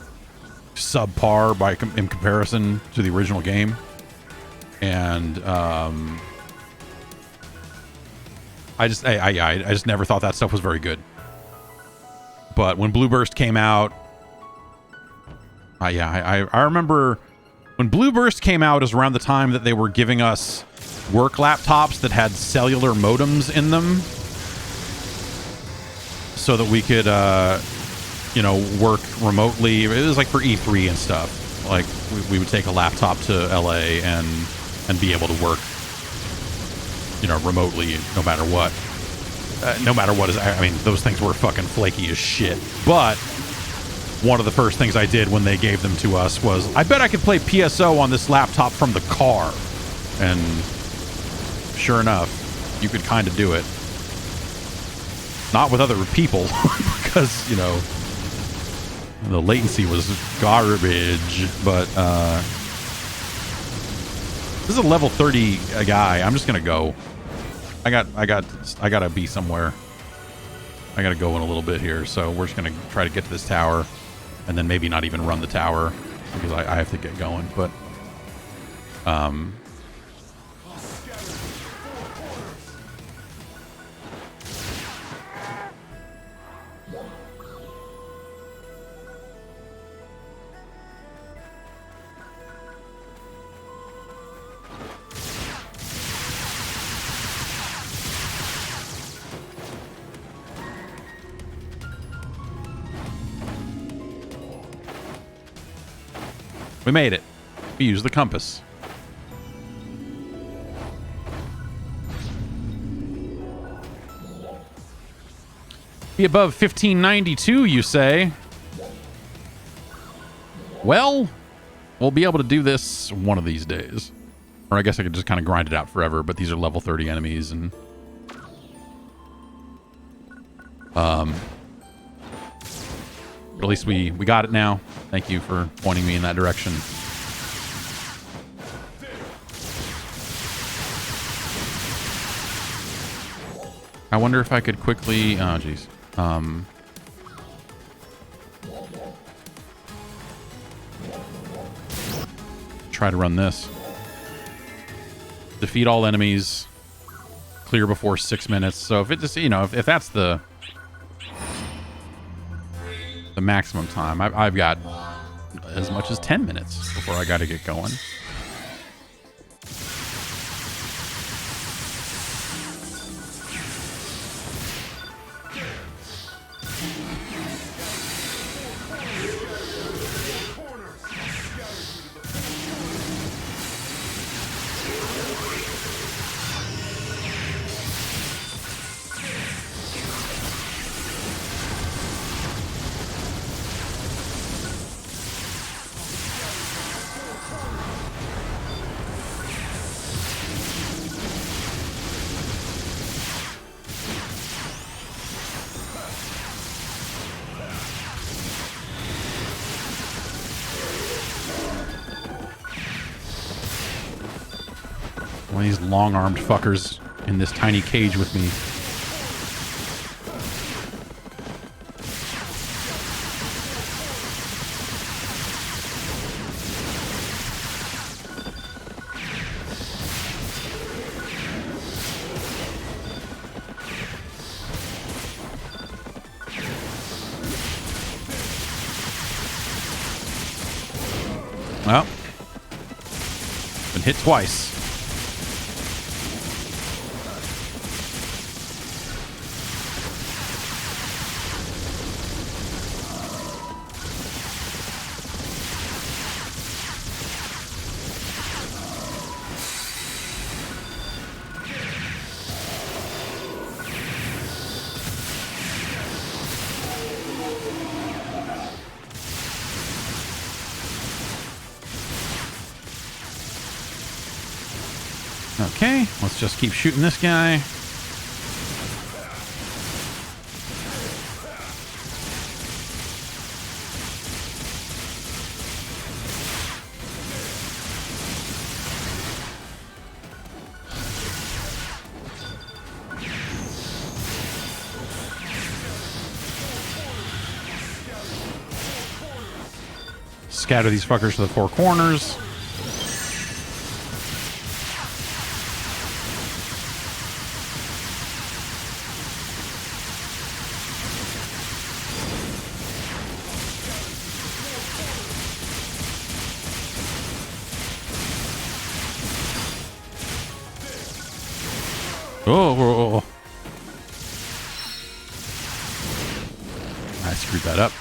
subpar in comparison to the original game. And I just never thought that stuff was very good. But when Blue Burst came out, I remember when Blue Burst came out is around the time that they were giving us work laptops that had cellular modems in them, so that we could, you know, work remotely. It was like for E3 and stuff. Like we would take a laptop to LA and be able to work, you know, remotely, no matter what. No matter what is, I mean, those things were fucking flaky as shit. But one of the first things I did when they gave them to us was, I bet I could play PSO on this laptop from the car. And sure enough, you could kind of do it. Not with other people, because, you know, the latency was garbage. But this is a level 30 guy. I'm just gonna go. I gotta be somewhere. I gotta go in a little bit here, so we're just gonna try to get to this tower, and then maybe not even run the tower because I have to get going. But we made it. We used the compass. Be above 1592, you say? Well, we'll be able to do this one of these days. Or I guess I could just kind of grind it out forever, but these are level 30 enemies, and at least we got it now. Thank you for pointing me in that direction. I wonder if I could quickly... Oh, jeez. Try to run this. Defeat all enemies. Clear before 6 minutes. So if it just, you know, if that's the maximum time, I've got as much as 10 minutes before I got to get going. One of these long-armed fuckers in this tiny cage with me. Well, been hit twice. Okay, let's just keep shooting this guy. Scatter these fuckers to the four corners. Oh, I screwed that up.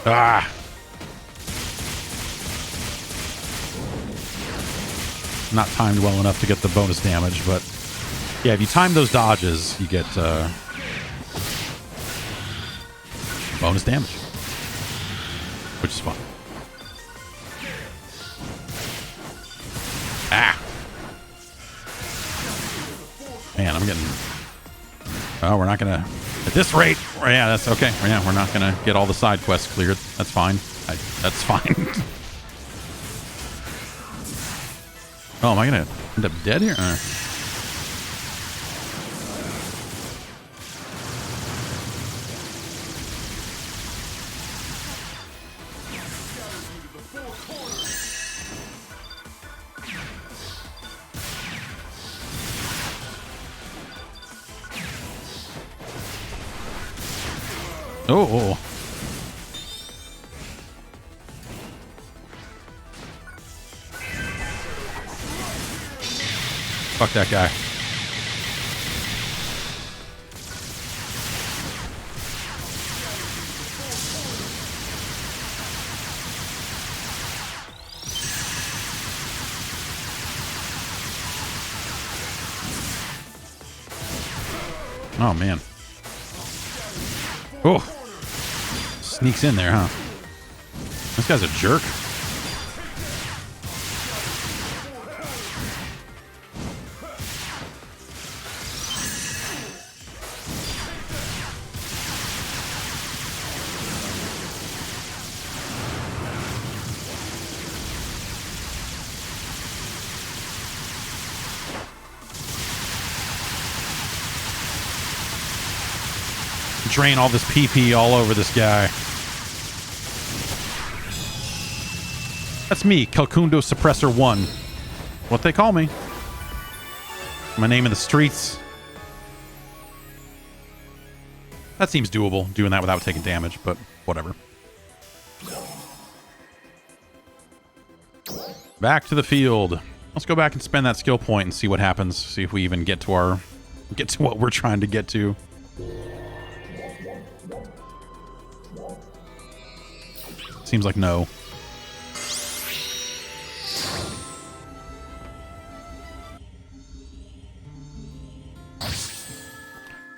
Ah. Not timed well enough to get the bonus damage, but yeah, if you time those dodges, you get bonus damage, which is fun. Ah. Man, I'm getting... Oh, we're not gonna... At this rate, yeah, that's okay. Yeah, we're not gonna get all the side quests cleared. That's fine. That's fine. Oh, am I gonna end up dead here? Oh. Fuck that guy. Oh, man. Oh. Sneaks in there, huh? This guy's a jerk. Drain all this PP all over this guy. That's me, Calcundo Suppressor 1. What they call me. My name in the streets. That seems doable, doing that without taking damage, but whatever. Back to the field. Let's go back and spend that skill point and see what happens. See if we even get to what we're trying to get to. Seems like no.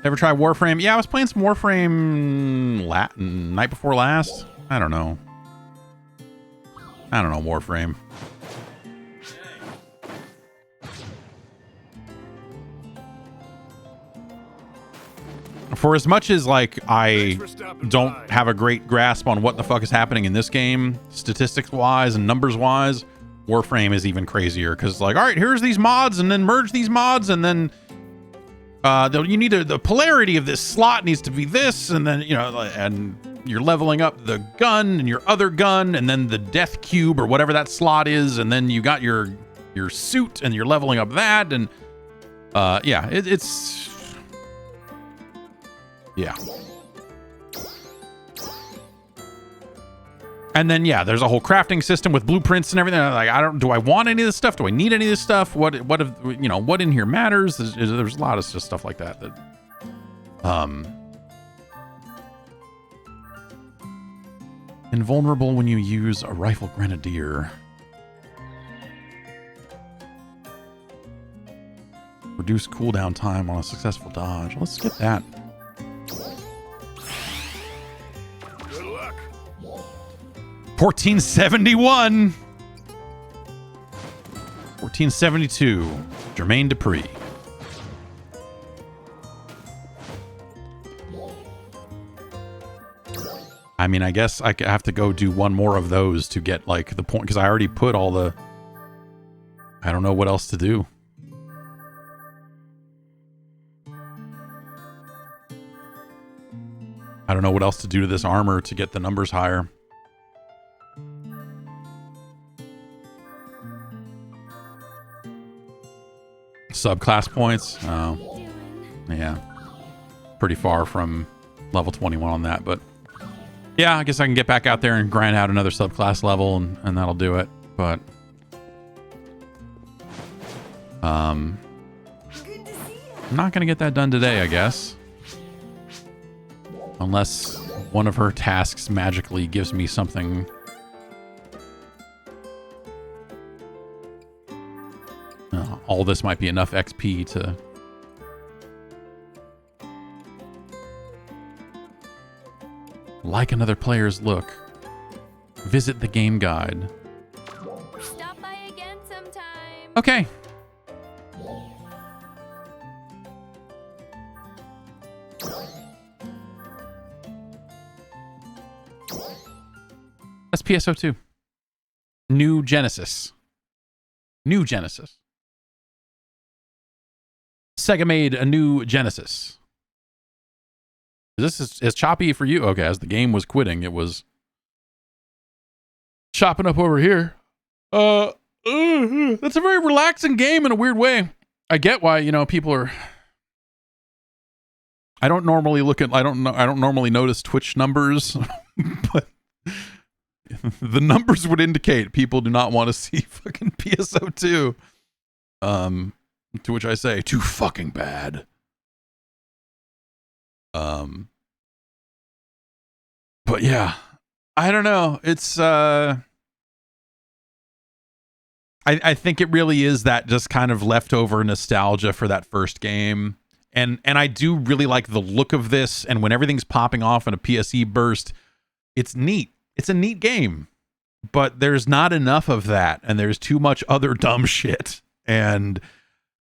Ever try Warframe? Yeah, I was playing some Warframe night before last. I don't know. Warframe. For as much as, like, I don't have a great grasp on what the fuck is happening in this game, statistics-wise and numbers-wise, Warframe is even crazier. Because, like, all right, here's these mods, and then merge these mods, and then you need the polarity of this slot needs to be this, and then, you know, and you're leveling up the gun and your other gun, and then the death cube or whatever that slot is, and then you got your suit, and you're leveling up that, and yeah, it's... Yeah. And then, yeah, there's a whole crafting system with blueprints and everything. Like, do I want any of this stuff? Do I need any of this stuff? What in here matters? There's a lot of stuff like that. Invulnerable when you use a rifle grenadier. Reduce cooldown time on a successful dodge. Let's skip that. Good luck. 1471. 1472. Jermaine Dupree. I mean, I guess I have to go do one more of those to get, like, the point, because I already put all the... I don't know what else to do. I don't know what else to do to this armor to get the numbers higher. Subclass points? Oh. Yeah. Pretty far from level 21 on that, but... Yeah, I guess I can get back out there and grind out another subclass level, and that'll do it. But I'm not gonna get that done today, I guess, unless one of her tasks magically gives me something. All this might be enough XP to... Like another player's look. Visit the game guide. Stop by again sometime. Okay. That's PSO2. New Genesis. New Genesis. Sega made a new Genesis. This is as choppy for you. Okay, as the game was quitting, it was chopping up over here. That's a very relaxing game in a weird way. I get why, people are... I don't normally notice Twitch numbers, but the numbers would indicate people do not want to see fucking PSO2. To which I say, too fucking bad. But yeah, I don't know. It's, I think it really is that just kind of leftover nostalgia for that first game. And I do really like the look of this. And when everything's popping off in a PSE burst, it's neat. It's a neat game, but there's not enough of that. And there's too much other dumb shit. And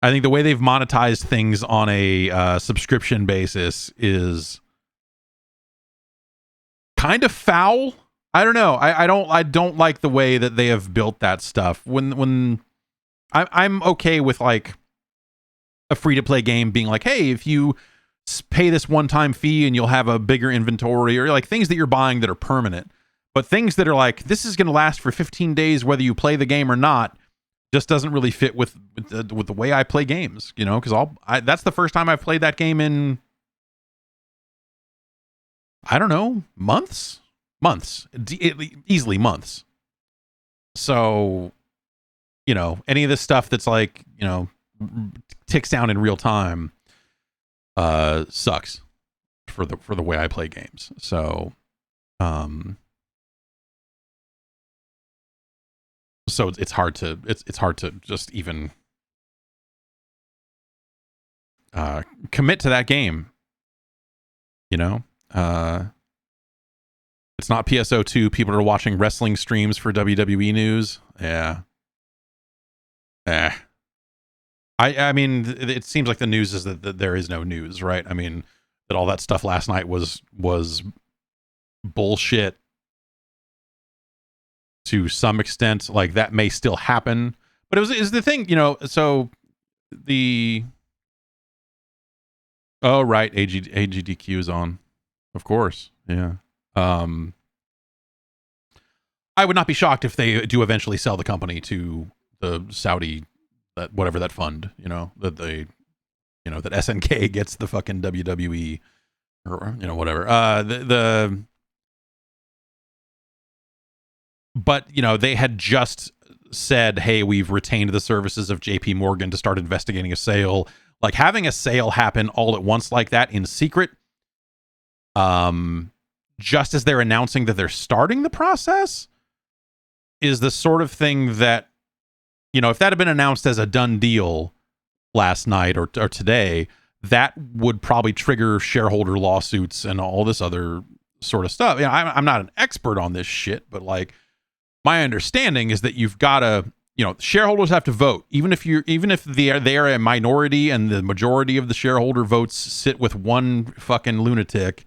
I think the way they've monetized things on a subscription basis is kind of foul. I don't know. I don't like the way that they have built that stuff. When I'm okay with like a free to play game being like, hey, if you pay this one-time fee and you'll have a bigger inventory, or like things that you're buying that are permanent, but things that are like, this is going to last for 15 days whether you play the game or not, just doesn't really fit with the way I play games, because that's the first time I've played that game in, I don't know, months, easily months. So, any of this stuff that's like, ticks down in real time, sucks for the way I play games. So, so it's hard to just even commit to that game. It's not PSO2. People are watching wrestling streams for WWE news. Yeah. I mean, it seems like the news is that there is no news, right? I mean, that all that stuff last night was bullshit to some extent. Like, that may still happen, but is the thing, so the... Oh, right. AGDQ is on. Of course. Yeah. I would not be shocked if they do eventually sell the company to the Saudi, whatever that fund, that they, that SNK gets the fucking WWE or, whatever. But, they had just said, hey, we've retained the services of JP Morgan to start investigating a sale. Like, having a sale happen all at once like that in secret, just as they're announcing that they're starting the process, is the sort of thing that, if that had been announced as a done deal last night or today, that would probably trigger shareholder lawsuits and all this other sort of stuff. Yeah, I'm not an expert on this shit, but like my understanding is that you've got to, shareholders have to vote, even if they are a minority and the majority of the shareholder votes sit with one fucking lunatic.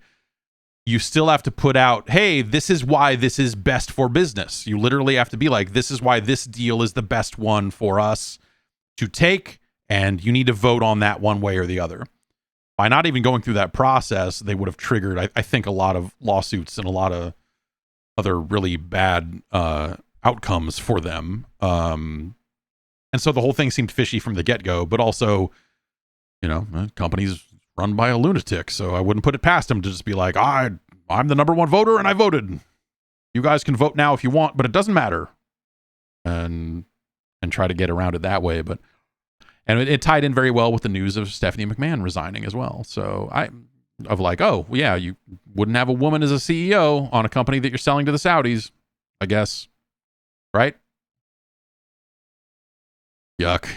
You still have to put out, hey, this is why this is best for business. You literally have to be like, this is why this deal is the best one for us to take, and you need to vote on that one way or the other. By not even going through that process, they would have triggered, I think, a lot of lawsuits and a lot of other really bad outcomes for them. And so the whole thing seemed fishy from the get-go, but also, companies run by a lunatic, so I wouldn't put it past him to just be like, I'm the number one voter and I voted. You guys can vote now if you want, but it doesn't matter. And try to get around it that way. But it tied in very well with the news of Stephanie McMahon resigning as well. So you wouldn't have a woman as a CEO on a company that you're selling to the Saudis, I guess. Right? Yuck.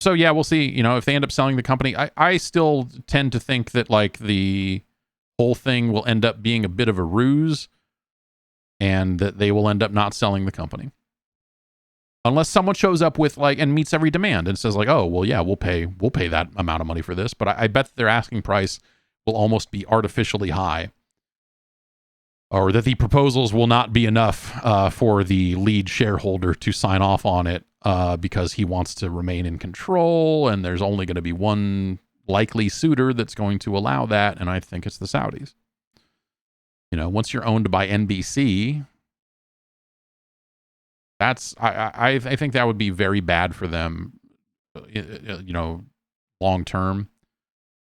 So yeah, we'll see, if they end up selling the company. I still tend to think that like the whole thing will end up being a bit of a ruse and that they will end up not selling the company. Unless someone shows up with and meets every demand and says like, oh, well, yeah, we'll pay that amount of money for this. But I bet their asking price will almost be artificially high, or that the proposals will not be enough for the lead shareholder to sign off on it. Because he wants to remain in control, and there's only going to be one likely suitor that's going to allow that, and I think it's the Saudis. Once you're owned by NBC, I think that would be very bad for them, long term,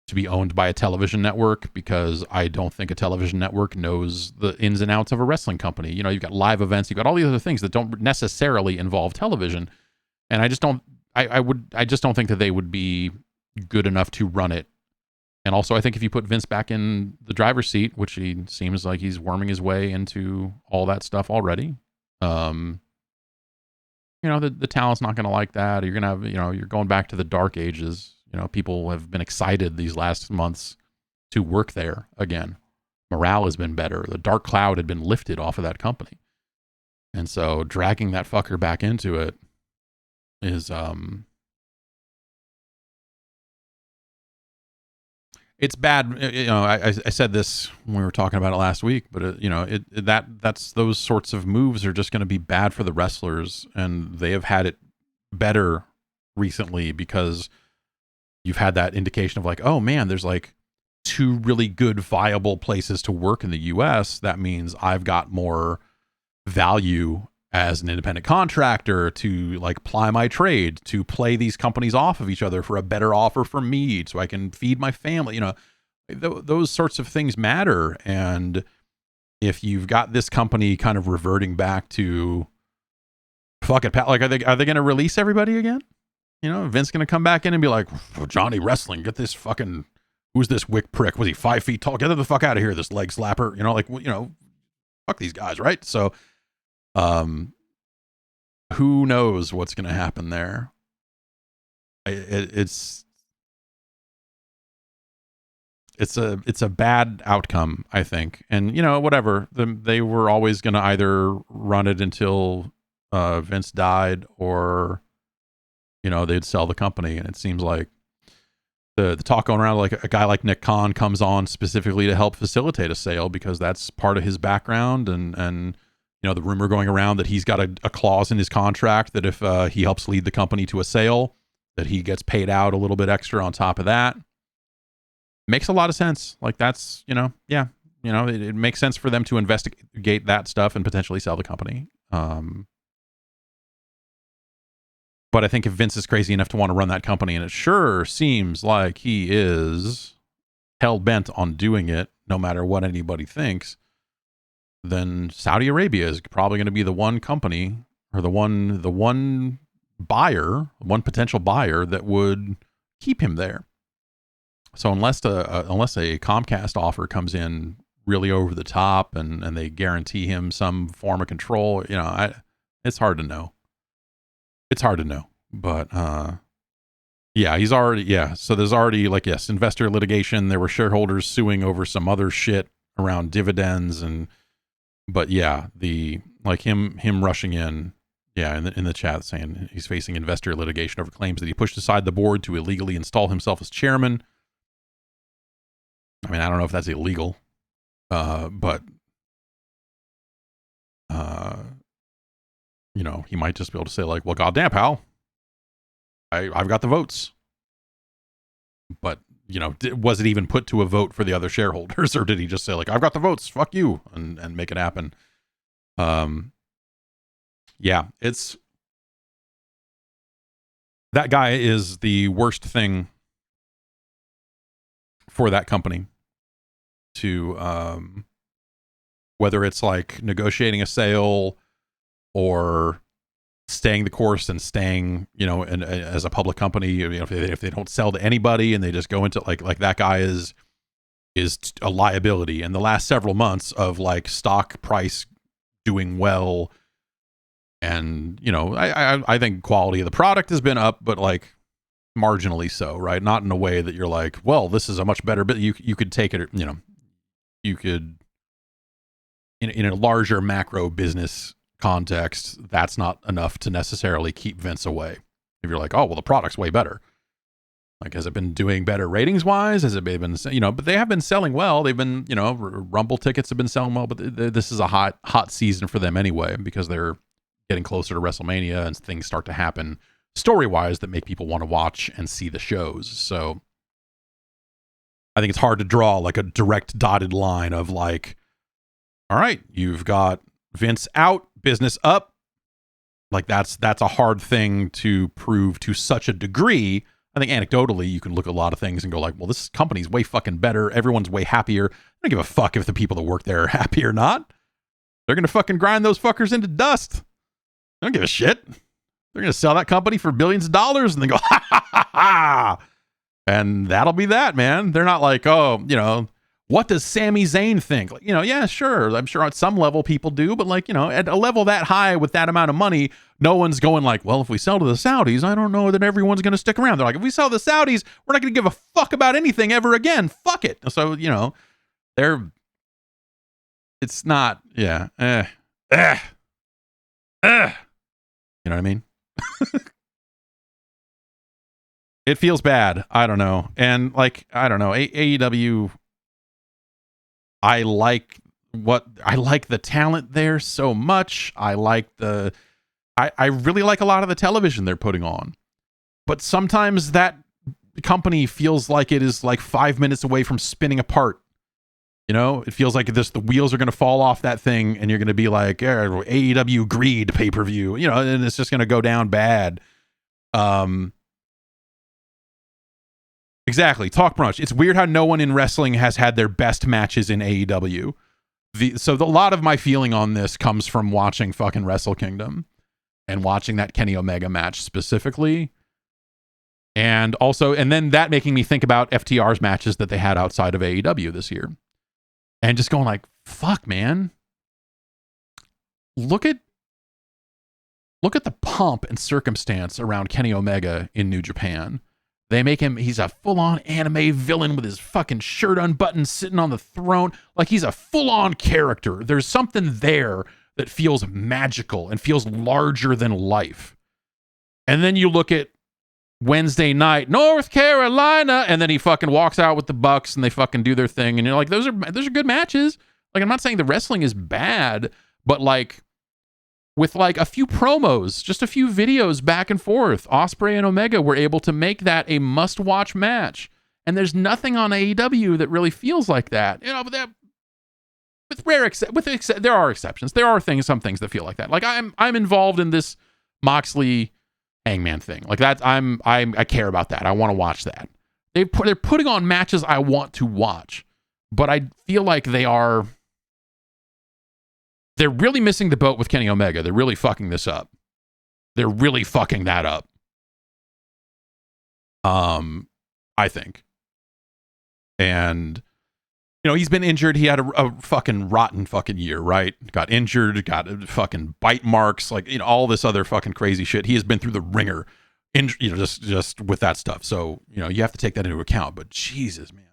to be owned by a television network, because I don't think a television network knows the ins and outs of a wrestling company. You've got live events, you've got all these other things that don't necessarily involve television. And I just don't think that they would be good enough to run it. And also, I think if you put Vince back in the driver's seat, which he seems like he's worming his way into all that stuff already, the talent's not going to like that. You're going to have, you're going back to the dark ages. People have been excited these last months to work there again. Morale has been better. The dark cloud had been lifted off of that company. And so dragging that fucker back into it is it's bad. I said this when we were talking about it last week, but that's those sorts of moves are just going to be bad for the wrestlers, and they have had it better recently because you've had that indication of like, oh man, there's like two really good viable places to work in the US. That means I've got more value as an independent contractor to like ply my trade, to play these companies off of each other for a better offer for me so I can feed my family. Those sorts of things matter. And if you've got this company kind of reverting back to fuck it, like, are they going to release everybody again? Vince going to come back in and be like, Johnny Wrestling, get this fucking, who's this wick prick? Was he 5 feet tall? Get the fuck out of here, this leg slapper. Fuck these guys, right? So, who knows what's going to happen there? It's a bad outcome, I think. And whatever, they were always going to either run it until Vince died, or they'd sell the company. And it seems like the talk going around, like a guy like Nick Khan comes on specifically to help facilitate a sale because that's part of his background, and the rumor going around that he's got a clause in his contract that if he helps lead the company to a sale, that he gets paid out a little bit extra on top of that. Makes a lot of sense. Like that's, it makes sense for them to investigate that stuff and potentially sell the company. But I think if Vince is crazy enough to want to run that company, and it sure seems like he is hell-bent on doing it, no matter what anybody thinks, then Saudi Arabia is probably going to be the one company, or the one buyer, one potential buyer that would keep him there. So unless a Comcast offer comes in really over the top and they guarantee him some form of control, it's hard to know. It's hard to know, but Yeah, he's already, yeah. So there's already, like, yes, investor litigation. There were shareholders suing over some other shit around dividends. But yeah, him rushing in, yeah, in the chat saying he's facing investor litigation over claims that he pushed aside the board to illegally install himself as chairman. I mean, I don't know if that's illegal, but he might just be able to say, like, well, goddamn, pal, I've got the votes. But, was it even put to a vote for the other shareholders, or did he just say, like, I've got the votes, fuck you, and make it happen? Yeah, that guy is the worst thing for that company to, whether it's like negotiating a sale or staying the course and staying, as a public company, if they don't sell to anybody and they just go into like that guy is a liability. And the last several months of like stock price doing well, and I think quality of the product has been up, but like marginally so, right? Not in a way that you're like, well, this is a much better, but you could take it, you could in a larger macro business context, that's not enough to necessarily keep Vince away. If you're like, oh, well, the product's way better. Like, has it been doing better ratings wise? Has it been, but they have been selling well. They've been, Rumble tickets have been selling well, but this is a hot season for them anyway, because they're getting closer to WrestleMania and things start to happen story wise that make people want to watch and see the shows. So I think it's hard to draw like a direct dotted line of like, all right, you've got Vince out, business up. Like that's a hard thing to prove to such a degree. I think anecdotally you can look at a lot of things and go like, well, this company's way fucking better. Everyone's way happier. I don't give a fuck if the people that work there are happy or not. They're going to fucking grind those fuckers into dust. I don't give a shit. They're going to sell that company for billions of dollars and then go, ha ha ha ha. And that'll be that, man. They're not like, oh, what does Sami Zayn think? Like, yeah, sure. I'm sure at some level people do, but like, at a level that high with that amount of money, no one's going like, well, if we sell to the Saudis, I don't know that everyone's going to stick around. They're like, if we sell to the Saudis, we're not going to give a fuck about anything ever again. Fuck it. So, it's not, yeah. You know what I mean? It feels bad. I don't know. And like, I don't know. AEW, I like the talent there so much. I really like a lot of the television they're putting on. But sometimes that company feels like it is like 5 minutes away from spinning apart. It feels like the wheels are going to fall off that thing and you're going to be like, AEW greed pay-per-view, and it's just going to go down bad. Exactly. Talk brunch. It's weird how no one in wrestling has had their best matches in AEW. So a lot of my feeling on this comes from watching fucking Wrestle Kingdom and watching that Kenny Omega match specifically. And then that making me think about FTR's matches that they had outside of AEW this year. And just going like, fuck, man. Look at the pomp and circumstance around Kenny Omega in New Japan. They make him, he's a full-on anime villain with his fucking shirt unbuttoned, sitting on the throne. Like he's a full-on character. There's something there that feels magical and feels larger than life. And then you look at Wednesday night, North Carolina, and then he fucking walks out with the Bucks and they fucking do their thing. And you're like, those are good matches. Like, I'm not saying the wrestling is bad, but like, with like a few promos, just a few videos back and forth, Ospreay and Omega were able to make that a must-watch match. And there's nothing on AEW that really feels like that. But that, there are exceptions. There are some things that feel like that. Like I'm involved in this Moxley Hangman thing. Like that, I care about that. I want to watch that. They're putting on matches I want to watch, but I feel like they're really missing the boat with Kenny Omega. They're really fucking this up. They're really fucking that up. I think. And, he's been injured. He had a fucking rotten fucking year, right? Got injured, got fucking bite marks, like, all this other fucking crazy shit. He has been through the ringer. just with that stuff. So, you have to take that into account. But Jesus, man.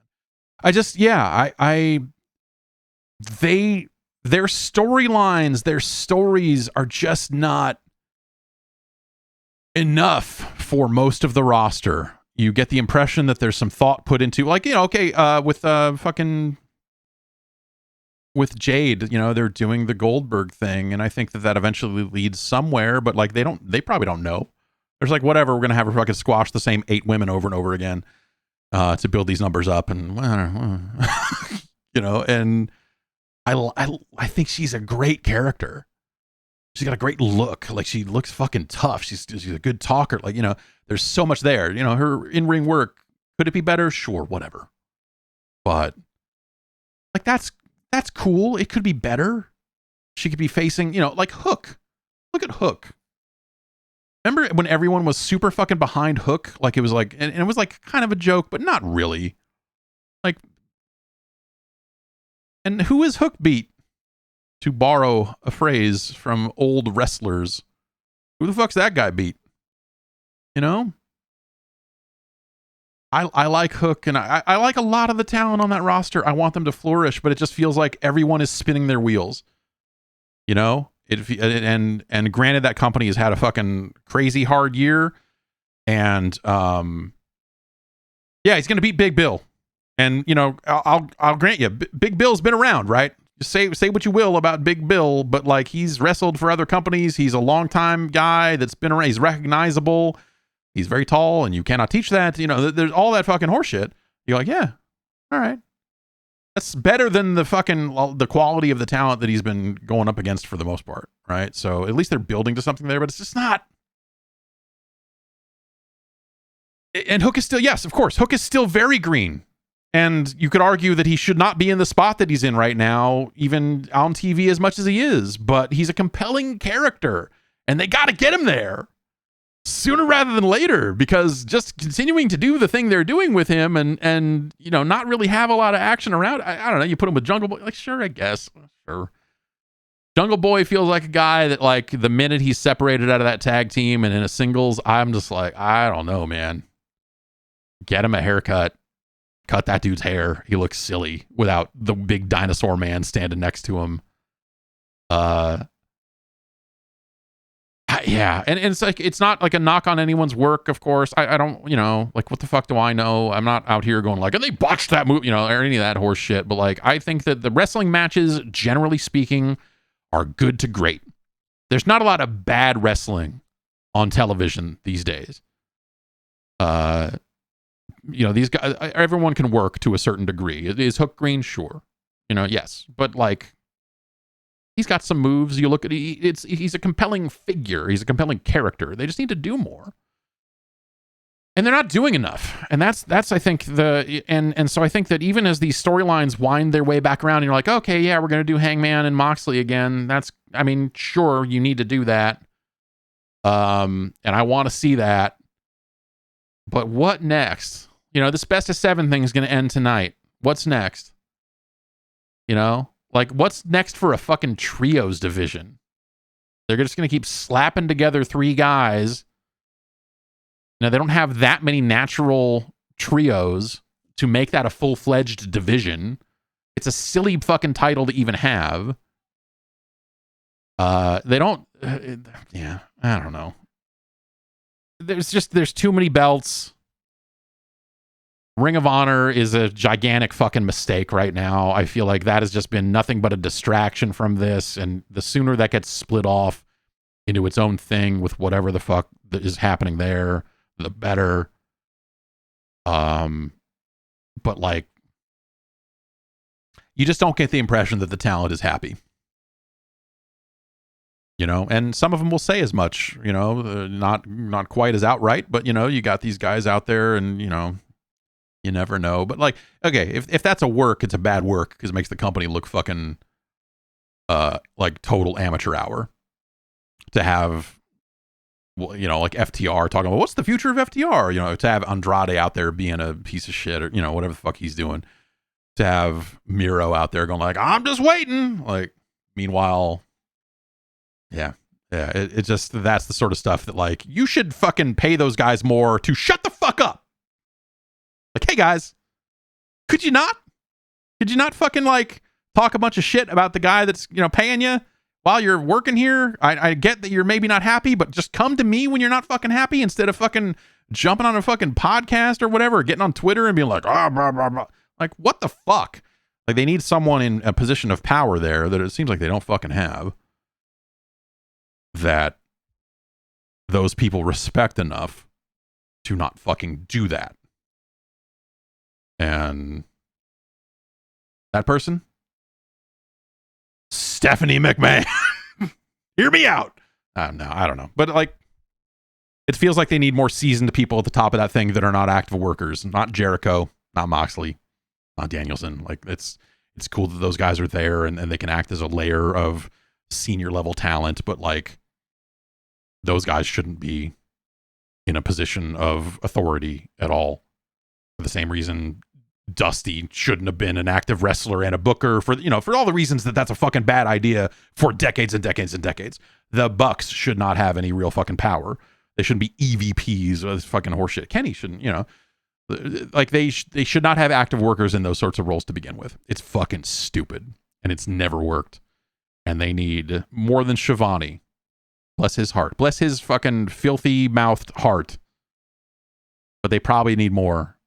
Their storylines, their stories are just not enough for most of the roster. You get the impression that there's some thought put into, like, with Jade, they're doing the Goldberg thing, and I think that eventually leads somewhere, but like they probably don't know. There's like, whatever, we're gonna have her fucking squash the same 8 women over and over again to build these numbers up, and and I think she's a great character. She's got a great look. Like, she looks fucking tough. She's a good talker. Like, there's so much there. Her in-ring work, could it be better? Sure, whatever. But like, that's cool. It could be better. She could be facing, like Hook. Look at Hook. Remember when everyone was super fucking behind Hook? Like, it was like, and it was like kind of a joke, but not really. Like, and who is Hook beat? To borrow a phrase from old wrestlers. Who the fuck's that guy beat? I like Hook, and I like a lot of the talent on that roster. I want them to flourish, but it just feels like everyone is spinning their wheels. And granted, that company has had a fucking crazy hard year, and he's gonna beat Big Bill, and I'll grant you, Big Bill's been around, right? Say what you will about Big Bill, but like, he's wrestled for other companies. He's a longtime guy that's been around. He's recognizable. He's very tall, and you cannot teach that. There's all that fucking horseshit. You're like, yeah, all right. That's better than the quality of the talent that he's been going up against for the most part, right? So at least they're building to something there, but it's just not. And Hook is still, yes, of course, Hook is still very green. And you could argue that he should not be in the spot that he's in right now, even on TV as much as he is, but he's a compelling character, and they got to get him there sooner rather than later, because just continuing to do the thing they're doing with him and not really have a lot of action around. I don't know. You put him with Jungle Boy, like, sure, I guess. Sure. Jungle Boy feels like a guy that, like, the minute he's separated out of that tag team and in a singles, I'm just like, I don't know, man. Get him a haircut. Cut that dude's hair. He looks silly without the big dinosaur man standing next to him. Yeah. And it's like, it's not like a knock on anyone's work, of course. I don't, like, what the fuck do I know? I'm not out here going like, and they botched that move, or any of that horse shit. But like, I think that the wrestling matches, generally speaking, are good to great. There's not a lot of bad wrestling on television these days. These guys, everyone can work to a certain degree. Is Hook green? Sure. Yes. But like, he's got some moves. You look at, he's a compelling figure. He's a compelling character. They just need to do more. And they're not doing enough. And that's I think and so I think that even as these storylines wind their way back around, and you're like, okay, yeah, we're going to do Hangman and Moxley again. Sure, you need to do that. And I want to see that. But what next? This best of 7 thing is going to end tonight. What's next? Like, what's next for a fucking trios division? They're just going to keep slapping together 3 guys. Now, they don't have that many natural trios to make that a full-fledged division. It's a silly fucking title to even have. They don't... I don't know. There's too many belts. Ring of Honor is a gigantic fucking mistake right now. I feel like that has just been nothing but a distraction from this, and the sooner that gets split off into its own thing with whatever the fuck that is happening there, the better. But like, you just don't get the impression that the talent is happy. And some of them will say as much, not quite as outright, but you got these guys out there, and you never know. But like, okay, if that's a work, it's a bad work because it makes the company look fucking like total amateur hour. To have, like FTR talking about what's the future of FTR, to have Andrade out there being a piece of shit, or whatever the fuck he's doing. To have Miro out there going like, I'm just waiting. Like, meanwhile, yeah, Yeah, it just, that's the sort of stuff that, like, you should fucking pay those guys more to shut the fuck up. Like, hey guys, could you not fucking, like, talk a bunch of shit about the guy that's, you know, paying you while you're working here? I get that you're maybe not happy, but just come to me when you're not fucking happy instead of fucking jumping on a fucking podcast or whatever, getting on Twitter and being like, blah, blah, blah. Like, what the fuck? Like, they need someone in a position of power there that it seems like they don't fucking have, that those people respect enough to not fucking do that. And that person, Stephanie McMahon. Hear me out. No, I don't know. But, like, it feels like they need more seasoned people at the top of that thing that are not active workers. Not Jericho, not Moxley, not Danielson. Like, it's cool that those guys are there and they can act as a layer of senior level talent, but, like, those guys shouldn't be in a position of authority at all. For the same reason Dusty shouldn't have been an active wrestler and a booker, for, you know, for all the reasons that that's a fucking bad idea for decades and decades and decades. The Bucks should not have any real fucking power. They shouldn't be EVPs or this fucking horseshit. Kenny shouldn't, you know, like, they should not have active workers in those sorts of roles to begin with. It's fucking stupid and it's never worked. And they need more than Shivani. Bless his heart. Bless his fucking filthy mouthed heart. But they probably need more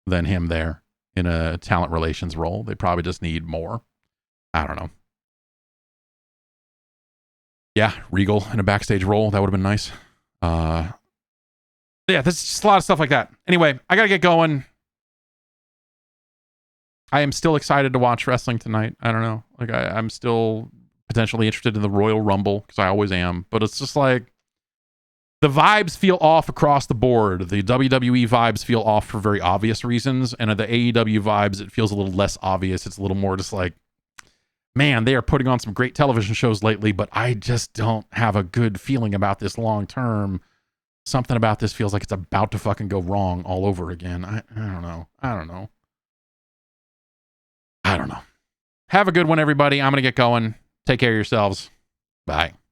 than him there in a talent relations role. They probably just need more. I don't know. Yeah, Regal in a backstage role. That would have been nice. Yeah, there's just a lot of stuff like that. Anyway, I gotta get going. I am still excited to watch wrestling tonight. I don't know. Like, I'm still potentially interested in the Royal Rumble, because I always am. But it's just like, the vibes feel off across the board. The WWE vibes feel off for very obvious reasons. And at the AEW vibes, it feels a little less obvious. It's a little more just like, man, they are putting on some great television shows lately, but I just don't have a good feeling about this long term. Something about this feels like it's about to fucking go wrong all over again. I don't know. I don't know. Have a good one, everybody. I'm going to get going. Take care of yourselves. Bye.